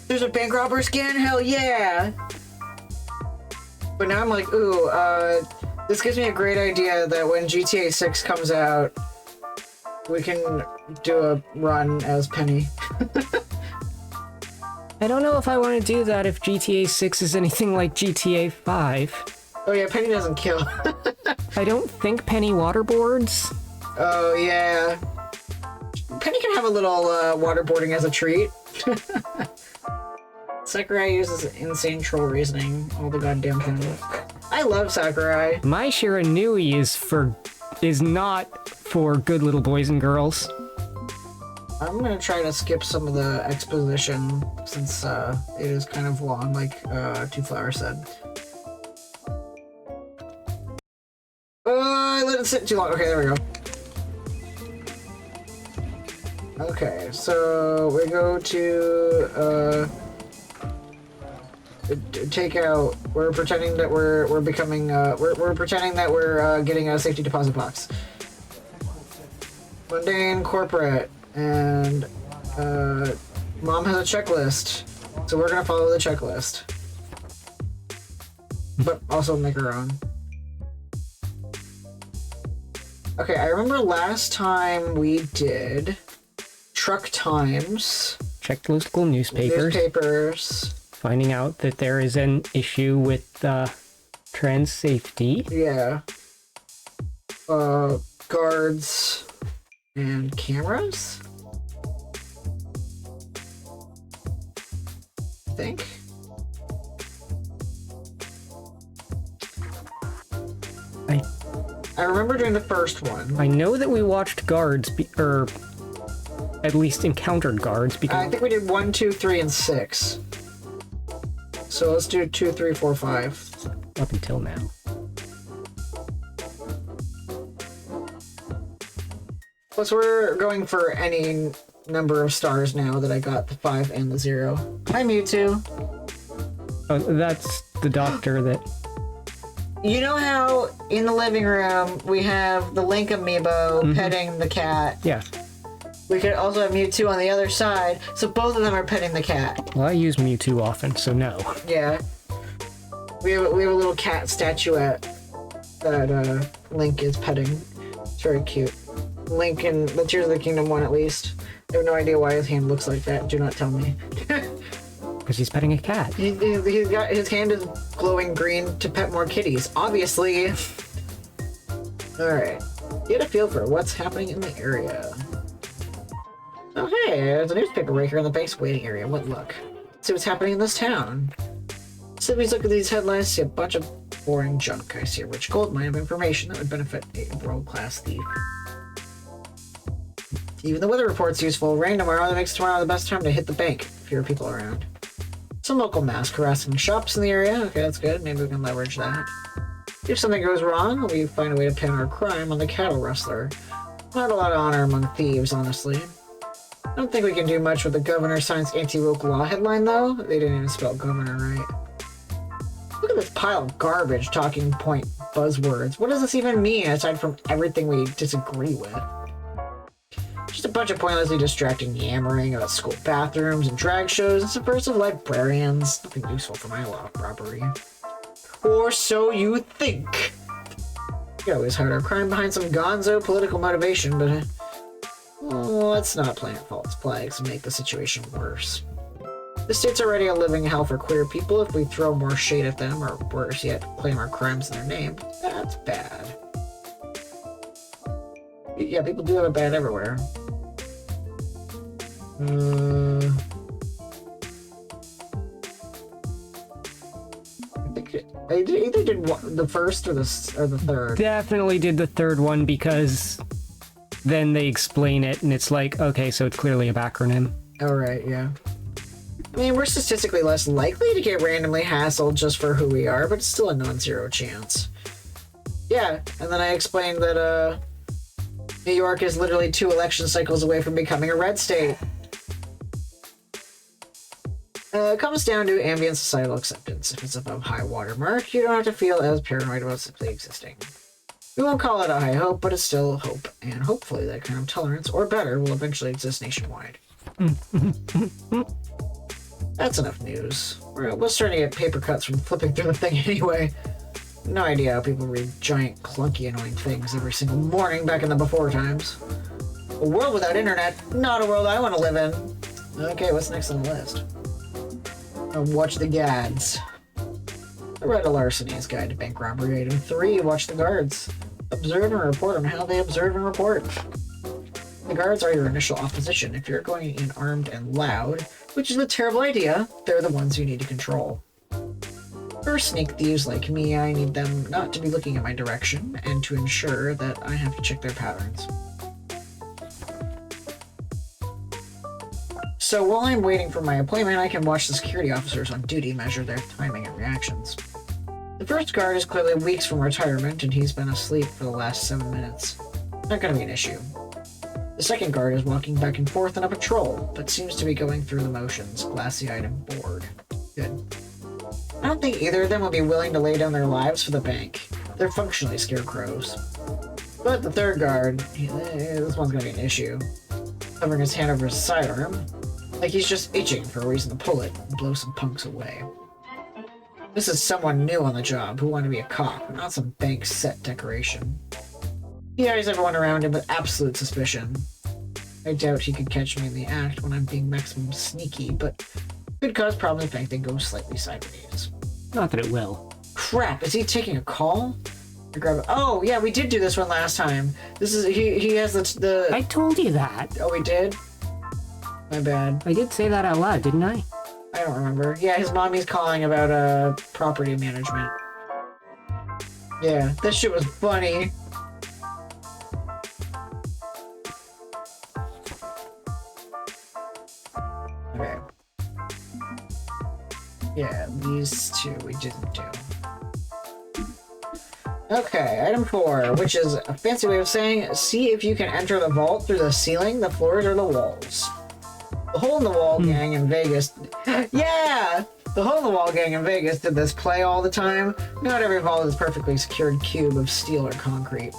There's a bank robber skin? Hell yeah! But now I'm like, ooh, this gives me a great idea that when GTA 6 comes out, we can do a run as Penny.
I don't know if I want to do that if GTA 6 is anything like GTA 5.
Oh yeah, Penny doesn't kill.
I don't think Penny waterboards.
Oh yeah. Penny can have a little waterboarding as a treat. Sakurai uses insane troll reasoning all the goddamn time. I love Sakurai.
My Shiranui is not for good little boys and girls.
I'm gonna try to skip some of the exposition since it is kind of long, like Two Flowers said. I let it sit too long. Okay, there we go. Okay, so we go to take out. We're pretending that we're becoming. We're pretending that we're getting a safety deposit box. Mundane, corporate, and Mom has a checklist, so we're gonna follow the checklist, but also make our own. Okay, I remember last time we did truck times.
Checked local newspapers. Finding out that there is an issue with trans safety.
Yeah. Guards and cameras? I think. I remember doing the first one.
I know that we watched guards, or at least encountered guards, because
I think we did 1, 2, 3, and 6. So let's do 2, 3, 4, 5.
Up until now.
Plus, we're going for any number of stars now that I got the 5 and the 0. Hi, Mewtwo.
Oh, that's the doctor that...
You know how in the living room we have the Link amiibo petting the cat?
Yeah.
We could also have Mewtwo on the other side, so both of them are petting the cat.
Well, I use Mewtwo often, so no.
Yeah. We have a little cat statuette that Link is petting. It's very cute. Link in the Tears of the Kingdom one, at least. I have no idea why his hand looks like that. Do not tell me.
Because he's petting a cat.
He's got his hand is glowing green to pet more kitties. Obviously. Alright. Get a feel for what's happening in the area. Oh hey, there's a newspaper right here in the bank's waiting area. What luck. Let's see what's happening in this town. So we look at these headlines, see a bunch of boring junk. I see a rich gold mine of information that would benefit a world-class thief. Even the weather report's useful. Rain tomorrow, that makes tomorrow the best time to hit the bank. Fewer people around. Some local mass harassing shops in the area. Okay, that's good. Maybe we can leverage that. If something goes wrong, we find a way to pin our crime on the cattle rustler. Not a lot of honor among thieves, honestly. I don't think we can do much with the governor signs anti-woke law headline, though. They didn't even spell governor right. Look at this pile of garbage talking point buzzwords. What does this even mean, aside from everything we disagree with? Just a bunch of pointlessly distracting yammering about school bathrooms and drag shows and subversive librarians. Nothing useful for my law robbery. Or so you think. We always hide our crime behind some gonzo political motivation, but let's not plant false flags and make the situation worse. The state's already a living hell for queer people. If we throw more shade at them, or worse yet, claim our crimes in their name, that's bad. Yeah, people do have it bad everywhere. I either did the first or the third.
Definitely did the third one because then they explain it and it's like, okay, so it's clearly a backronym.
Alright, yeah. I mean, we're statistically less likely to get randomly hassled just for who we are, but it's still a non-zero chance. Yeah, and then I explained that, New York is literally 2 election cycles away from becoming a red state. It comes down to ambient societal acceptance. If it's above high water mark, you don't have to feel as paranoid about simply existing. We won't call it a high hope, but it's still hope, and hopefully that kind of tolerance, or better, will eventually exist nationwide. That's enough news. We're starting to get paper cuts from flipping through the thing anyway. No idea how people read giant, clunky, annoying things every single morning back in the before times. A world without internet, not a world I want to live in. Okay, what's next on the list? Watch the Gads. I read a Larceny's Guide to Bank Robbery. Item 3, watch the guards. Observe and report on how they observe and report. The guards are your initial opposition. If you're going in armed and loud, which is a terrible idea, they're the ones you need to control. For sneak thieves like me, I need them not to be looking in my direction, and to ensure that I have to check their patterns. So while I'm waiting for my appointment, I can watch the security officers on duty measure their timing and reactions. The first guard is clearly weeks from retirement, and he's been asleep for the last 7 minutes. Not gonna be an issue. The second guard is walking back and forth on a patrol, but seems to be going through the motions, glassy-eyed and bored. Good. I don't think either of them will be willing to lay down their lives for the bank. They're functionally scarecrows. But the third guard, this one's gonna be an issue. Covering his hand over his sidearm, like he's just itching for a reason to pull it and blow some punks away. This is someone new on the job who wanted to be a cop, not some bank set decoration. He eyes everyone around him with absolute suspicion. I doubt he could catch me in the act when I'm being maximum sneaky, but could cause problems if anything goes slightly sideways.
Not that it will.
Crap, is he taking a call? I grab it. Oh, yeah, we did do this one last time. This is, he has the...
I told you that.
Oh, we did? My bad.
I did say that out loud, didn't I?
I don't remember. Yeah, his mommy's calling about, property management. Yeah, that shit was funny. Okay. Yeah, these two we didn't do. Okay, item 4, which is a fancy way of saying, see if you can enter the vault through the ceiling, the floors, or the walls. The Hole in the Wall gang in Vegas... Yeah! The Hole in the Wall gang in Vegas did this play all the time. Not every vault is a perfectly secured cube of steel or concrete.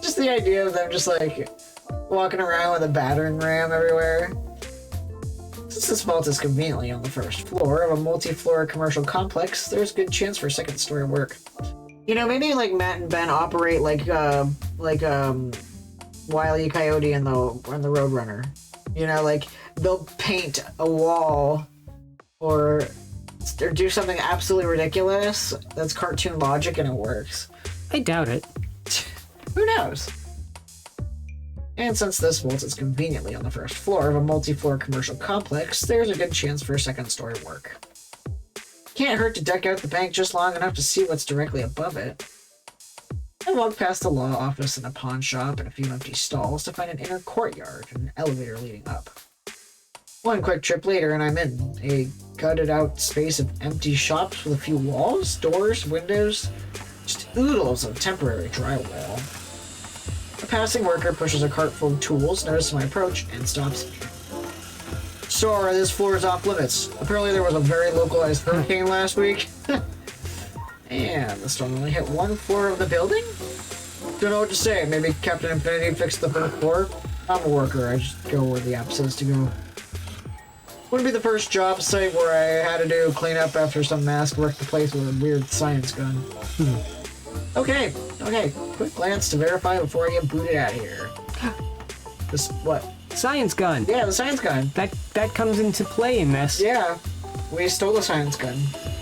Just the idea of them just, like, walking around with a battering ram everywhere. Since this vault is conveniently on the first floor of a multi-floor commercial complex, there's good chance for second-story work. You know, maybe like Matt and Ben operate like Wile E. Coyote and the Roadrunner. You know, like they'll paint a wall or do something absolutely ridiculous that's cartoon logic and it works.
I doubt it.
Who knows? And since this vault is conveniently on the first floor of a multi-floor commercial complex, there's a good chance for second story work. Can't hurt to deck out the bank just long enough to see what's directly above it. I walk past the law office and a pawn shop and a few empty stalls to find an inner courtyard and an elevator leading up. One quick trip later and I'm in a gutted out space of empty shops with a few walls, doors, windows, just oodles of temporary drywall. A passing worker pushes a cart full of tools, notices my approach, and stops me. Sorry, this floor is off limits. Apparently there was a very localized hurricane last week. And the storm only hit one floor of the building? Don't know what to say. Maybe Captain Infinity fixed the first floor? I'm a worker. I just go where the app says to go. Wouldn't be the first job site where I had to do cleanup after some mask wrecked the place with a weird science gun. Okay. Quick glance to verify before I get booted out of here. This, what?
Science gun.
Yeah, the science gun.
That comes into play in this.
Yeah. We stole the science gun.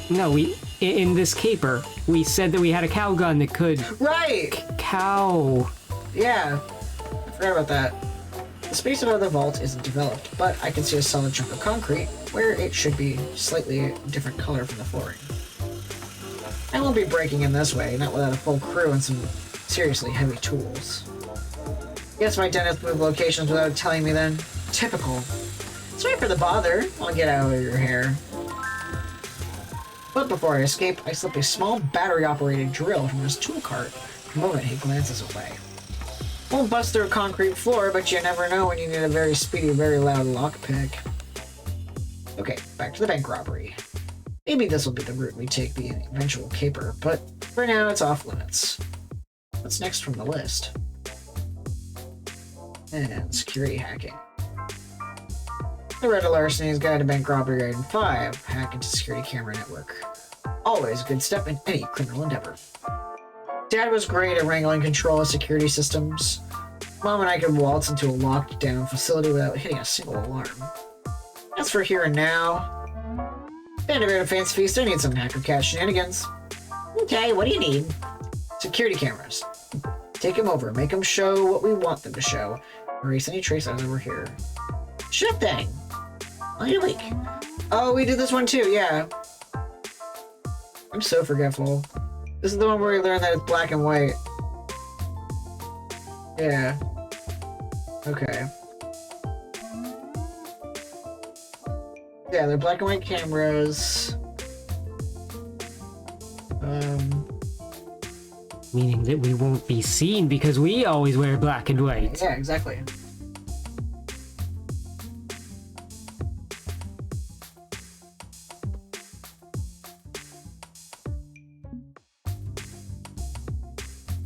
No, in this caper, we said that we had a cow gun that could...
Right!
Cow.
Yeah. I forgot about that. The space above the vault isn't developed, but I can see a solid chunk of concrete where it should be slightly different color from the flooring. I won't be breaking in this way, not without a full crew and some seriously heavy tools. Guess my dentist moved locations without telling me then. Typical. Sorry for the bother. I'll get out of your hair. But before I escape, I slip a small battery-operated drill from his tool cart the moment he glances away. Won't bust through a concrete floor, but you never know when you need a very speedy, very loud lockpick. Okay, back to the bank robbery. Maybe this will be the route we take the eventual caper, but for now it's off limits. What's next from the list? And security hacking. I read a Larceny's Guide to Bank Robbery Item 5, hack into security camera network. Always a good step in any criminal endeavor. Dad was great at wrangling control of security systems. Mom and I could waltz into a locked down facility without hitting a single alarm. As for here and now, band of a fancy feast, I need some hacker cat shenanigans. Okay, what do you need? Security cameras. Take them over, make them show what we want them to show. Erase any trace of them over here. Sure thing. Only a week. Oh, we did this one too, yeah. I'm so forgetful. This is the one where we learn that it's black and white. Yeah. Okay. Yeah, they're black and white cameras.
Meaning that we won't be seen because we always wear black and white.
Yeah, exactly.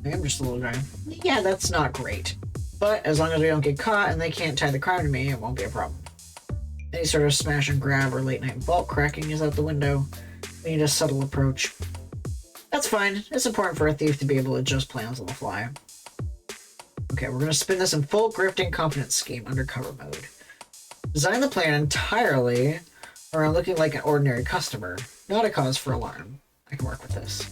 I'm just a little guy. Yeah, that's not great. But as long as we don't get caught and they can't tie the crime to me, it won't be a problem. Any sort of smash and grab or late night vault cracking is out the window. We need a subtle approach. That's fine. It's important for a thief to be able to adjust plans on the fly. Okay, we're gonna spin this in full grifting confidence scheme undercover mode. Design the plan entirely around looking like an ordinary customer, not a cause for alarm. I can work with this.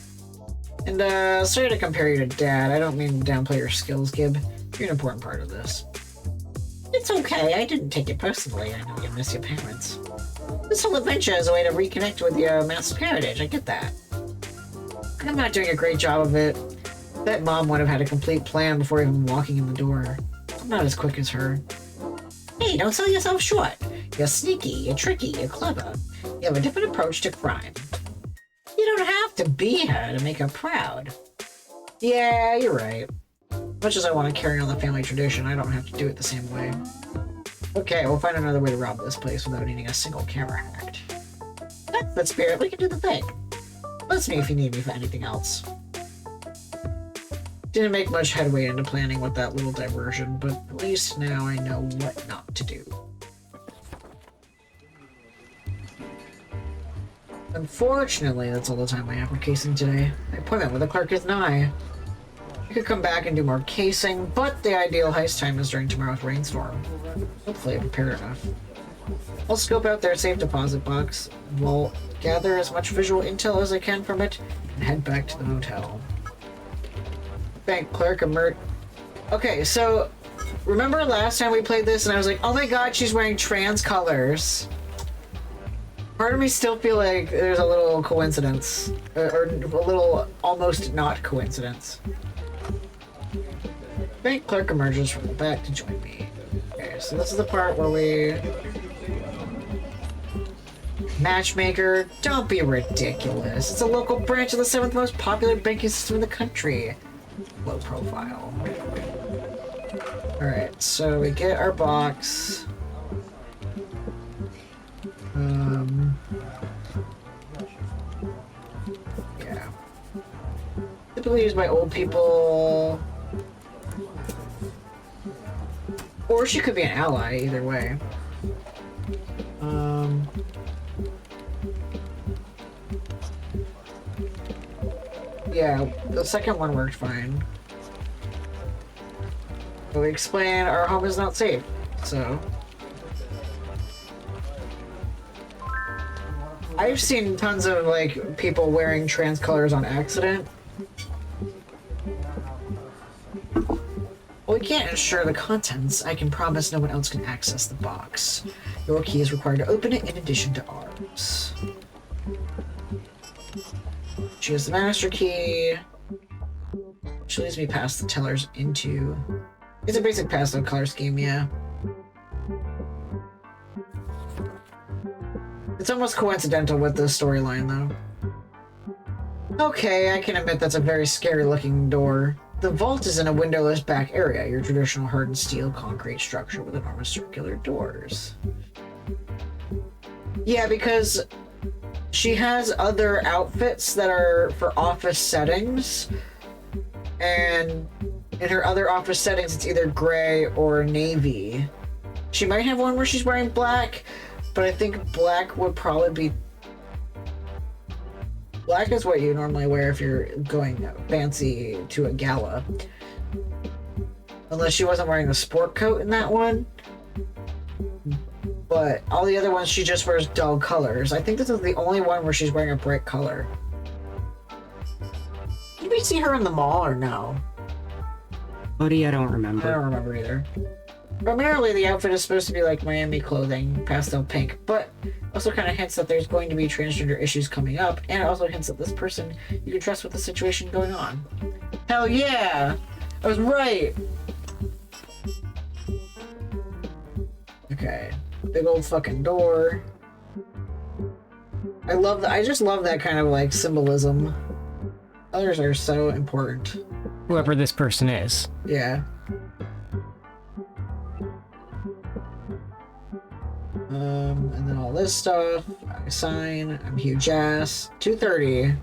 And sorry to compare you to Dad. I don't mean to downplay your skills, Gib. You're an important part of this. It's okay. I didn't take it personally. I know you miss your parents. This whole adventure is a way to reconnect with your massive heritage. I get that. I'm not doing a great job of it. Bet Mom would have had a complete plan before even walking in the door. I'm not as quick as her. Hey, don't sell yourself short. You're sneaky, you're tricky, you're clever. You have a different approach to crime. You don't have to be her to make her proud. Yeah, you're right. Much as I want to carry on the family tradition, I don't have to do it the same way. Okay, we'll find another way to rob this place without needing a single camera hacked. That's the spirit, we can do the thing. Let's me if you need me for anything else. Didn't make much headway into planning with that little diversion, but at least now I know what not to do. Unfortunately, that's all the time I have for casing today. My appointment with the clerk is nigh. I could come back and do more casing, but the ideal heist time is during tomorrow's rainstorm. Hopefully I'm prepared enough. I'll scope out their safe deposit box, we'll gather as much visual intel as I can from it, and head back to the motel. Bank clerk alert. Okay, so remember last time we played this and I was like, oh my god, she's wearing trans colors. Part of me still feel like there's a little coincidence, or a little almost not coincidence. Bank clerk emerges from the back to join me. Okay, so this is the part where we... Matchmaker, don't be ridiculous. It's a local branch of the 7th most popular banking system in the country. Low profile. Alright, so we get our box. Yeah. Typically used by old people. Or she could be an ally, either way. Yeah, the second one worked fine. But we explain our home is not safe, so... I've seen tons of, like, people wearing trans colors on accident. Well, we can't ensure the contents. I can promise no one else can access the box. Your key is required to open it in addition to ours. She has the master key. She leads me past the tellers into... It's a basic pastel color scheme, yeah. It's almost coincidental with the storyline, though. Okay, I can admit that's a very scary looking door. The vault is in a windowless back area, your traditional hardened steel concrete structure with enormous circular doors. Yeah, because she has other outfits that are for office settings, and in her other office settings it's either gray or navy. She might have one where she's wearing black, but I think black would probably be... Black is what you normally wear if you're going fancy to a gala. Unless she wasn't wearing a sport coat in that one. But all the other ones, she just wears dull colors. I think this is the only one where she's wearing a bright color. Did we see her in the mall or no?
Buddy, I don't remember.
I don't remember either. Primarily, the outfit is supposed to be like Miami clothing, pastel pink, but also kind of hints that there's going to be transgender issues coming up, and it also hints that this person you can trust with the situation going on. Hell yeah! I was right! Okay. Big old fucking door. I love that. I just love that kind of like symbolism. Others are so important.
Whoever this person is.
Yeah. And then all this stuff. I sign. I'm huge ass. 2:30.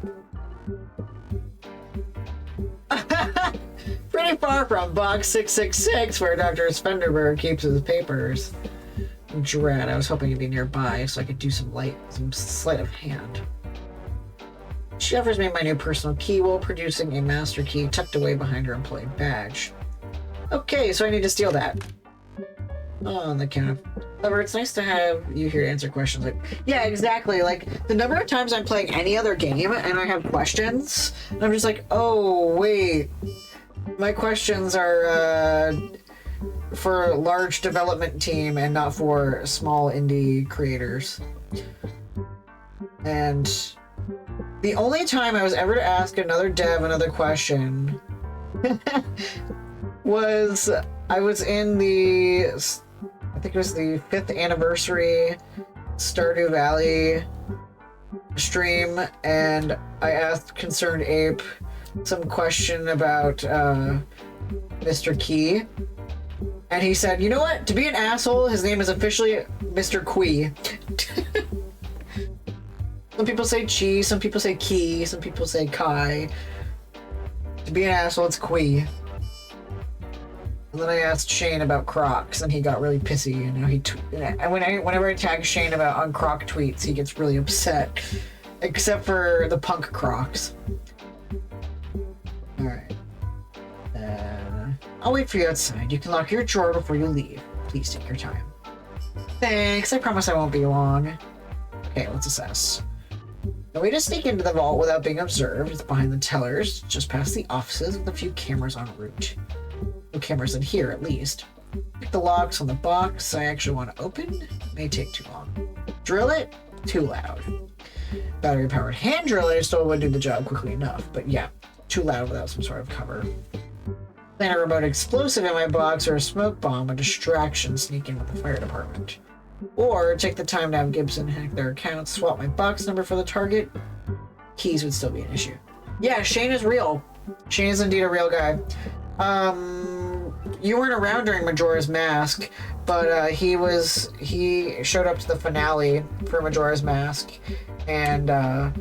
Pretty far from box 666 where Dr. Spenderberg keeps his papers. Dread. I was hoping to be nearby so I could do some sleight of hand. She offers me my new personal key while producing a master key tucked away behind her employee badge. Okay, so I need to steal that. On the count of... However, it's nice to have you here to answer questions. Like, yeah, exactly. Like, the number of times I'm playing any other game and I have questions, and I'm just like, oh, wait. My questions are for a large development team and not for small indie creators. And the only time I was ever to ask another dev another question was I was in the... I think it was the 5th anniversary Stardew Valley stream, and I asked Concerned Ape some question about Mr. Key, and he said, you know what, to be an asshole, his name is officially Mr. Quee. Some people say Chi, some people say Key, some people say Kai. To be an asshole, it's Quee. And then I asked Shane about Crocs, and he got really pissy. You know, whenever I tag Shane about on Croc tweets, he gets really upset. Except for the punk Crocs. All right. I'll wait for you outside. You can lock your drawer before you leave. Please take your time. Thanks, I promise I won't be long. Okay, let's assess. The way to sneak into the vault without being observed is behind the tellers, just past the offices with a few cameras en route. No cameras in here, at least. Pick the locks on the box I actually want to open. May take too long. Drill it? Too loud. Battery-powered hand driller still would do the job quickly enough, but yeah, too loud without some sort of cover. Plant a remote explosive in my box or a smoke bomb, a distraction, sneak in with the fire department. Or take the time to have Gibson hack their account, swap my box number for the target. Keys would still be an issue. Yeah, Shane is real. Shane is indeed a real guy. You weren't around during Majora's Mask, but he showed up to the finale for Majora's Mask, and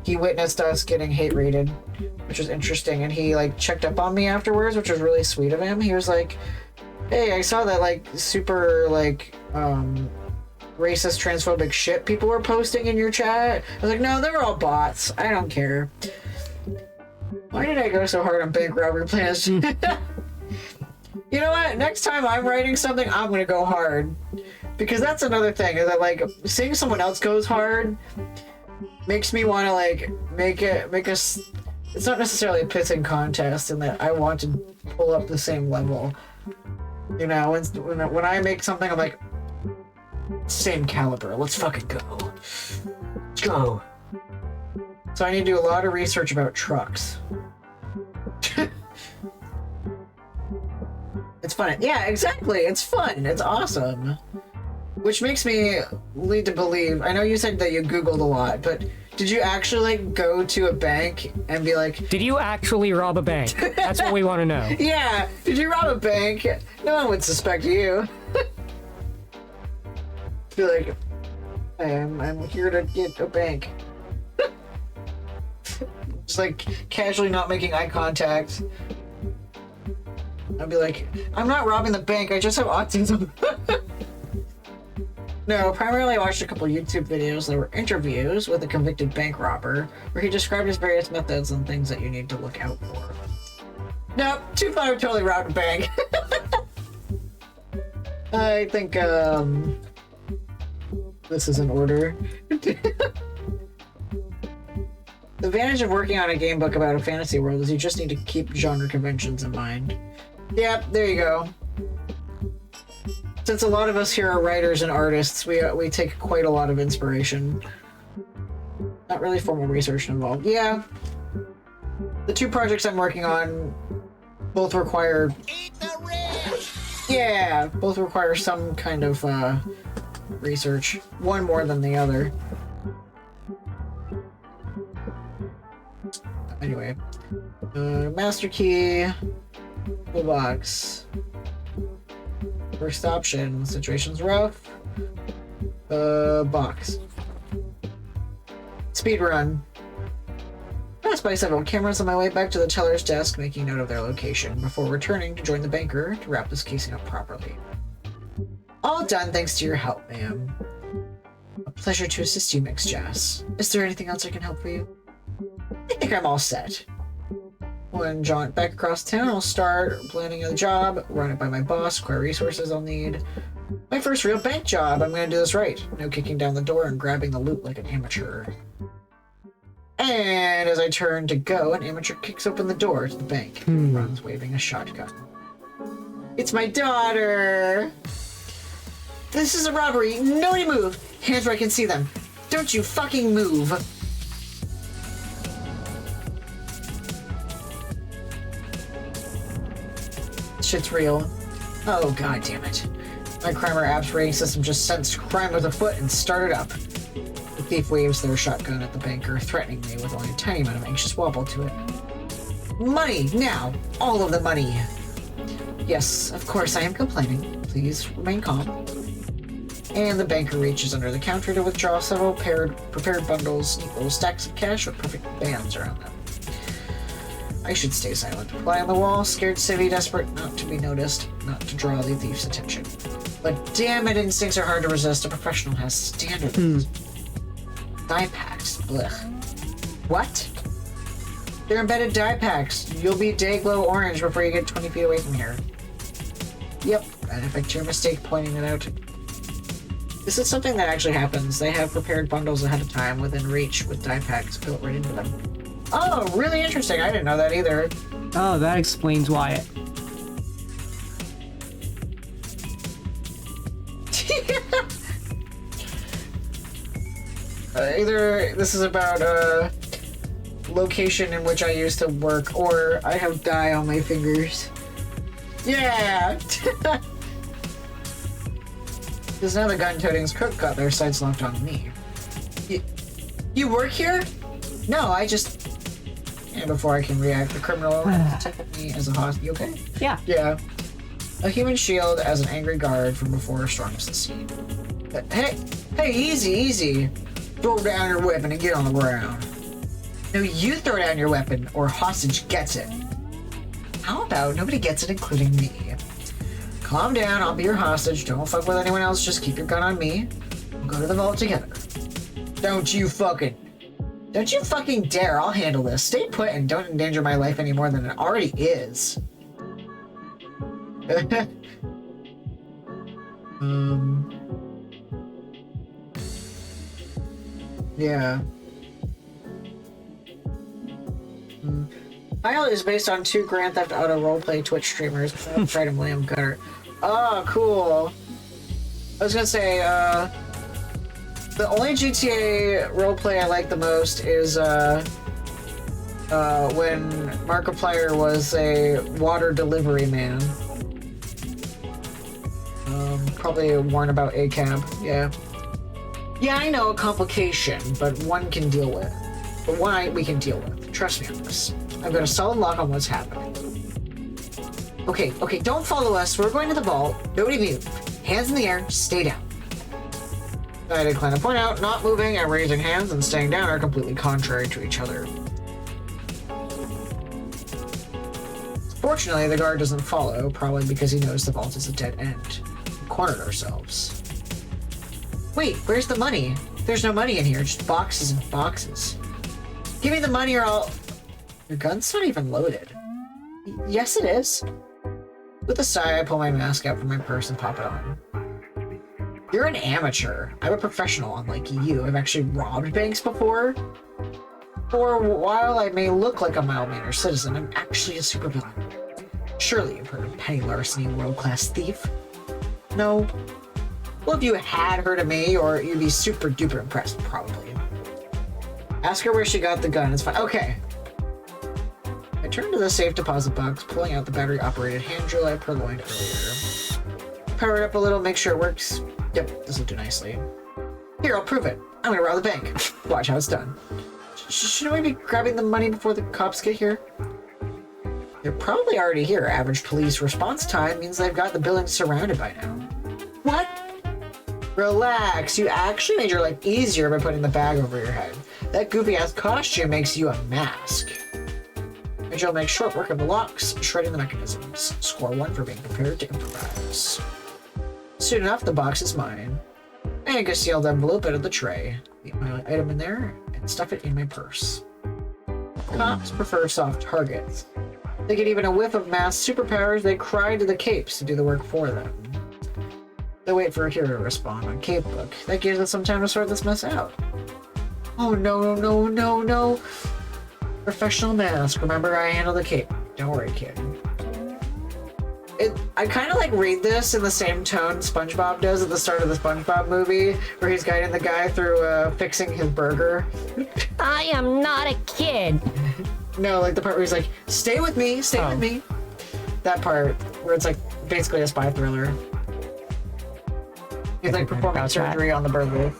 he witnessed us getting hate rated, which was interesting, and he like checked up on me afterwards, which was really sweet of him. He was like, hey, I saw that like super like racist transphobic shit people were posting in your chat. I was like, no, they were all bots. I don't care. Why did I go so hard on bank robbery plans? You know what? Next time I'm writing something, I'm gonna go hard. Because that's another thing, is that like seeing someone else goes hard makes me want to like make us. It's not necessarily a pissing contest in that I want to pull up the same level. You know, when I make something, I'm like, same caliber. Let's fucking go. Let's go. So I need to do a lot of research about trucks. It's fun. Yeah, exactly. It's fun. It's awesome. Which makes me lead to believe, I know you said that you Googled a lot, but did you actually like go to a bank and be like,
did you actually rob a bank? That's what we want to know.
Yeah, did you rob a bank? No one would suspect you. Be like, I'm here to get a bank. Just like casually not making eye contact. I'd be like, I'm not robbing the bank, I just have autism. No, primarily I watched a couple YouTube videos that were interviews with a convicted bank robber, where he described his various methods and things that you need to look out for. Nope, too fun to totally robbed a bank. I think, this is in order. The advantage of working on a game book about a fantasy world is you just need to keep genre conventions in mind. Yep, there you go. Since a lot of us here are writers and artists, we take quite a lot of inspiration. Not really formal research involved. Yeah. The two projects I'm working on both require... Yeah, both require some kind of research. One more than the other. Anyway. Master key. Toolbox. First option, situation's rough. Box. Speed run. Passed by several cameras on my way back to the teller's desk, making note of their location, before returning to join the banker to wrap this casing up properly. All done thanks to your help, ma'am. A pleasure to assist you, Mix Jazz. Is there anything else I can help for you? I think I'm all set. When jaunt back across town, I'll start planning the job, run it by my boss, acquire resources I'll need. My first real bank job, I'm gonna do this right. No kicking down the door and grabbing the loot like an amateur. And as I turn to go, an amateur kicks open the door to the bank and runs waving a shotgun. It's my daughter! This is a robbery! Nobody move! Hands where I can see them! Don't you fucking move! Shit's real. Oh, god damn it. My Crimer app's rating system just sensed crime was afoot and started up. The thief waves their shotgun at the banker, threatening me with only a tiny amount of anxious wobble to it. Money! Now! All of the money! Yes, of course I am complaining. Please remain calm. And the banker reaches under the counter to withdraw several prepared bundles, neat little stacks of cash with perfect bands around them. I should stay silent. Fly on the wall, scared silly, desperate not to be noticed, not to draw the thief's attention. But damn it, instincts are hard to resist. A professional has standards. Die packs. Blech. What? They're embedded die packs. You'll be day glow orange before you get 20 feet away from here. Yep, I fixed your mistake pointing it out. This is something that actually happens. They have prepared bundles ahead of time within reach with die packs built right into them. Oh, really interesting. I didn't know that either.
Oh, that explains why it.
Either this is about location in which I used to work, or I have dye on my fingers. Yeah! Because now the gun-toting's cook got their sights locked on me. You work here? No, I just... And before I can react, the criminal detected me as a hostage. You okay?
Yeah.
Yeah. A human shield as an angry guard from before storms the scene. Hey, easy. Throw down your weapon and get on the ground. No, you throw down your weapon, or hostage gets it. How about nobody gets it, including me? Calm down, I'll be your hostage. Don't fuck with anyone else, just keep your gun on me. We'll go to the vault together. Don't you fucking dare, I'll handle this. Stay put and don't endanger my life any more than it already is. Yeah. Pilot is based on 2 Grand Theft Auto roleplay Twitch streamers, Fred and William Gutter. Oh, cool. I was gonna say, the only GTA roleplay I like the most is, when Markiplier was a water delivery man. Probably warn about ACAB, yeah. Yeah, I know, a complication, but one can deal with. But one we can deal with. Trust me on this. I've got a solid lock on what's happening. Okay, don't follow us. We're going to the vault. Nobody move. Hands in the air, stay down. I decline to point out, not moving and raising hands and staying down are completely contrary to each other. Fortunately, the guard doesn't follow, probably because he knows the vault is a dead end. We cornered ourselves. Wait, where's the money? There's no money in here, just boxes and boxes. Give me the money or I'll... Your gun's not even loaded. Yes, it is. With a sigh, I pull my mask out from my purse and pop it on. You're an amateur. I'm a professional, unlike you. I've actually robbed banks before. For a while, I may look like a mild-mannered citizen. I'm actually a supervillain. Surely you've heard of petty larceny, world-class thief? No. Well, if you had heard of me, or you'd be super-duper impressed, probably. Ask her where she got the gun. It's fine. Okay. I turned to the safe deposit box, pulling out the battery-operated hand drill I purloined earlier. Power it up a little, make sure it works. Yep, this will do nicely. Here, I'll prove it. I'm gonna rob the bank. Watch how it's done. Shouldn't we be grabbing the money before the cops get here? They're probably already here. Average police response time means they've got the building surrounded by now. What? Relax. You actually made your life easier by putting the bag over your head. That goofy-ass costume makes you a mask. And you'll make short work of the locks, shredding the mechanisms. Score 1 for being prepared to improvise. Soon enough, the box is mine. I take a sealed envelope out of the tray, leave my item in there, and stuff it in my purse. Cops prefer soft targets. They get even a whiff of mass superpowers, they cry to the capes to do the work for them. They wait for a hero to respond on Cape Book. That gives us some time to sort this mess out. Oh no. Professional mask. Remember, I handle the cape. Don't worry, kid. I kind of like read this in the same tone SpongeBob does at the start of the SpongeBob movie, where he's guiding the guy through fixing his burger.
I am not a kid.
No, like the part where he's like, stay with me. That part where it's like basically a spy thriller. He's like performing surgery on the burger.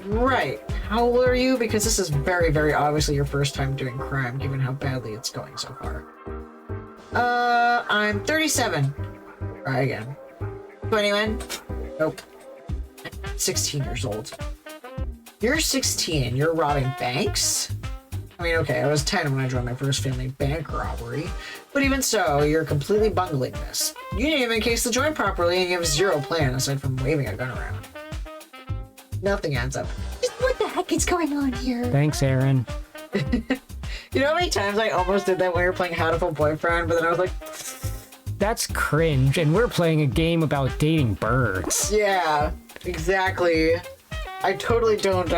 Right. How old are you? Because this is very, very obviously your first time doing crime, given how badly it's going so far. I'm 37. Try again. 21? Nope. 16 years old. You're 16 and you're robbing banks? I mean, okay, I was 10 when I joined my first family bank robbery, but even so, you're completely bungling this. You didn't even case the joint properly and you have zero plan aside from waving a gun around. Nothing adds up. What the heck is going on here?
Thanks, Aaron.
You know how many times I almost did that when we were playing How to Full Boyfriend, but then I was like,
that's cringe, and we're playing a game about dating birds.
Yeah, exactly. I totally don't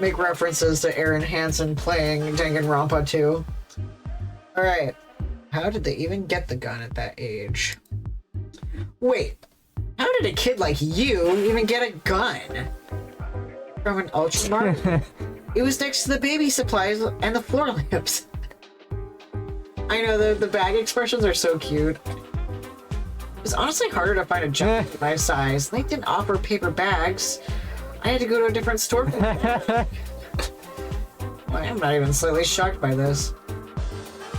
make references to Aaron Hansen playing Danganronpa 2. Alright. How did they even get the gun at that age? Wait. How did a kid like you even get a gun? From an Ultramart? It was next to the baby supplies and the floor lamps. I know, the bag expressions are so cute. It was honestly harder to find a jacket my size. They didn't offer paper bags. I had to go to a different store. Well, I'm not even slightly shocked by this.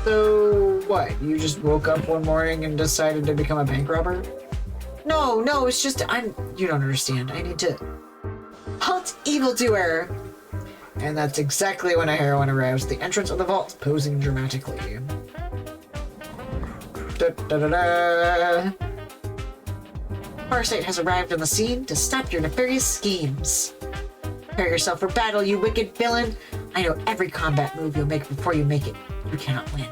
So, what? You just woke up one morning and decided to become a bank robber? No, it's just, you don't understand. I need to... Halt, evildoer! And that's exactly when a heroine arrives at the entrance of the vault, posing dramatically. Da-da-da-da. Farsight has arrived on the scene to stop your nefarious schemes. Prepare yourself for battle, you wicked villain! I know every combat move you'll make before you make it. You cannot win.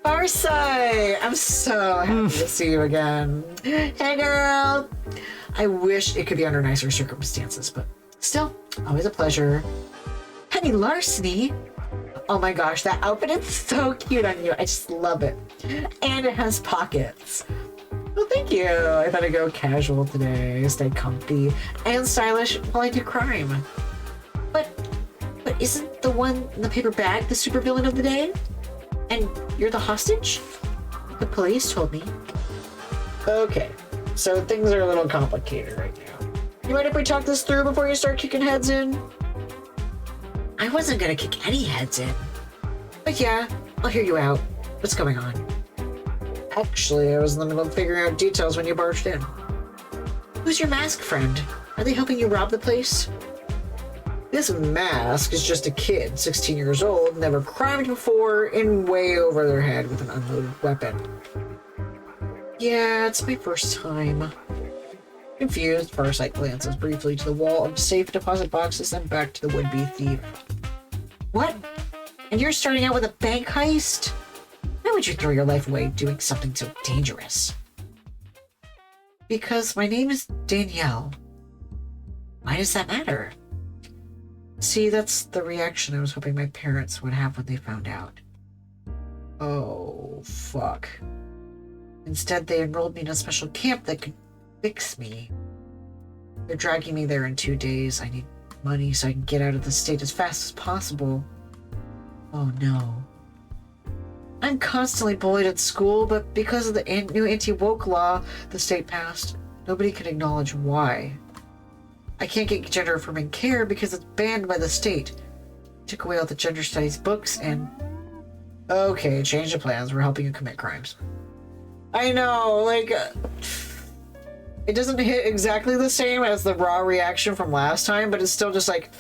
Farsight! I'm so happy to see you again. Hey, girl! I wish it could be under nicer circumstances, but still, always a pleasure. Honey Larceny! Oh my gosh, that outfit is so cute on you. I just love it. And it has pockets. Well, thank you. I thought I'd go casual today, stay comfy and stylish while I do crime. But isn't the one in the paper bag the supervillain of the day? And you're the hostage? The police told me. Okay, so things are a little complicated right now. You mind if we talk this through before you start kicking heads in? I wasn't gonna kick any heads in. But yeah, I'll hear you out. What's going on? Actually, I was in the middle of figuring out details when you barged in. Who's your mask friend? Are they helping you rob the place? This mask is just a kid, 16 years old, never crimed before, and way over their head with an unloaded weapon. Yeah, it's my first time. Confused, Farsight glances briefly to the wall of safe deposit boxes, then back to the would-be thief. What? And you're starting out with a bank heist? Why would you throw your life away doing something so dangerous? Because my name is Danielle. Why does that matter? See, that's the reaction I was hoping my parents would have when they found out. Oh, fuck. Instead, they enrolled me in a special camp that could fix me. They're dragging me there in 2 days. I need money so I can get out of the state as fast as possible. Oh no. I'm constantly bullied at school, but because of the new anti-woke law the state passed, nobody can acknowledge why. I can't get gender-affirming care because it's banned by the state. Took away all the gender studies books and... Okay, change of plans. We're helping you commit crimes. I know, like... it doesn't hit exactly the same as the raw reaction from last time, but it's still just like...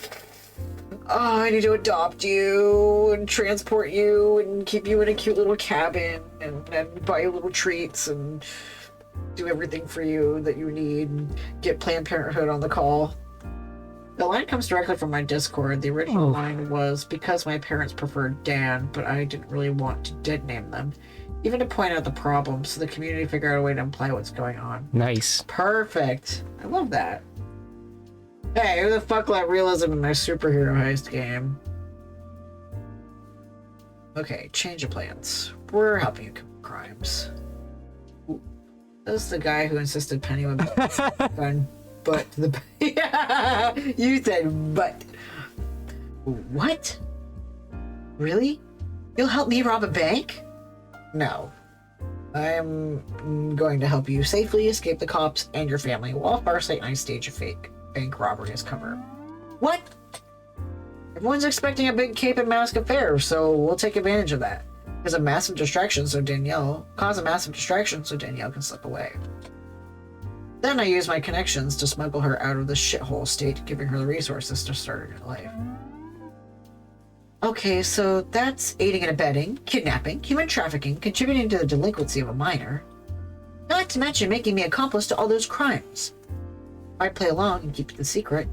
Oh, I need to adopt you and transport you and keep you in a cute little cabin and buy you little treats and... do everything for you that you need and get Planned Parenthood on the call. The line comes directly from my Discord. The original line was, because my parents preferred Dan, but I didn't really want to dead name them. Even to point out the problem, so the community figure out a way to imply what's going on.
Nice.
Perfect. I love that. Hey, who the fuck let realism in my superhero heist game? Okay, change of plans. We're helping you commit crimes. This is the guy who insisted Penny would gun butt to the... Yeah, you said butt. What? Really? You'll help me rob a bank? No. I'm going to help you safely escape the cops and your family while Farsight and I stage a fake bank robbery as cover. What? Everyone's expecting a big cape and mask affair, so we'll take advantage of that. Cause a massive distraction so Danielle can slip away. Then I use my connections to smuggle her out of the shithole state, giving her the resources to start a new life. Okay, so that's aiding and abetting, kidnapping, human trafficking, contributing to the delinquency of a minor. Not to mention making me accomplice to all those crimes. I'd play along and keep it the secret.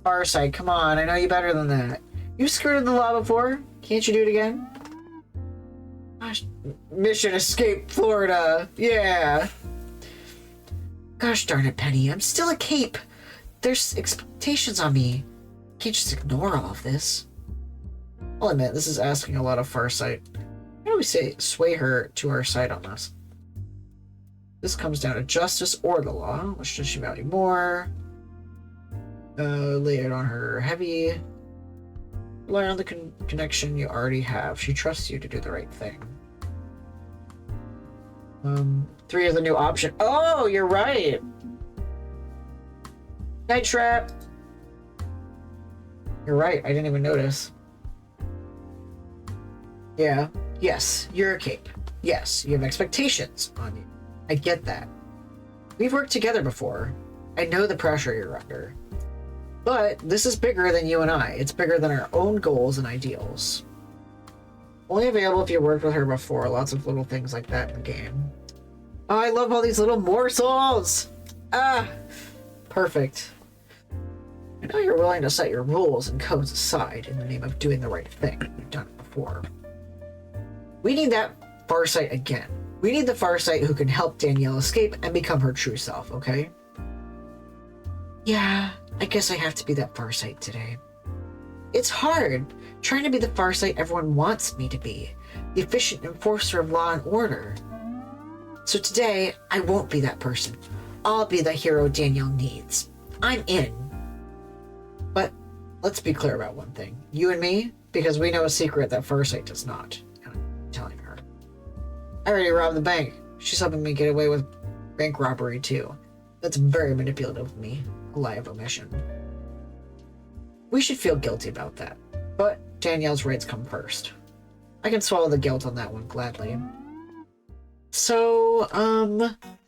Farsight, come on, I know you better than that. You've skirted the law before. Can't you do it again? Gosh, Mission Escape Florida. Yeah. Gosh darn it, Penny. I'm still a cape. There's expectations on me. Can't just ignore all of this. I'll admit, this is asking a lot of Farsight. How do we sway her to our side on this? This comes down to justice or the law. Which does she value more? Lay it on her heavy. Rely on the connection you already have. She trusts you to do the right thing. 3 is a new option. Oh, you're right. Night trap. You're right. I didn't even notice. Yeah. Yes, you're a cape. Yes, you have expectations on you. I get that. We've worked together before. I know the pressure you're under. But this is bigger than you and I. It's bigger than our own goals and ideals. Only available if you worked with her before. Lots of little things like that in the game. Oh, I love all these little morsels! Ah! Perfect. I know you're willing to set your rules and codes aside in the name of doing the right thing. You've done it before. We need that Farsight again. We need the Farsight who can help Danielle escape and become her true self, okay? Yeah, I guess I have to be that Farsight today. It's hard, trying to be the Farsight everyone wants me to be, the efficient enforcer of law and order. So today, I won't be that person. I'll be the hero Danielle needs. I'm in. But let's be clear about one thing. You and me, because we know a secret that Farsight does not. And I'm telling her. I already robbed the bank. She's helping me get away with bank robbery too. That's very manipulative of me. A lie of omission. We should feel guilty about that. But Danielle's rights come first. I can swallow the guilt on that one gladly. So,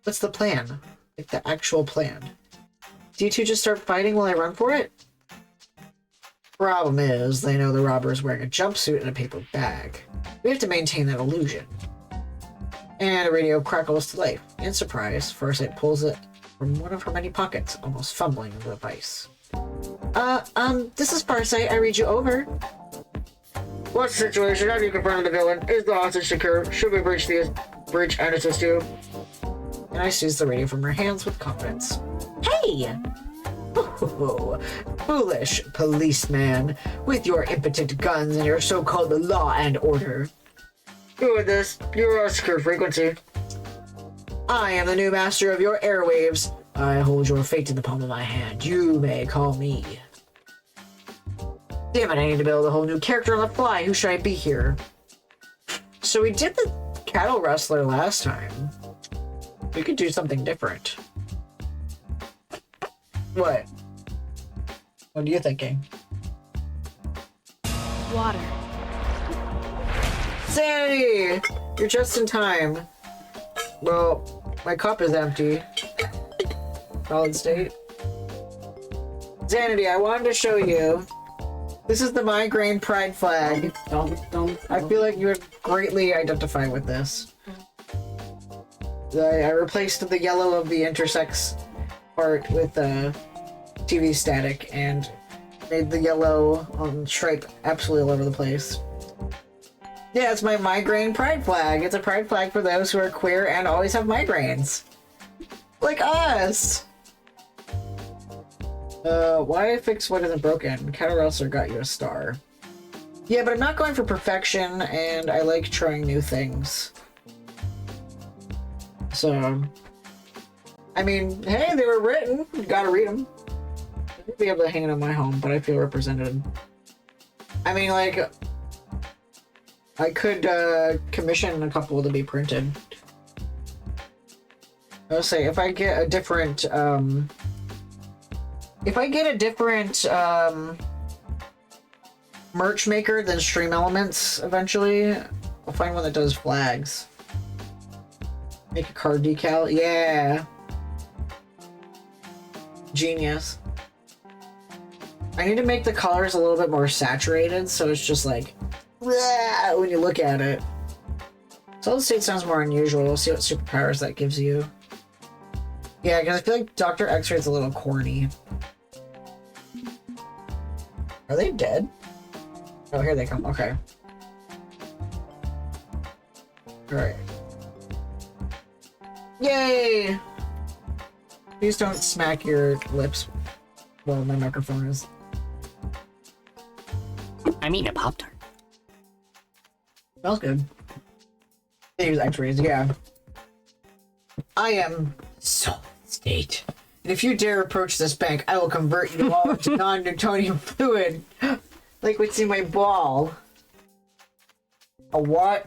what's the plan? Like the actual plan? Do you two just start fighting while I run for it? Problem is, they know the robber is wearing a jumpsuit and a paper bag. We have to maintain that illusion. And a radio crackles to life. In surprise, Farsight pulls it from one of her many pockets, almost fumbling the device. This is Farsight. I read you over. What's the situation? Have you confronted the villain? Is the hostage secure? Should we breach and assist you? And I seize the radio from her hands with confidence. Hey! Oh, foolish policeman, with your impotent guns and your so-called law and order. Who is this? You're on secure frequency. I am the new master of your airwaves. I hold your fate in the palm of my hand. You may call me. Damn it, I need to build a whole new character on the fly. Who should I be here? So we did the cattle rustler last time. We could do something different. What? What are you thinking?
Water.
Sandy! You're just in time. Well, my cup is empty. Solid state. Zanity, I wanted to show you. This is the Migraine pride flag. I feel like you would greatly identify with this. I replaced the yellow of the intersex part with TV static and made the yellow on stripe absolutely all over the place. Yeah, it's my Migraine pride flag. It's a pride flag for those who are queer and always have migraines. Like us! Why fix what isn't broken? Cattle Rustler got you a star. Yeah, but I'm not going for perfection, and I like trying new things. So, I mean, hey, they were written. You gotta read them. I'd be able to hang it in my home, but I feel represented. I mean, like, I could commission a couple to be printed. I'll say if I get a different merch maker than Stream Elements eventually, I'll find one that does flags. Make a card decal. Yeah. Genius. I need to make the colors a little bit more saturated so it's just like when you look at it. Solid state sounds more unusual. We'll see what superpowers that gives you. Yeah, because I feel like Dr. X-Ray's a little corny. Are they dead? Oh, here they come. Okay. Alright. Yay! Please don't smack your lips while my microphone is.
I mean a Pop-Tart.
Smells good. They use x-rays, yeah. I am solid state. And if you dare approach this bank, I will convert you all into non-Newtonian fluid. Like what's in my ball. A what?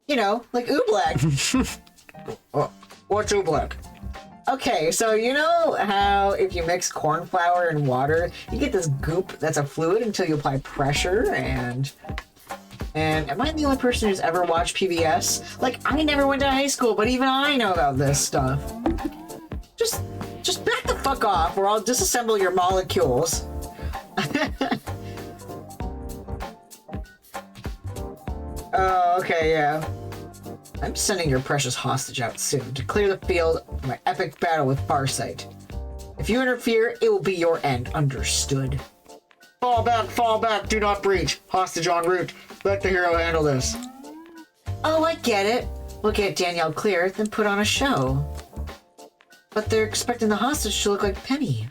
You know, like oobleck. Oh, what's oobleck? Okay, so you know how if you mix corn flour and water, you get this goop that's a fluid until you apply pressure and am I the only person who's ever watched PBS? Like, I never went to high school, but even I know about this stuff. Just back the fuck off, or I'll disassemble your molecules. Oh, okay, yeah. I'm sending your precious hostage out soon to clear the field for my epic battle with Farsight. If you interfere, it will be your end, understood? Fall back, do not breach. Hostage en route. Let the hero handle this. Oh, I get it. We'll get Danielle clear, then put on a show. But they're expecting the hostage to look like Penny.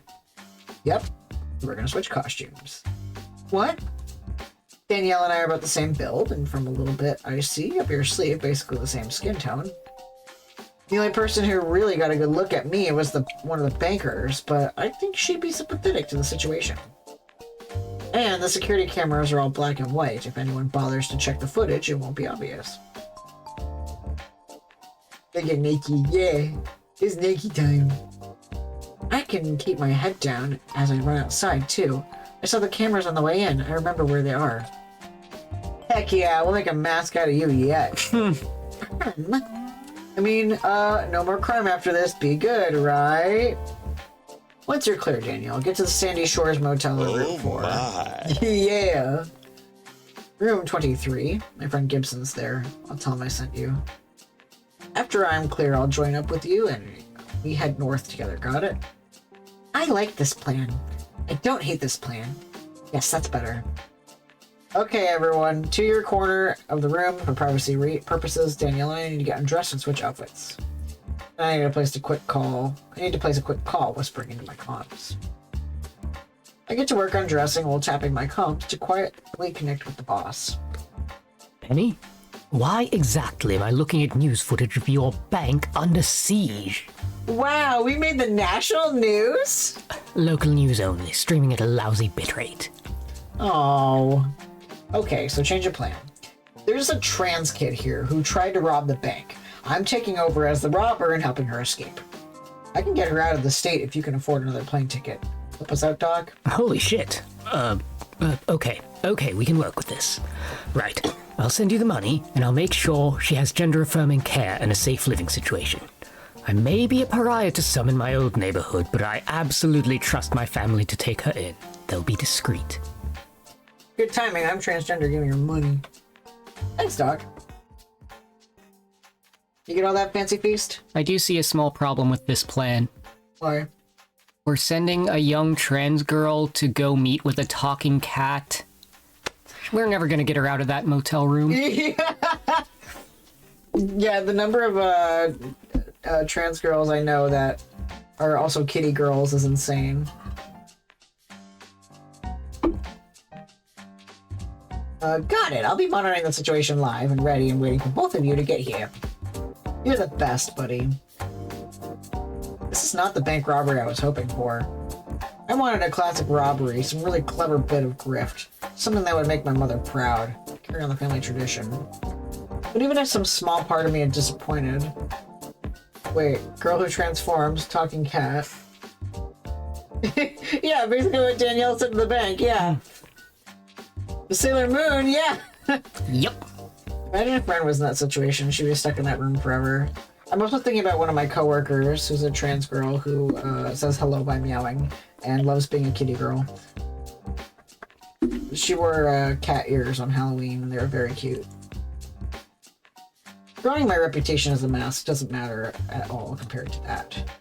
Yep, we're gonna switch costumes. What? Danielle and I are about the same build, and from a little bit I see up your sleeve, basically the same skin tone. The only person who really got a good look at me was one of the bankers, but I think she'd be sympathetic to the situation. And the security cameras are all black and white. If anyone bothers to check the footage, it won't be obvious. They get naked, yeah. It's naked time. I can keep my head down as I run outside, too. I saw the cameras on the way in. I remember where they are. Heck yeah, we'll make a mask out of you yet. I mean, no more crime after this. Be good, right? Once you're clear, Daniel, get to the Sandy Shores Motel in room 4.
My.
Yeah. Room 23. My friend Gibson's there. I'll tell him I sent you. After I'm clear, I'll join up with you and we head north together. Got it? I like this plan. I don't hate this plan. Yes, that's better. Okay, everyone. To your corner of the room for privacy purposes. Danielle and I need to get undressed and switch outfits. I need to place a quick call, whispering into my comms. I get to work on dressing while tapping my comms to quietly connect with the boss.
Penny? Why exactly am I looking at news footage of your bank under siege?
Wow, we made the national news?
Local news only, streaming at a lousy bitrate.
Oh. Okay, so change of plan. There's a trans kid here who tried to rob the bank. I'm taking over as the robber and helping her escape. I can get her out of the state if you can afford another plane ticket. Help us out, Doc?
Holy shit. Okay, we can work with this. Right, I'll send you the money, and I'll make sure she has gender-affirming care and a safe living situation. I may be a pariah to some in my old neighborhood, but I absolutely trust my family to take her in. They'll be discreet.
Good timing, I'm transgender, give me your money. Thanks, Doc. You get all that fancy feast?
I do see a small problem with this plan.
Why?
We're sending a young trans girl to go meet with a talking cat. We're never gonna get her out of that motel room.
Yeah, the number of trans girls I know that are also kitty girls is insane. Got it. I'll be monitoring the situation live and ready and waiting for both of you to get here. You're the best, buddy. This is not the bank robbery I was hoping for. I wanted a classic robbery, some really clever bit of grift. Something that would make my mother proud. Carry on the family tradition. But even if some small part of me is disappointed... Wait, girl who transforms, talking cat. Yeah, basically what Danielle said to the bank, yeah. The Sailor Moon, yeah!
Yep.
Imagine if Ren was in that situation, she'd be stuck in that room forever. I'm also thinking about one of my coworkers, who's a trans girl, who says hello by meowing, and loves being a kitty girl. She wore cat ears on Halloween, and they were very cute. Growing my reputation as a mask doesn't matter at all compared to that.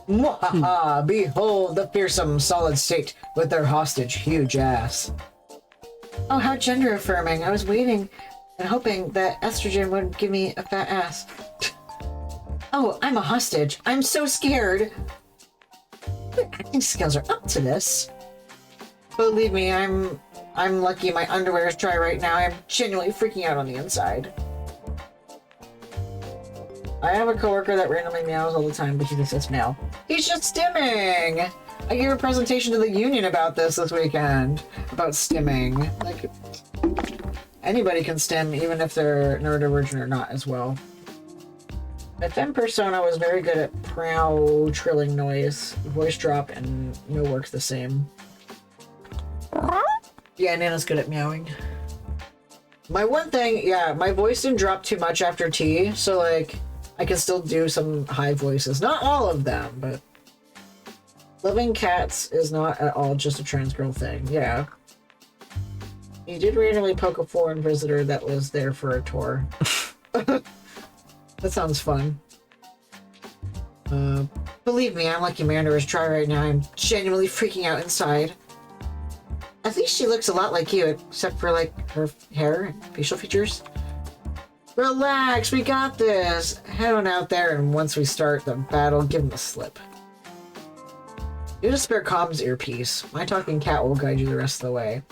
Mwahaha! Behold the fearsome solid state with their hostage huge ass. Oh, how gender affirming. I was waiting
and hoping that estrogen would give me a fat ass. Oh, I'm a hostage. I'm so scared. My acting skills are up to this. Believe me, I'm lucky my underwear is dry right now. I'm genuinely freaking out on the inside. I have a coworker that randomly meows all the time, but he thinks it's male. He's just stimming! I gave a presentation to the union about this weekend. About stimming. Like, anybody can stim, even if they're neurodivergent or not as well. My femme persona was very good at prow trilling noise, voice drop, and no works the same. Yeah, Nana's good at meowing. My one thing, yeah, my voice didn't drop too much after tea, so like, I can still do some high voices. Not all of them, but loving cats is not at all just a trans girl thing. Yeah. You did randomly poke a foreign visitor that was there for a tour. That sounds fun. Believe me, I'm lucky my underwear is dry right now. I'm genuinely freaking out inside. At least she looks a lot like you, except for like her hair and facial features. Relax, we got this. Head on out there, and once we start the battle, give him the slip. Use a spare comms earpiece. My talking cat will guide you the rest of the way.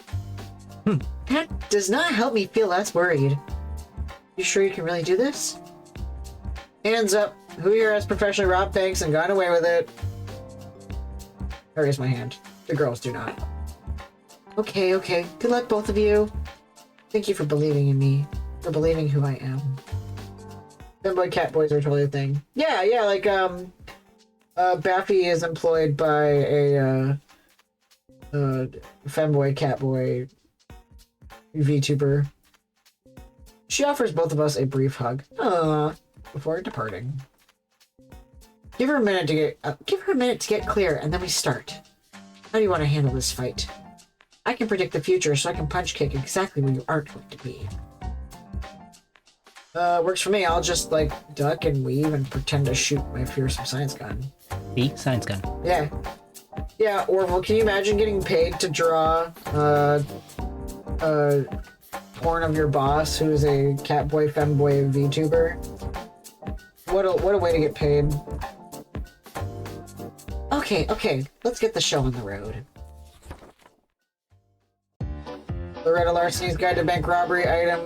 That does not help me feel less worried. You sure you can really do this? Hands up. Who here has professionally robbed banks and gone away with it? I raise my hand. The girls do not. Okay, okay. Good luck, both of you. Thank you for believing in me. For believing who I am. Femboy cat boys are totally a thing. Yeah, yeah, like, Baffy is employed by a, femboy catboy VTuber. She offers both of us a brief hug. Before departing. Give her a minute to get clear, and then we start. How do you want to handle this fight? I can predict the future, so I can punch kick exactly where you aren't going to be. Works for me. I'll just, like, duck and weave and pretend to shoot my fearsome science gun.
The science gun.
Yeah. Yeah, Orville, can you imagine getting paid to draw, porn of your boss, who's a catboy, femboy VTuber? What a way to get paid. Okay, let's get the show on the road. Loretta Larceny's Guide to Bank Robbery item,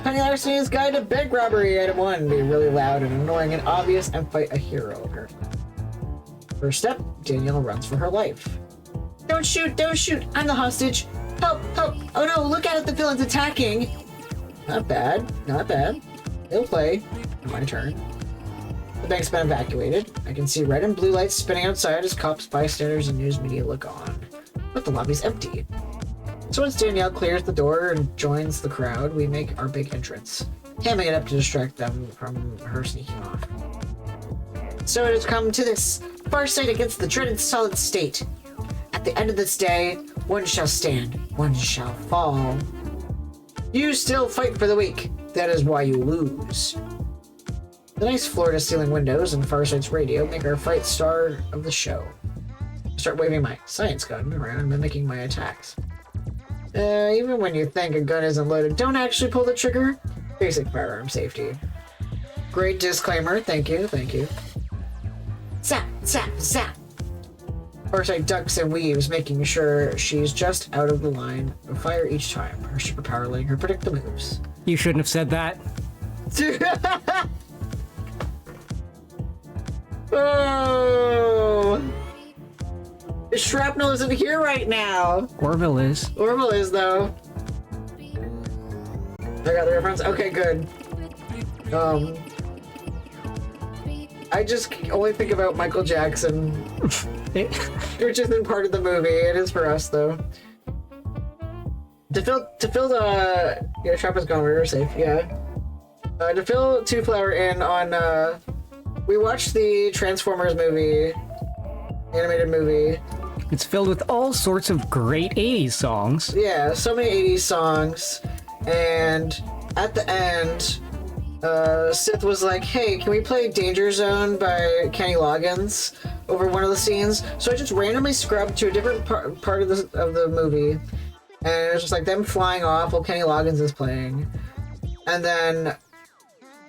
Penny Larceny's Guide to Bank Robbery item 1. Be really loud and annoying and obvious and fight a hero. First step, Danielle runs for her life. Don't shoot, I'm the hostage. Help, oh no, look out, the villain's attacking. Not bad. It'll play. My turn. The bank's been evacuated. I can see red and blue lights spinning outside as cops, bystanders, and news media look on. But the lobby's empty. So once Danielle clears the door and joins the crowd, we make our big entrance, hamming it up to distract them from her sneaking off. So it has come to this, Farsight against the dreaded solid state. At the end of this day, one shall stand, one shall fall. You still fight for the weak. That is why you lose. The nice floor-to-ceiling windows and Farsight's radio make our fight star of the show. I start waving my science gun around, mimicking my attacks. Even when you think a gun isn't loaded, don't actually pull the trigger. Basic firearm safety. Great disclaimer, thank you. Zap, zap, zap. Farsight ducks and weaves, making sure she's just out of the line of fire each time. Her superpower letting her predict the moves.
You shouldn't have said that.
Oh! The shrapnel isn't here right now.
Orville is.
Orville is, though. I got the reference? Okay, good. I just only think about Michael Jackson. Which isn't part of the movie. It is for us, though. To fill the... Yeah, trap is gone. We're safe, yeah. To fill Two Flower in on, we watched the Transformers movie, animated movie.
It's filled with all sorts of great 80s songs.
Yeah, so many 80s songs. And at the end, Sith was like, hey, can we play Danger Zone by Kenny Loggins over one of the scenes? So I just randomly scrubbed to a different part of the movie. And it was just like them flying off while Kenny Loggins is playing. and then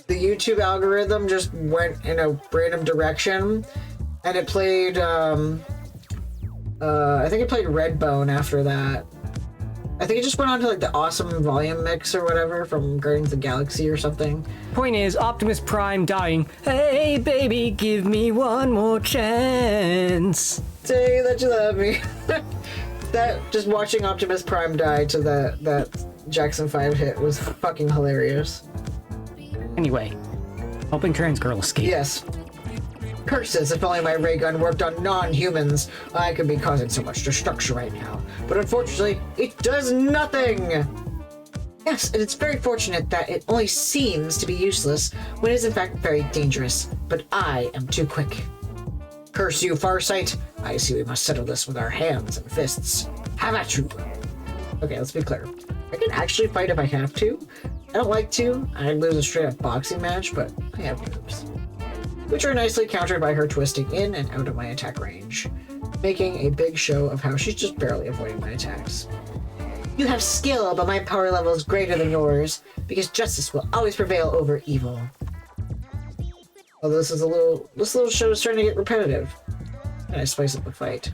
the YouTube algorithm just went in a random direction, and it played, I think it played Redbone after that. I think it just went on to like the awesome volume mix or whatever from Guardians of the Galaxy or something.
Point is, Optimus Prime dying. Hey, baby, give me one more chance.
Say that you love me. That, just watching Optimus Prime die to that Jackson 5 hit was fucking hilarious.
Anyway, helping trans girl escape.
Yes. Curses, if only my ray gun worked on non-humans, I could be causing so much destruction right now. But unfortunately, it does nothing! Yes, and it's very fortunate that it only seems to be useless when it is in fact very dangerous. But I am too quick. Curse you, Farsight! I see we must settle this with our hands and fists. Have at you! Okay, let's be clear. I can actually fight if I have to. I don't like to. I'd lose a straight-up boxing match, but I have moves. Which are nicely countered by her twisting in and out of my attack range, making a big show of how she's just barely avoiding my attacks. You have skill, but my power level is greater than yours, because justice will always prevail over evil. Oh, this little show is starting to get repetitive. And I spice up the fight.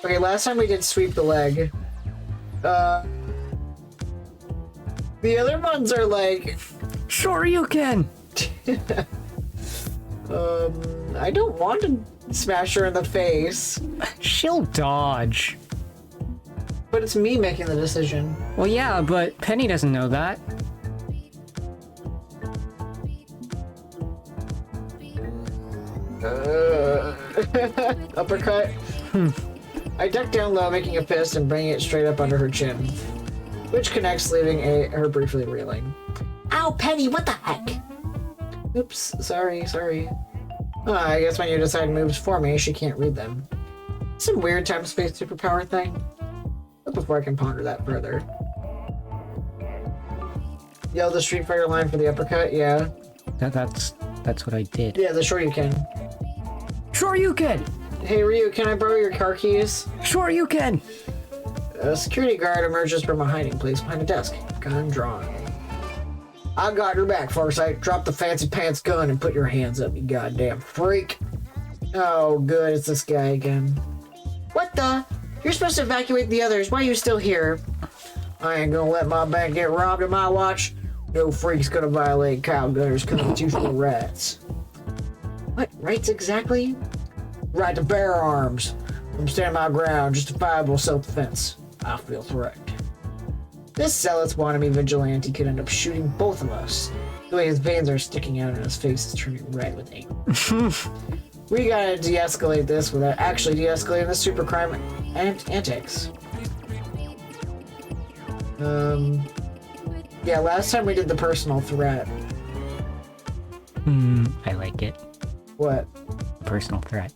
Okay, last time we did sweep the leg. The other ones are like...
Sure you can!
I don't want to smash her in the face.
She'll dodge.
But it's me making the decision.
Well, yeah, but Penny doesn't know that.
Uppercut. I duck down low, making a fist and bringing it straight up under her chin, which connects, leaving her briefly reeling.
Ow, Penny, what the heck?
Oops, sorry. I guess when you decide moves for me, she can't read them. Some weird time-space superpower thing. But before I can ponder that further. Yell the Street Fighter line for the uppercut, yeah.
That's what I did.
Yeah, the sure you can.
Sure you can!
Hey Ryu, can I borrow your car keys?
Sure you can!
A security guard emerges from a hiding place behind a desk, gun drawn. I got your back, Farsight. Drop the fancy pants gun and put your hands up, you goddamn freak. Oh, good, it's this guy again. What the? You're supposed to evacuate the others. Why are you still here? I ain't gonna let my bank get robbed on my watch. No freak's gonna violate Kyle Gunner's constitutional rights. What rights exactly? Right to bear arms. I'm standing my ground, justifiable self-defense. I feel threatened. This zealot's wannabe vigilante could end up shooting both of us. The way his veins are sticking out and his face is turning red with anger. We gotta de-escalate this without actually de-escalating the super crime antics. Yeah, last time we did the personal threat.
I like it.
What?
Personal threat.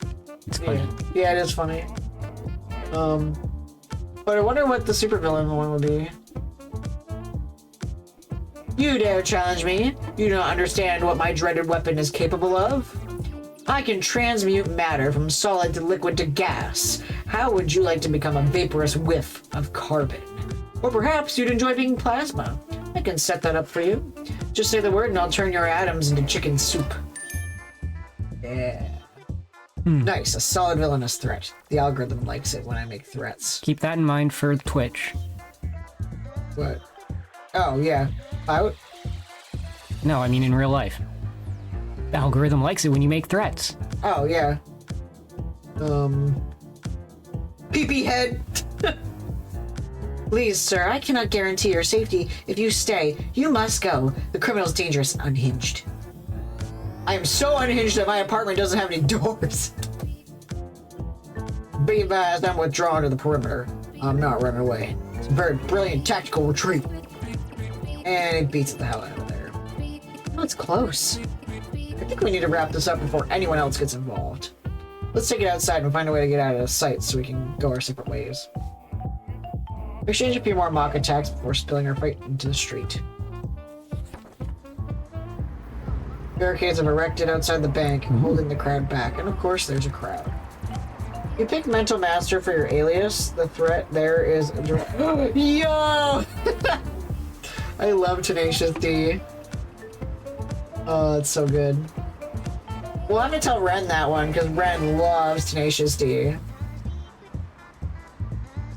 It's funny.
Yeah, it is funny. But I wonder what the supervillain one would be. You dare challenge me? You don't understand what my dreaded weapon is capable of? I can transmute matter from solid to liquid to gas. How would you like to become a vaporous whiff of carbon? Or perhaps you'd enjoy being plasma. I can set that up for you. Just say the word and I'll turn your atoms into chicken soup. Yeah. Nice, a solid villainous threat. The algorithm likes it when I make threats.
Keep that in mind for Twitch.
What? Oh, yeah.
No, I mean in real life. The algorithm likes it when you make threats.
Oh, yeah. Pee-pee head! Please, sir, I cannot guarantee your safety. If you stay, you must go. The criminal's dangerous and unhinged. I am so unhinged that my apartment doesn't have any doors. Be advised, I'm withdrawn to the perimeter. I'm not running away. It's a very brilliant tactical retreat. And he beats the hell out of there. Oh, it's close. I think we need to wrap this up before anyone else gets involved. Let's take it outside and find a way to get out of sight so we can go our separate ways. Exchange a few more mock attacks before spilling our fight into the street. Barricades have erected outside the bank, holding the crowd back, and of course there's a crowd. You pick Mental Master for your alias. The threat there is... Yo! I love Tenacious D. Oh, that's so good. Well, I'm gonna tell Ren that one, because Ren loves Tenacious D.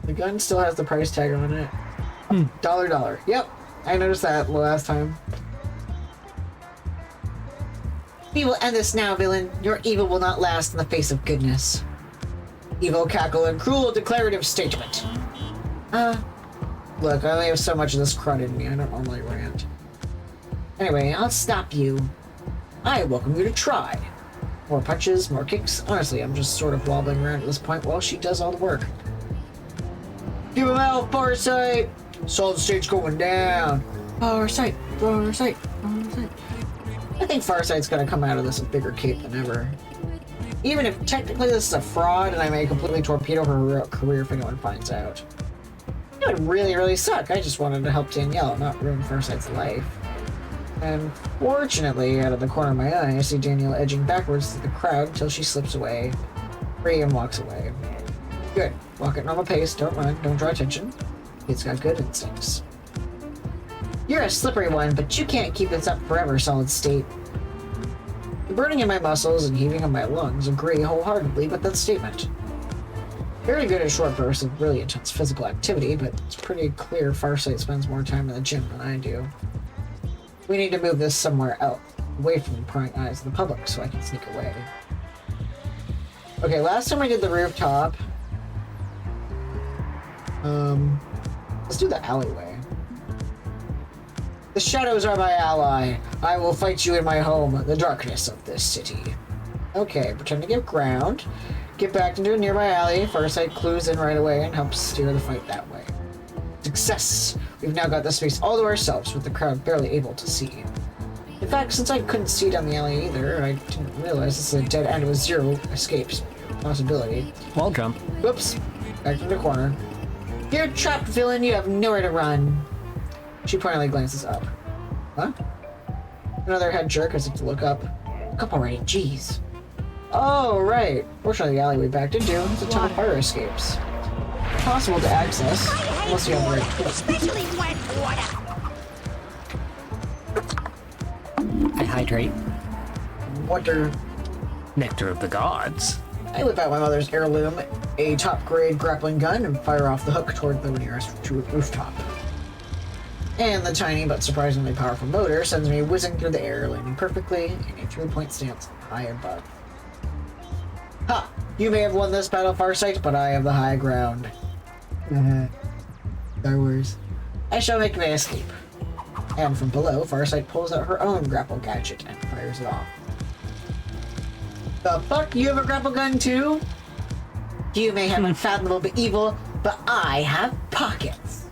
The gun still has the price tag on it. $. Yep, I noticed that the last time.
We will end this now, villain. Your evil will not last in the face of goodness.
Evil cackle and cruel declarative statement. Look, I only have so much of this crud in me. I don't normally rant.
Anyway, I'll stop you.
I welcome you to try. More punches, more kicks. Honestly, I'm just sort of wobbling around at this point while she does all the work. Give him out, Farsight! Solid state's going down. Farsight, Farsight, Farsight. I think Farsight's gonna come out of this a bigger cape than ever. Even if technically this is a fraud and I may completely torpedo her career if anyone finds out. It would really, really suck. I just wanted to help Danielle, not ruin Farsight's life. And fortunately, out of the corner of my eye, I see Danielle edging backwards through the crowd until she slips away, free and walks away. Good. Walk at normal pace, don't run, don't draw attention. It's got good instincts.
You're a slippery one, but you can't keep this up forever, Solid State.
The burning in my muscles and heaving of my lungs agree wholeheartedly with that statement. Very good at short bursts of really intense physical activity, but it's pretty clear Farsight spends more time in the gym than I do. We need to move this somewhere else, away from the prying eyes of the public, so I can sneak away. Okay, last time I did the rooftop. Let's do the alleyway. The shadows are my ally. I will fight you in my home, the darkness of this city. Okay, pretend to get ground. Get back into a nearby alley. Farsight clues in right away and helps steer the fight that way. Success! We've now got the space all to ourselves with the crowd barely able to see. In fact, since I couldn't see down the alley either, I didn't realize this is a dead end with zero escapes possibility.
Wall jump.
Whoops. Back to the corner.
You're trapped, villain. You have nowhere to run.
She pointedly glances up. Huh? Another head jerk as if to look up.
Look up already, jeez.
Oh, right. Fortunately, the alley we backed into is a ton of fire escapes. Possible to access, unless you have the right tool.
Especially wet water.
I hydrate.
Water.
Nectar of the gods.
I whip out my mother's heirloom, a top-grade grappling gun, and fire off the hook toward the nearest rooftop. And the tiny but surprisingly powerful motor sends me whizzing through the air, landing perfectly in a 3-point stance high above. Ha! You may have won this battle, Farsight, but I have the high ground. Star Wars. I shall make my escape. And from below, Farsight pulls out her own grapple gadget and fires it off. The fuck? You have a grapple gun too?
You may have unfathomable evil, but I have pockets.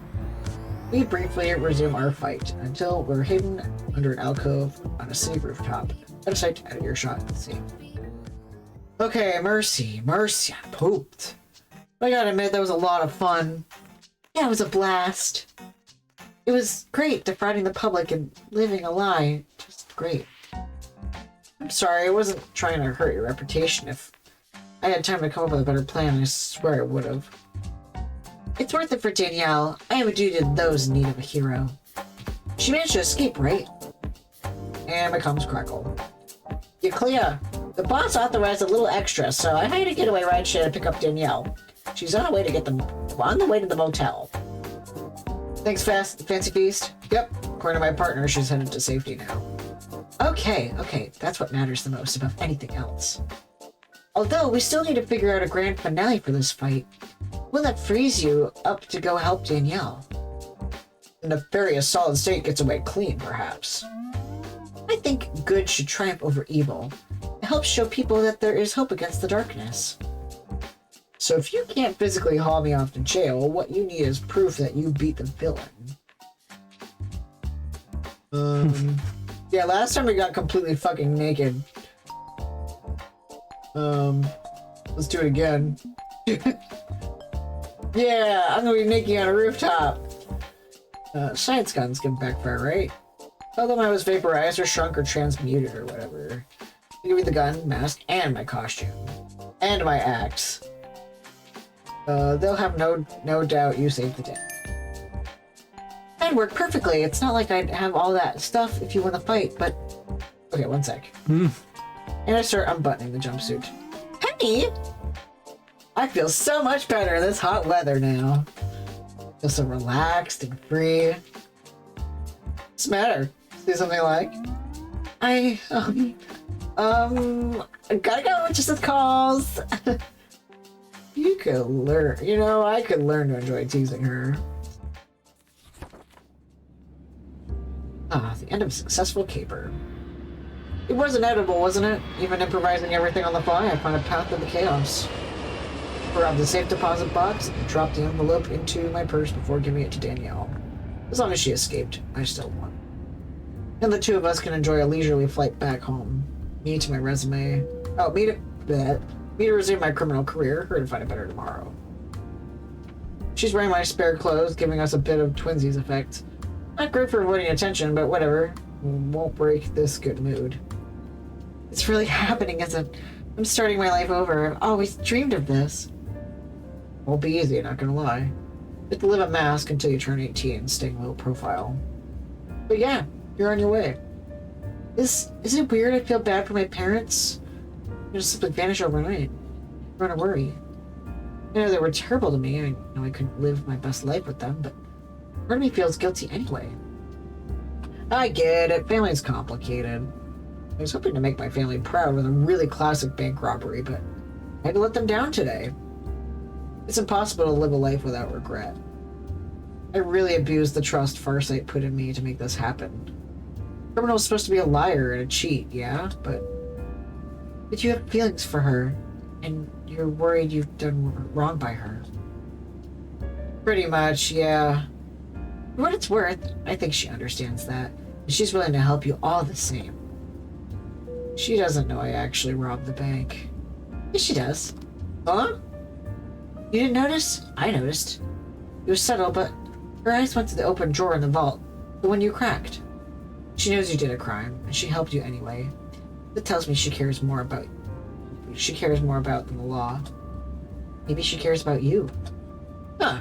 We briefly resume our fight until we're hidden under an alcove on a city rooftop. Out of sight, out of earshot, see. Okay, mercy, I pooped. I gotta admit, that was a lot of fun.
Yeah, it was a blast. It was great defrauding the public and living a lie. Just great.
I'm sorry, I wasn't trying to hurt your reputation. If I had time to come up with a better plan, I swear I would have.
It's worth it for Danielle. I have a duty to those in need of a hero.
She managed to escape, right? And my comms crackle.
You're clear. The boss authorized a little extra, so I hired a getaway rideshare to pick up Danielle. She's on the way to the motel.
Thanks, Fancy Feast. Yep, according to my partner, she's headed to safety now.
Okay, that's what matters the most above anything else. Although, we still need to figure out a grand finale for this fight. Will that freeze you up to go help Danielle?
The nefarious Solid State gets away clean, perhaps.
I think good should triumph over evil. It helps show people that there is hope against the darkness.
So if you can't physically haul me off to jail, what you need is proof that you beat the villain. Yeah, last time we got completely fucking naked. Let's do it again. Yeah, I'm gonna be naked on a rooftop. Science guns can backfire, right? Tell them I was vaporized or shrunk or transmuted or whatever. Give me the gun, mask, and my costume. And my axe. They'll have no doubt you saved the day. plan worked perfectly. It's not like I'd have all that stuff if you win the fight, but... Okay, one sec. And I start unbuttoning the jumpsuit. Penny! I feel so much better in this hot weather now. I feel so relaxed and free. What's the matter? See something like? I gotta go, just the calls. You could learn, I could learn to enjoy teasing her. The end of a successful caper. It was inevitable, wasn't it? Even improvising everything on the fly, I found a path of the chaos. I robbed the safe deposit box and dropped the envelope into my purse before giving it to Danielle. As long as she escaped, I still won. And the two of us can enjoy a leisurely flight back home. Me to my resume. Oh, me to resume my criminal career. Her to find a better tomorrow. She's wearing my spare clothes, giving us a bit of twinsies effect. Not great for avoiding attention, but whatever. Won't break this good mood. It's really happening, isn't it? I'm starting my life over. I've always dreamed of this. Won't be easy, not gonna lie. You have to live a mask until you turn 18, staying low profile. But yeah, you're on your way. Is it weird I feel bad for my parents? They just simply vanish overnight. I'm gonna worry. I know they were terrible to me. I know I couldn't live my best life with them, but part of me feels guilty anyway. I get it. Family's complicated. I was hoping to make my family proud with a really classic bank robbery, but I had to let them down today. It's impossible to live a life without regret. I really abused the trust Farsight put in me to make this happen. Criminal's supposed to be a liar and a cheat, yeah? But you have feelings for her, and you're worried you've done wrong by her. Pretty much, yeah. For what it's worth, I think she understands that, and she's willing to help you all the same. She doesn't know I actually robbed the bank. Yes, she does. Huh? You didn't notice? I noticed. It was subtle, but her eyes went to the open drawer in the vault, the one you cracked. She knows you did a crime, and she helped you anyway. That tells me she cares more about than the law. Maybe she cares about you. Huh.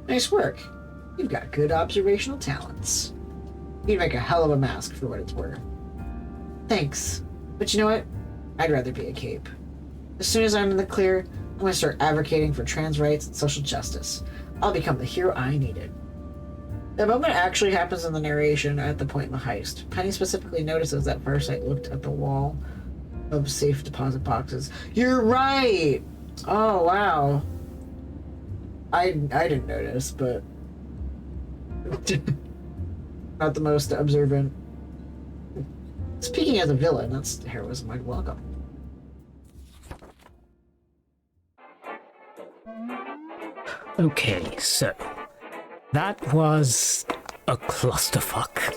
Nice work. You've got good observational talents. You'd make a hell of a mask for what it's worth. Thanks. But you know what? I'd rather be a cape. As soon as I'm in the clear, I'm going to start advocating for trans rights and social justice. I'll become the hero I needed. The moment actually happens in the narration at the point in the heist. Penny specifically notices that Farsight looked at the wall of safe deposit boxes. You're right! Oh, wow. I didn't notice, but... not the most observant. Speaking as a villain, that's heroism I'd welcome.
Okay, so that was a clusterfuck.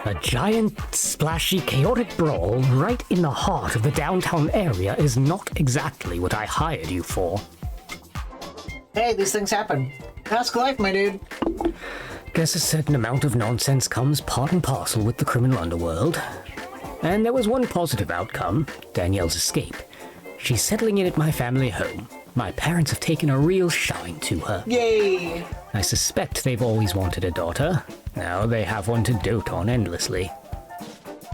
A giant, splashy, chaotic brawl right in the heart of the downtown area is not exactly what I hired you for.
Hey, these things happen. Mask life, my dude.
Guess a certain amount of nonsense comes part and parcel with the criminal underworld. And there was one positive outcome, Danielle's escape. She's settling in at my family home. My parents have taken a real shine to her.
Yay!
I suspect they've always wanted a daughter. Now they have one to dote on endlessly.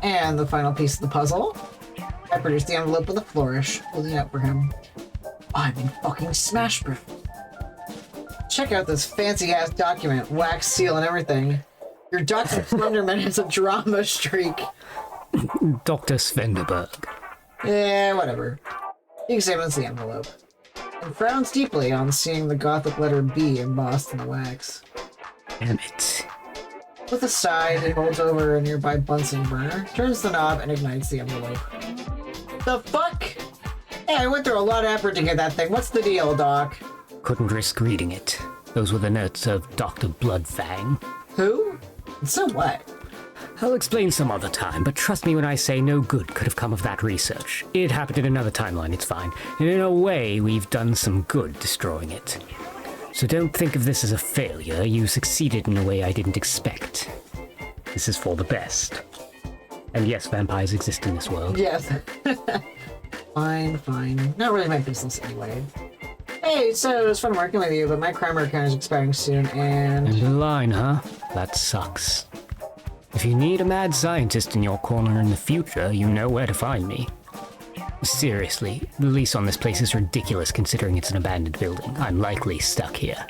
And the final piece of the puzzle. I produced the envelope with a flourish, holding it out for him. I'm in fucking Smash Bros. Check out this fancy-ass document, wax seal and everything. Your Dr. Slenderman has a drama streak.
Dr. Svenderberg.
Yeah, whatever. He examines the envelope and frowns deeply on seeing the gothic letter B embossed in the wax.
Damn it.
With a sigh, he holds over a nearby Bunsen burner, turns the knob, and ignites the envelope. The fuck? Hey, I went through a lot of effort to get that thing. What's the deal, Doc?
Couldn't risk reading it. Those were the notes of Dr. Bloodfang.
Who? And so what?
I'll explain some other time, but trust me when I say no good could have come of that research. It happened in another timeline, it's fine. And in a way, we've done some good destroying it. So don't think of this as a failure. You succeeded in a way I didn't expect. This is for the best. And yes, vampires exist in this world.
Yes. Fine. Not really my business anyway. Hey, so it was fun working with you, but my Kramer account is expiring soon, and...
End of the line, huh? That sucks. If you need a mad scientist in your corner in the future, you know where to find me. Seriously, the lease on this place is ridiculous considering it's an abandoned building. I'm likely stuck here.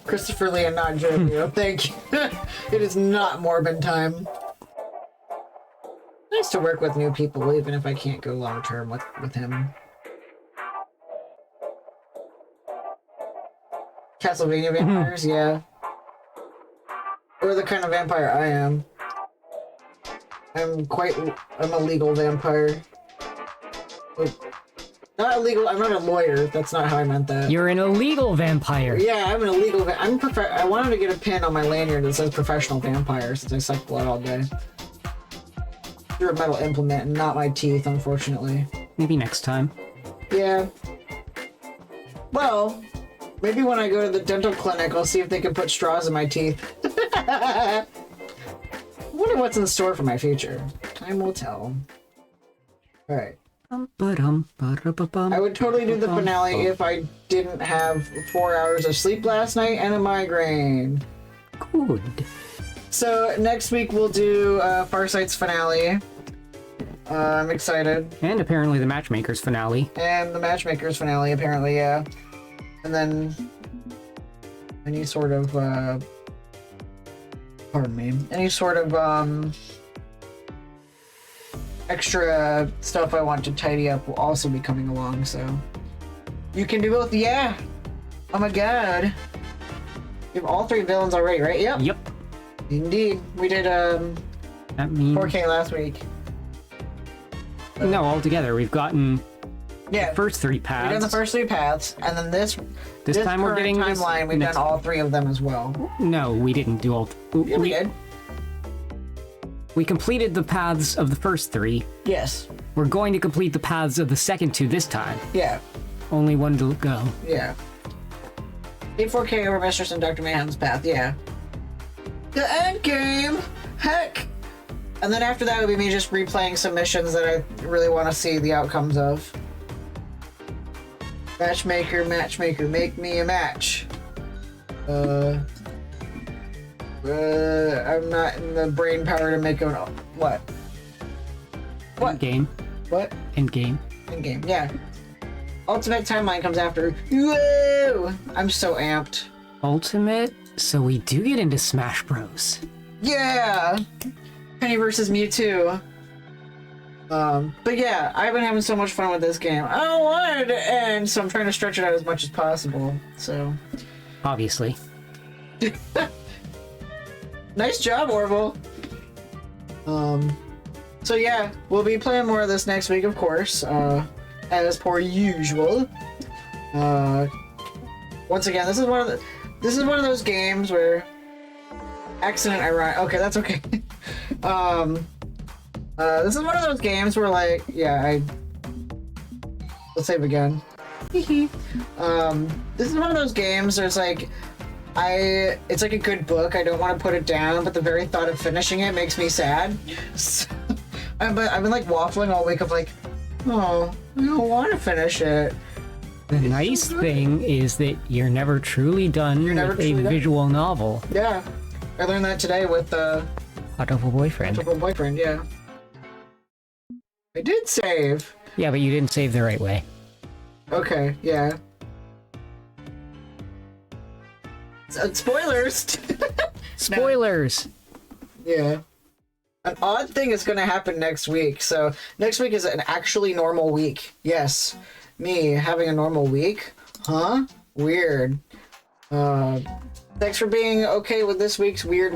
Christopher Lee and not Joe. Thank you. It is not Morbin time. Nice to work with new people, even if I can't go long term with him. Castlevania vampires, yeah. Or the kind of vampire I am. I'm a legal vampire. Not illegal, I'm not a lawyer, that's not how I meant that.
You're an illegal vampire.
Yeah, I'm an illegal I wanted to get a pin on my lanyard that says professional vampire since I suck blood all day. Through a metal implement and not my teeth, unfortunately.
Maybe next time.
Yeah. Well, maybe when I go to the dental clinic, I'll see if they can put straws in my teeth. I wonder what's in store for my future. Time will tell. Alright. I would totally do the finale if I didn't have 4 hours of sleep last night and a migraine.
Good.
So next week we'll do Farsight's finale. I'm excited.
And apparently the Matchmaker's finale.
And the Matchmaker's finale, apparently, yeah. And then any sort of pardon me, any sort of extra stuff I want to tidy up will also be coming along, so you can do both. Yeah. Oh my god. You have all 3 villains already, right? Yep.
Yep.
Indeed. We did
That means
4K last week.
no, altogether we've gotten
Yeah.
the first 3
We've
paths.
done the first 3 paths, and then this
time we're
current
getting this
timeline. We've
next-
done all 3 of them as well.
No, we didn't do all.
Yeah, we did.
We completed the paths of the first 3.
Yes.
We're going to complete the paths of the second 2 this time.
Yeah.
Only one to go.
Yeah. 4K over Mistress and Dr. Mayhem's path, yeah. The end game! Heck! And then after that would be me just replaying some missions that I really want to see the outcomes of. Matchmaker, matchmaker, make me a match. I'm not in the brain power to make a... What? What?
End game.
What?
End game.
End game, yeah. Ultimate timeline comes after. Whoa! I'm so amped.
Ultimate. So we do get into Smash Bros.
Yeah! Penny versus Mewtwo. But yeah, I've been having so much fun with this game. I don't want it to end, so I'm trying to stretch it out as much as possible. So,
Obviously.
nice job, Orville. So yeah, we'll be playing more of this next week, of course, as per usual. Once again, this is one of those games where accident ironic. Okay, that's okay. This is one of those games where, like, yeah, let's save again. This is one of those games where it's like, it's like a good book. I don't want to put it down, but the very thought of finishing it makes me sad. So, I've been like waffling all week of like, oh, I don't want to finish it.
The nice thing is that you're never truly done with a visual novel.
Yeah, I learned that today with
Hot of a Boyfriend.
Hot of a Boyfriend, yeah. I did save.
Yeah, but you didn't save the right way.
Okay, yeah. Spoilers!
Spoilers!
Yeah. An odd thing is going to happen next week. So next week is an actually normal week. Yes. Me having a normal week? Huh? Weird. Thanks for being okay with this week's weird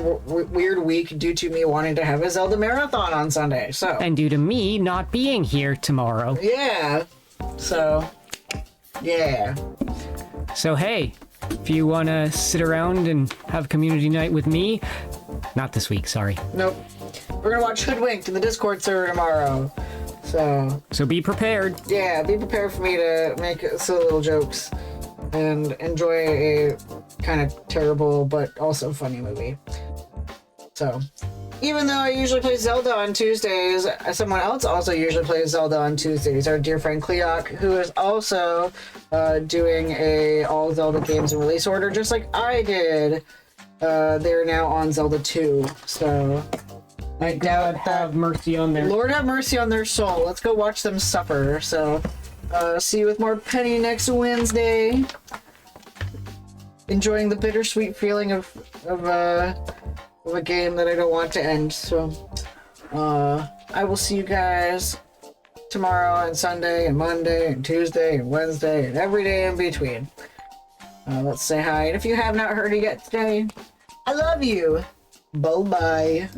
week due to me wanting to have a Zelda marathon on Sunday. So.
And due to me not being here tomorrow.
Yeah. So. Yeah.
So hey, if you want to sit around and have community night with me, not this week, sorry.
Nope. We're gonna watch Hoodwinked in the Discord server tomorrow. So
be prepared.
Yeah, be prepared for me to make silly little jokes and enjoy a kind of terrible but also funny movie. So Even though I usually play Zelda on Tuesdays, someone else also usually plays Zelda on Tuesdays. Our dear friend Cleoc, who is also doing a all Zelda games in release order, just like I did. They're now on Zelda 2, so I doubt
Have mercy on their.
Lord have mercy on their soul. Let's go watch them suffer. So, see you with more Penny next Wednesday. Enjoying the bittersweet feeling of a game that I don't want to end. So, I will see you guys tomorrow and Sunday and Monday and Tuesday and Wednesday and every day in between. Let's say hi. And if you have not heard it yet today, I love you. Bye-bye.